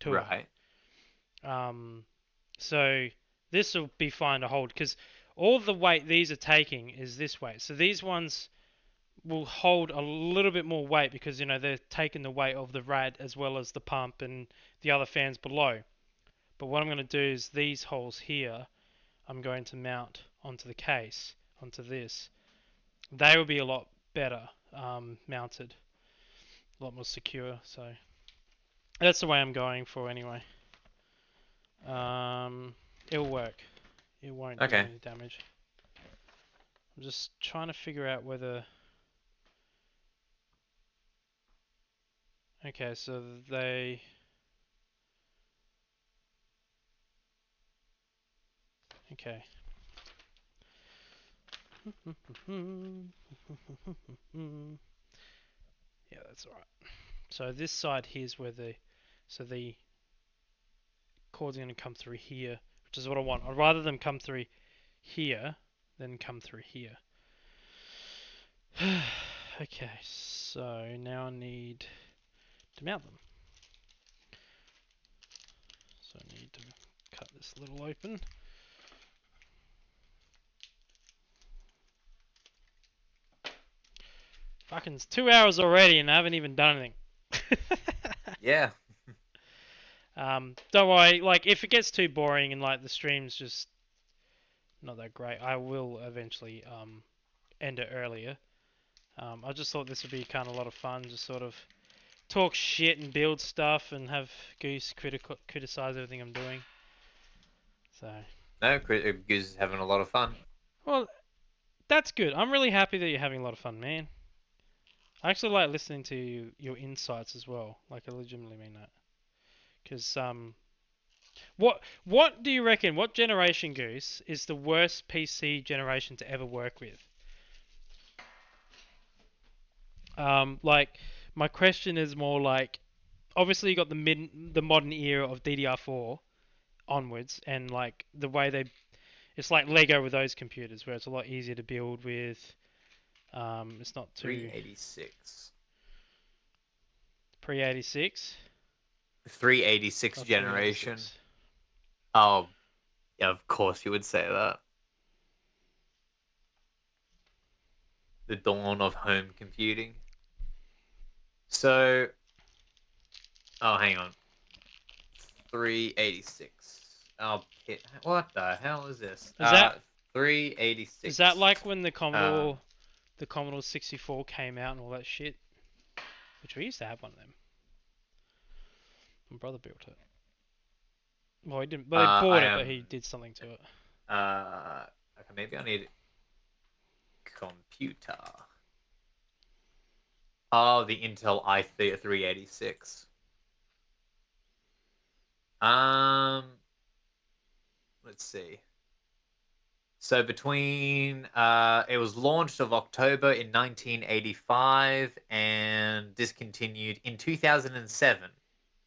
Speaker 2: to it.
Speaker 3: Right.
Speaker 2: So this will be fine to hold because all the weight these are taking is this weight. So these ones will hold a little bit more weight because they're taking the weight of the rad as well as the pump and the other fans below. But what I'm going to do is these holes here I'm going to mount onto the case, onto this. They will be a lot better mounted, a lot more secure. So that's the way I'm going for anyway. It'll work. It won't do
Speaker 3: Okay.
Speaker 2: any damage. I'm just trying to figure out whether... Okay, so they... Okay. Yeah, that's alright. So this side here is where the cord's going to come through here, which is what I want. I'd rather them come through here than come through here. Okay, so now I need to mount them. So I need to cut this little open. Fucking 2 hours already and I haven't even done anything.
Speaker 3: Yeah.
Speaker 2: Don't worry, like if it gets too boring and like the stream's just not that great, I will eventually end it earlier. I just thought this would be kind of a lot of fun, just sort of talk shit and build stuff and have Goose criticize everything I'm doing. So
Speaker 3: No, Goose is having a lot of fun.
Speaker 2: well, That's good. I'm really happy that you're having a lot of fun, man. I actually like listening to your insights as well. Like, I legitimately mean that. Because what do you reckon? What generation, Goose, is the worst PC generation to ever work with? Like, my question is more like, obviously you got the modern era of DDR4 onwards, and like the way it's like Lego with those computers, where it's a lot easier to build with. It's not too
Speaker 3: 386.
Speaker 2: pre-86
Speaker 3: 386
Speaker 2: or
Speaker 3: generation.
Speaker 2: 386.
Speaker 3: Oh, yeah, of course you would say that. The dawn of home computing. So, oh, hang on. 386. Oh, what the hell is this?
Speaker 2: Is that
Speaker 3: 386.
Speaker 2: like when the
Speaker 3: Um,
Speaker 2: Commodore 64 came out and all that shit? Which we used to have one of them. My brother built it. Well, he didn't, but he
Speaker 3: I
Speaker 2: bought it, but
Speaker 3: am.
Speaker 2: he did something to it.
Speaker 3: Okay, maybe I need computer. Oh, the Intel i386. Um, let's see. So between it was launched of October in 1985 and discontinued in 2007.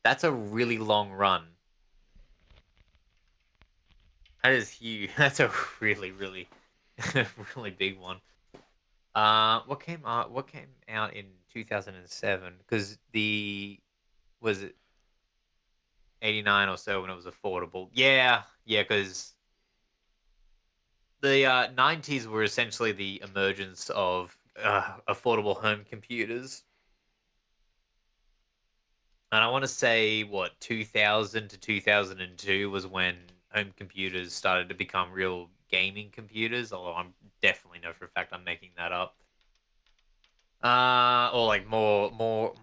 Speaker 3: That's a really long run. That is huge. That's a really, really, really big one. What came out? What came out in 2007? Because was it 89 or so when it was affordable? Yeah, yeah. Because the 90s were essentially the emergence of affordable home computers. And I want to say, what, 2000 to 2002 was when home computers started to become real gaming computers, although I'm definitely know for a fact I'm making that up. Or like more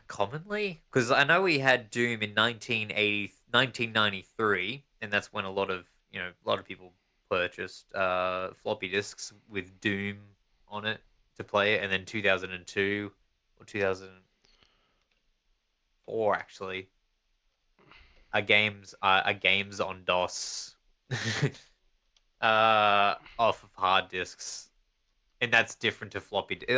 Speaker 3: commonly, because I know we had Doom in 1993, and that's when a lot of people purchased floppy disks with Doom on it to play it, and then 2002 or 2004 actually, a games on DOS, off of hard disks. And that's different to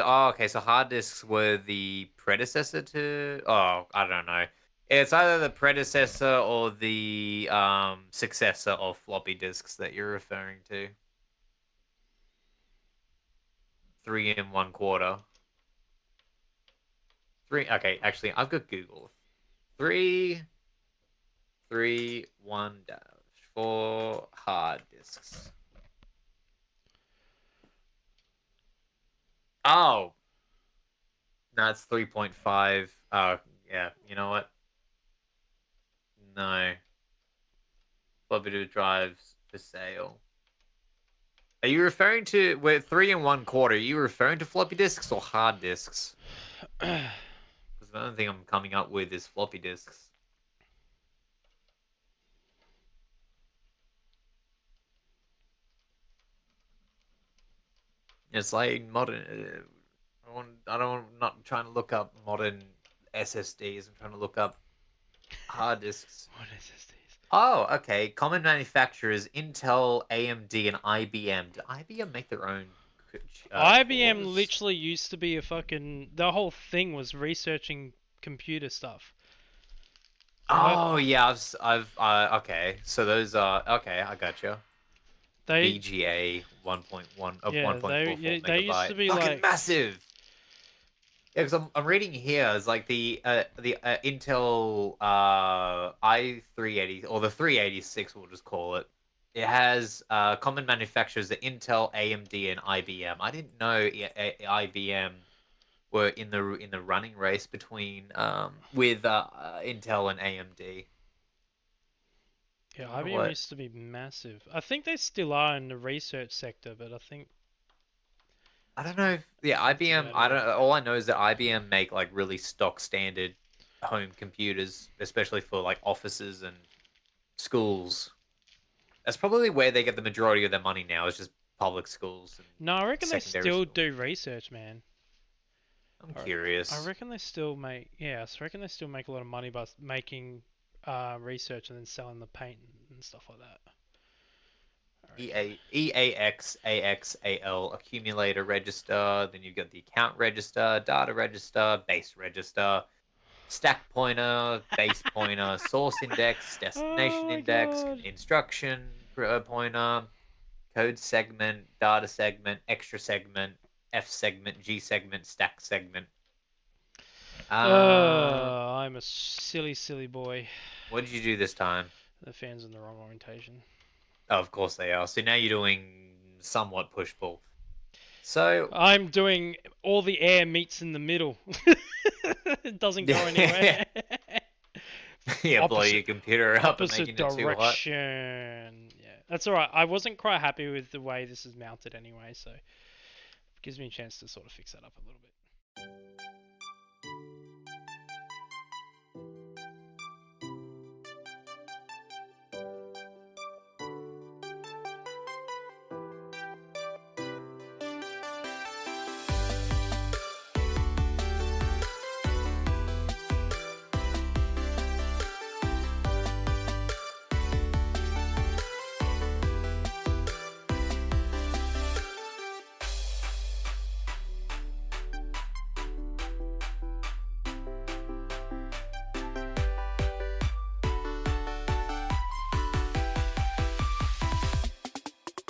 Speaker 3: Oh, okay. So hard disks were the predecessor to. Oh, I don't know. It's either the predecessor or the successor of floppy disks that you're referring to. 3 and 1/4. Three. Okay, actually, I've got Google. 3, 3, 1 dash for hard disks. Oh, no, it's 3.5. Oh, yeah. You know what? No. Floppy disk drives for sale. Are you referring to with 3 and 1/4? Are you referring to floppy disks or hard disks? Because the only thing I'm coming up with is floppy disks. It's like modern. Not trying to look up modern SSDs. I'm trying to look up hard disks.
Speaker 2: What is this?
Speaker 3: Oh, okay. Common manufacturers: Intel, AMD, and IBM. Did IBM make their own
Speaker 2: IBM
Speaker 3: cores?
Speaker 2: literally used to be a fucking. The whole thing was researching computer stuff.
Speaker 3: Oh yeah, okay. So those are okay. I gotcha.
Speaker 2: They
Speaker 3: VGA 1.1 of
Speaker 2: yeah
Speaker 3: 1.44
Speaker 2: they used
Speaker 3: megabyte.
Speaker 2: to be
Speaker 3: Fucking
Speaker 2: like
Speaker 3: massive. Yeah, because I'm reading here it's like the Intel i380 or the 386 we'll just call it. It has common manufacturers the Intel, AMD, and IBM. I didn't know IBM were in the running race between with Intel and AMD.
Speaker 2: yeah
Speaker 3: I wonder
Speaker 2: IBM
Speaker 3: what.
Speaker 2: used to be massive. I think they still are in the research sector, but I think
Speaker 3: I don't know if yeah,
Speaker 2: that's
Speaker 3: IBM.
Speaker 2: about
Speaker 3: I
Speaker 2: it.
Speaker 3: don't. All I know is that IBM make like really stock standard home computers, especially for like offices and schools. That's probably where they get the majority of their money now. Is just public schools and
Speaker 2: No, I reckon they
Speaker 3: secondary
Speaker 2: still
Speaker 3: schools.
Speaker 2: do research, man.
Speaker 3: I'm
Speaker 2: I
Speaker 3: curious.
Speaker 2: reckon they still make, yeah, so I reckon they still make a lot of money by making research and then selling the paint and stuff like that.
Speaker 3: EAXAXAL accumulator register. Then you've got the account register, data register, base register, stack pointer, base pointer, source index, destination
Speaker 2: Oh my
Speaker 3: index,
Speaker 2: god.
Speaker 3: instruction pointer, code segment, data segment, extra segment, F segment, G segment, stack segment.
Speaker 2: I'm a silly, silly boy.
Speaker 3: What did you do this time?
Speaker 2: The fan's in the wrong orientation.
Speaker 3: Oh, of course they are. So now you're doing somewhat push-pull. So
Speaker 2: I'm doing all the air meets in the middle. It doesn't go anywhere.
Speaker 3: yeah, blow your computer up and
Speaker 2: Opposite
Speaker 3: making it too hot.
Speaker 2: direction. Yeah, that's alright. I wasn't quite happy with the way this is mounted anyway, so it gives me a chance to sort of fix that up a little bit.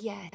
Speaker 4: Yeah.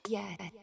Speaker 4: Yeah.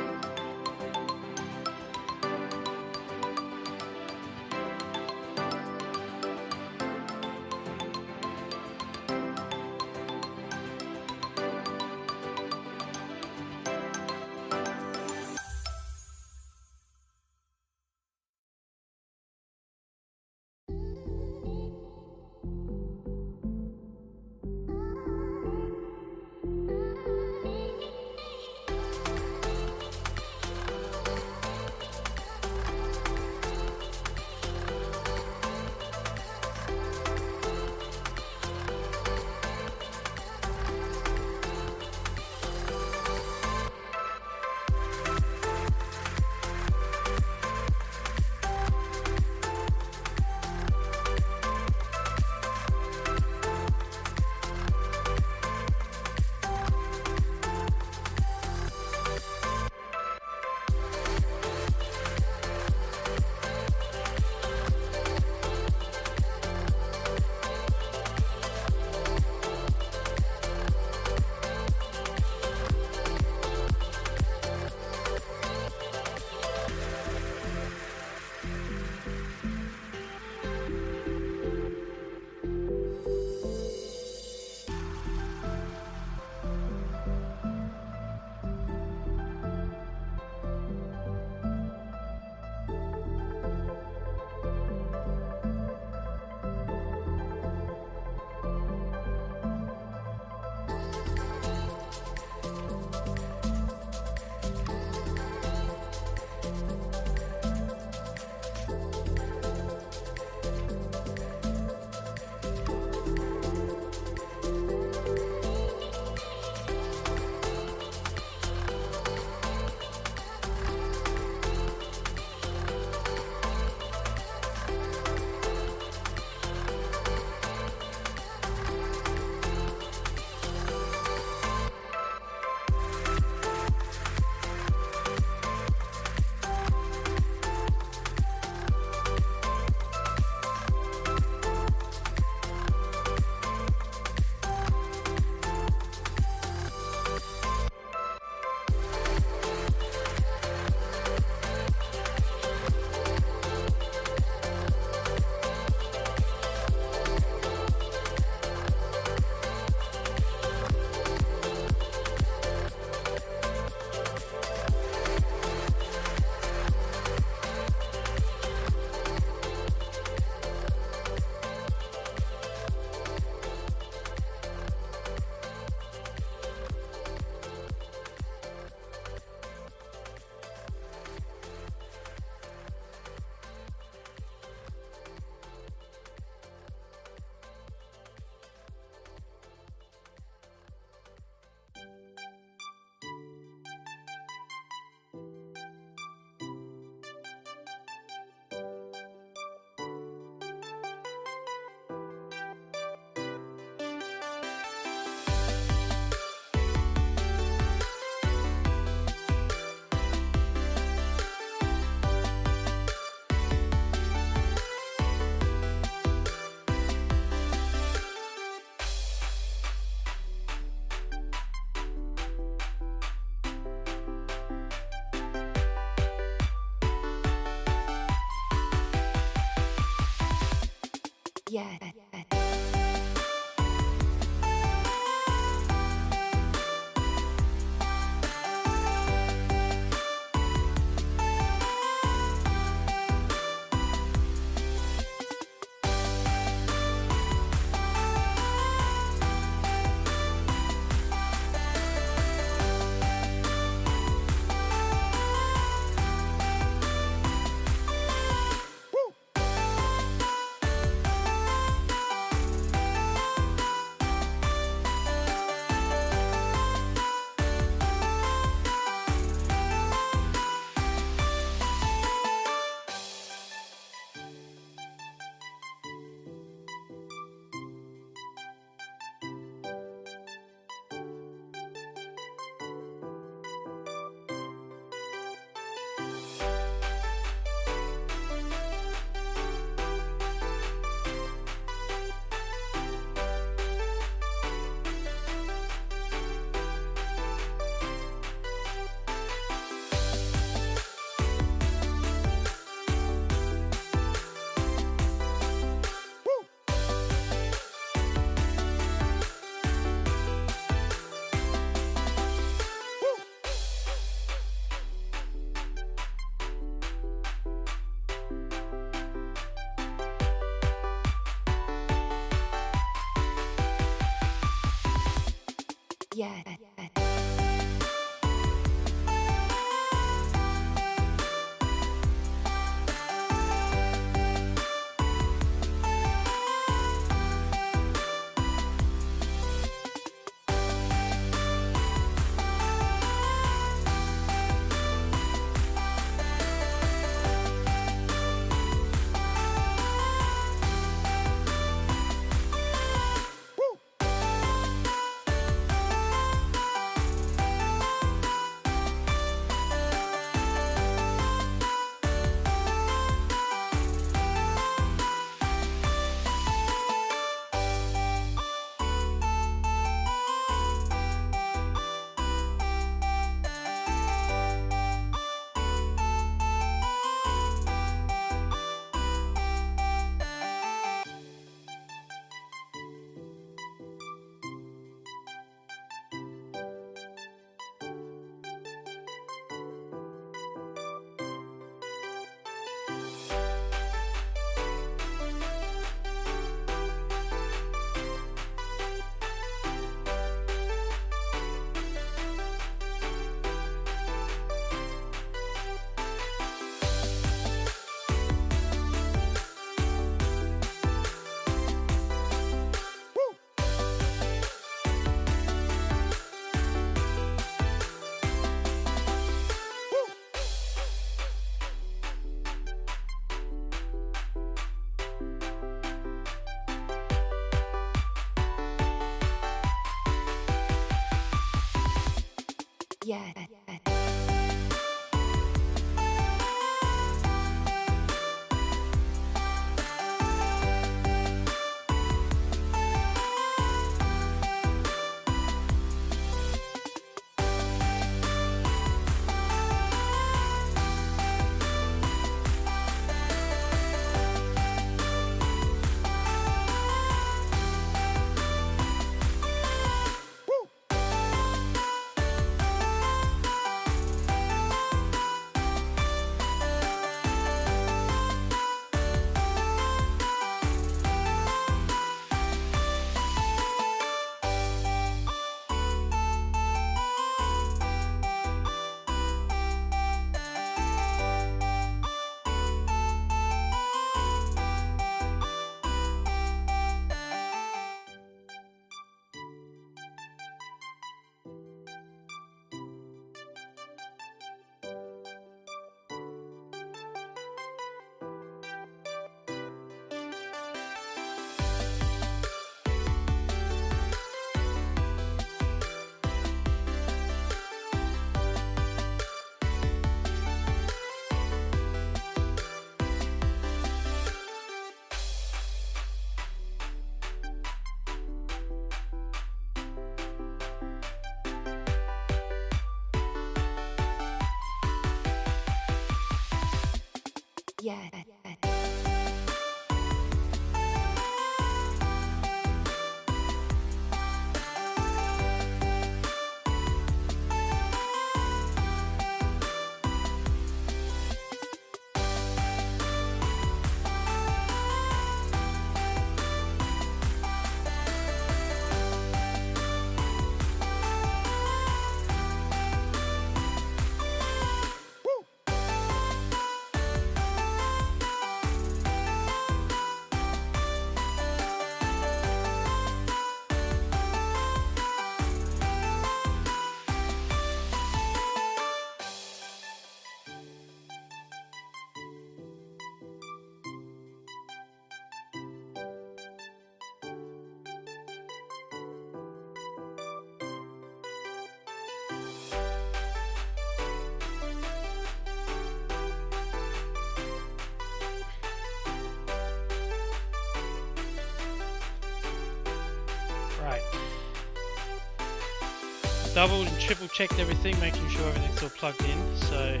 Speaker 2: double and triple checked everything, making sure everything's all plugged in. So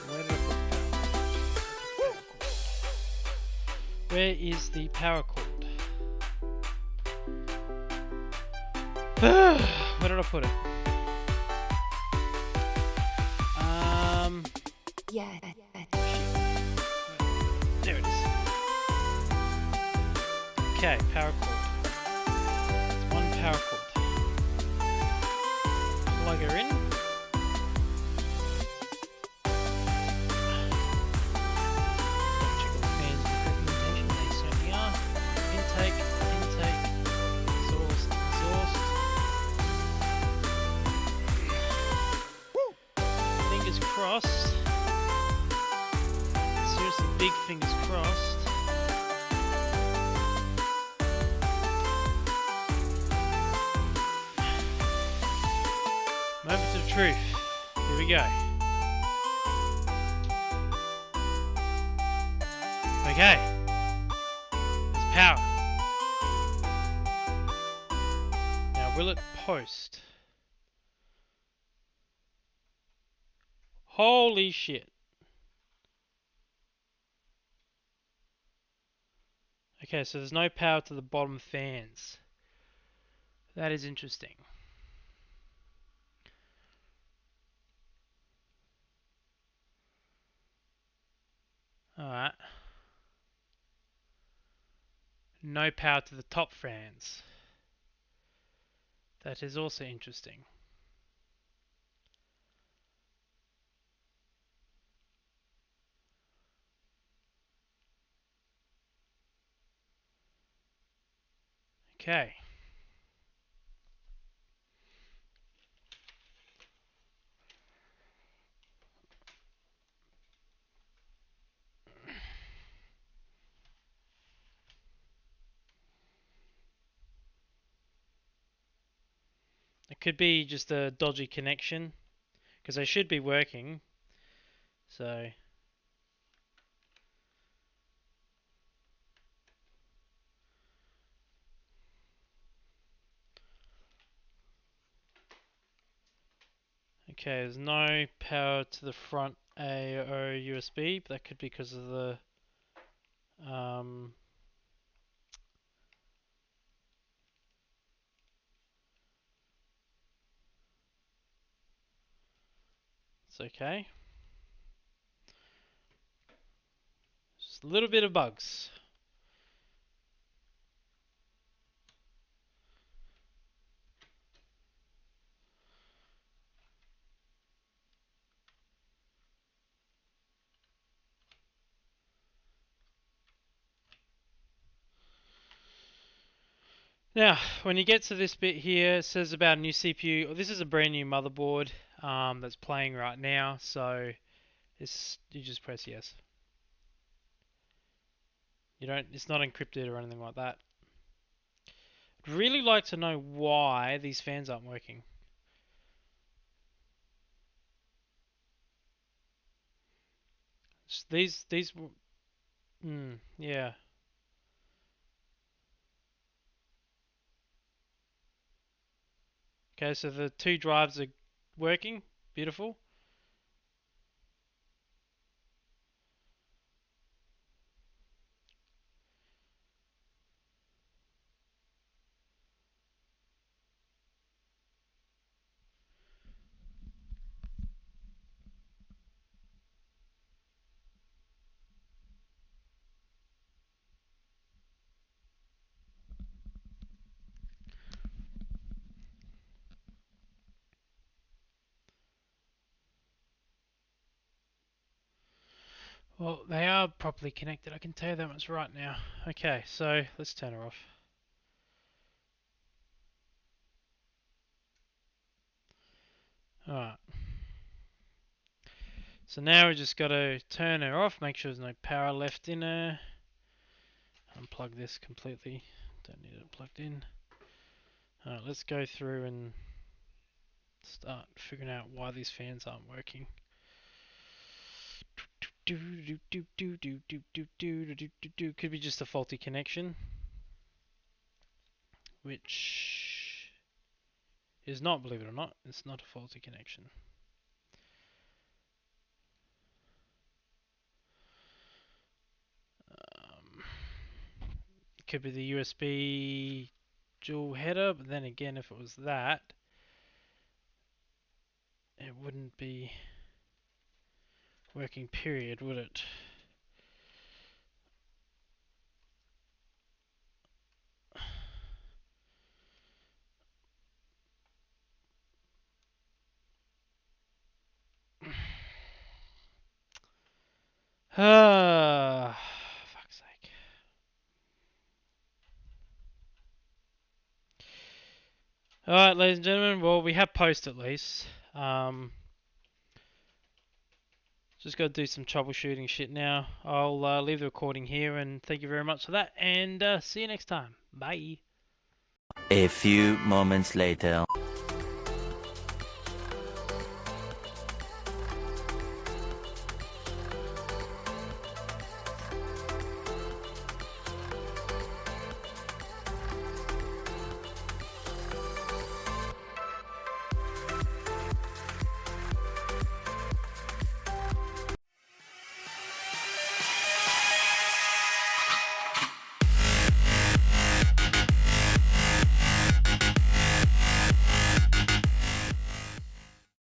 Speaker 2: where did I put the power cord? Where is the power cord? Where did I put it?
Speaker 4: Yeah.
Speaker 2: There it is. Okay, power cord. It's one power cord. Plug her in. Check all the fans and documentation. They certainly are. Intake, exhaust, Fingers crossed. Seriously, big fingers crossed. Moment of truth. Here we go. Okay. There's power. Now, will it post? Holy shit. Okay, so there's no power to the bottom fans. That is interesting. Alright. No power to the top fans. That is also interesting. Okay. It could be just a dodgy connection, because they should be working. So okay, there's no power to the front AO USB, but that could be because of the it's okay. Just a little bit of bugs. Now, when you get to this bit here, it says about a new CPU. This is a brand new motherboard that's playing right now, so you just press yes. You don't. It's not encrypted or anything like that. I'd really like to know why these fans aren't working. These yeah. Okay, so the two drives are working. Beautiful. Well, they are properly connected. I can tell you that much right now. Okay, so let's turn her off. Alright. So now we just got to turn her off, make sure there's no power left in her. Unplug this completely. Don't need it plugged in. Alright, let's go through and start figuring out why these fans aren't working. Could be just a faulty connection, which is not, believe it or not, it's not a faulty connection. Could be the USB dual header, but then again, if it was that, it wouldn't be working, period, would it? Ah, fuck's sake. Alright, ladies and gentlemen, well, we have post at least. Just got to do some troubleshooting shit now. I'll leave the recording here, and thank you very much for that, and see you next time. Bye.
Speaker 4: A few moments later.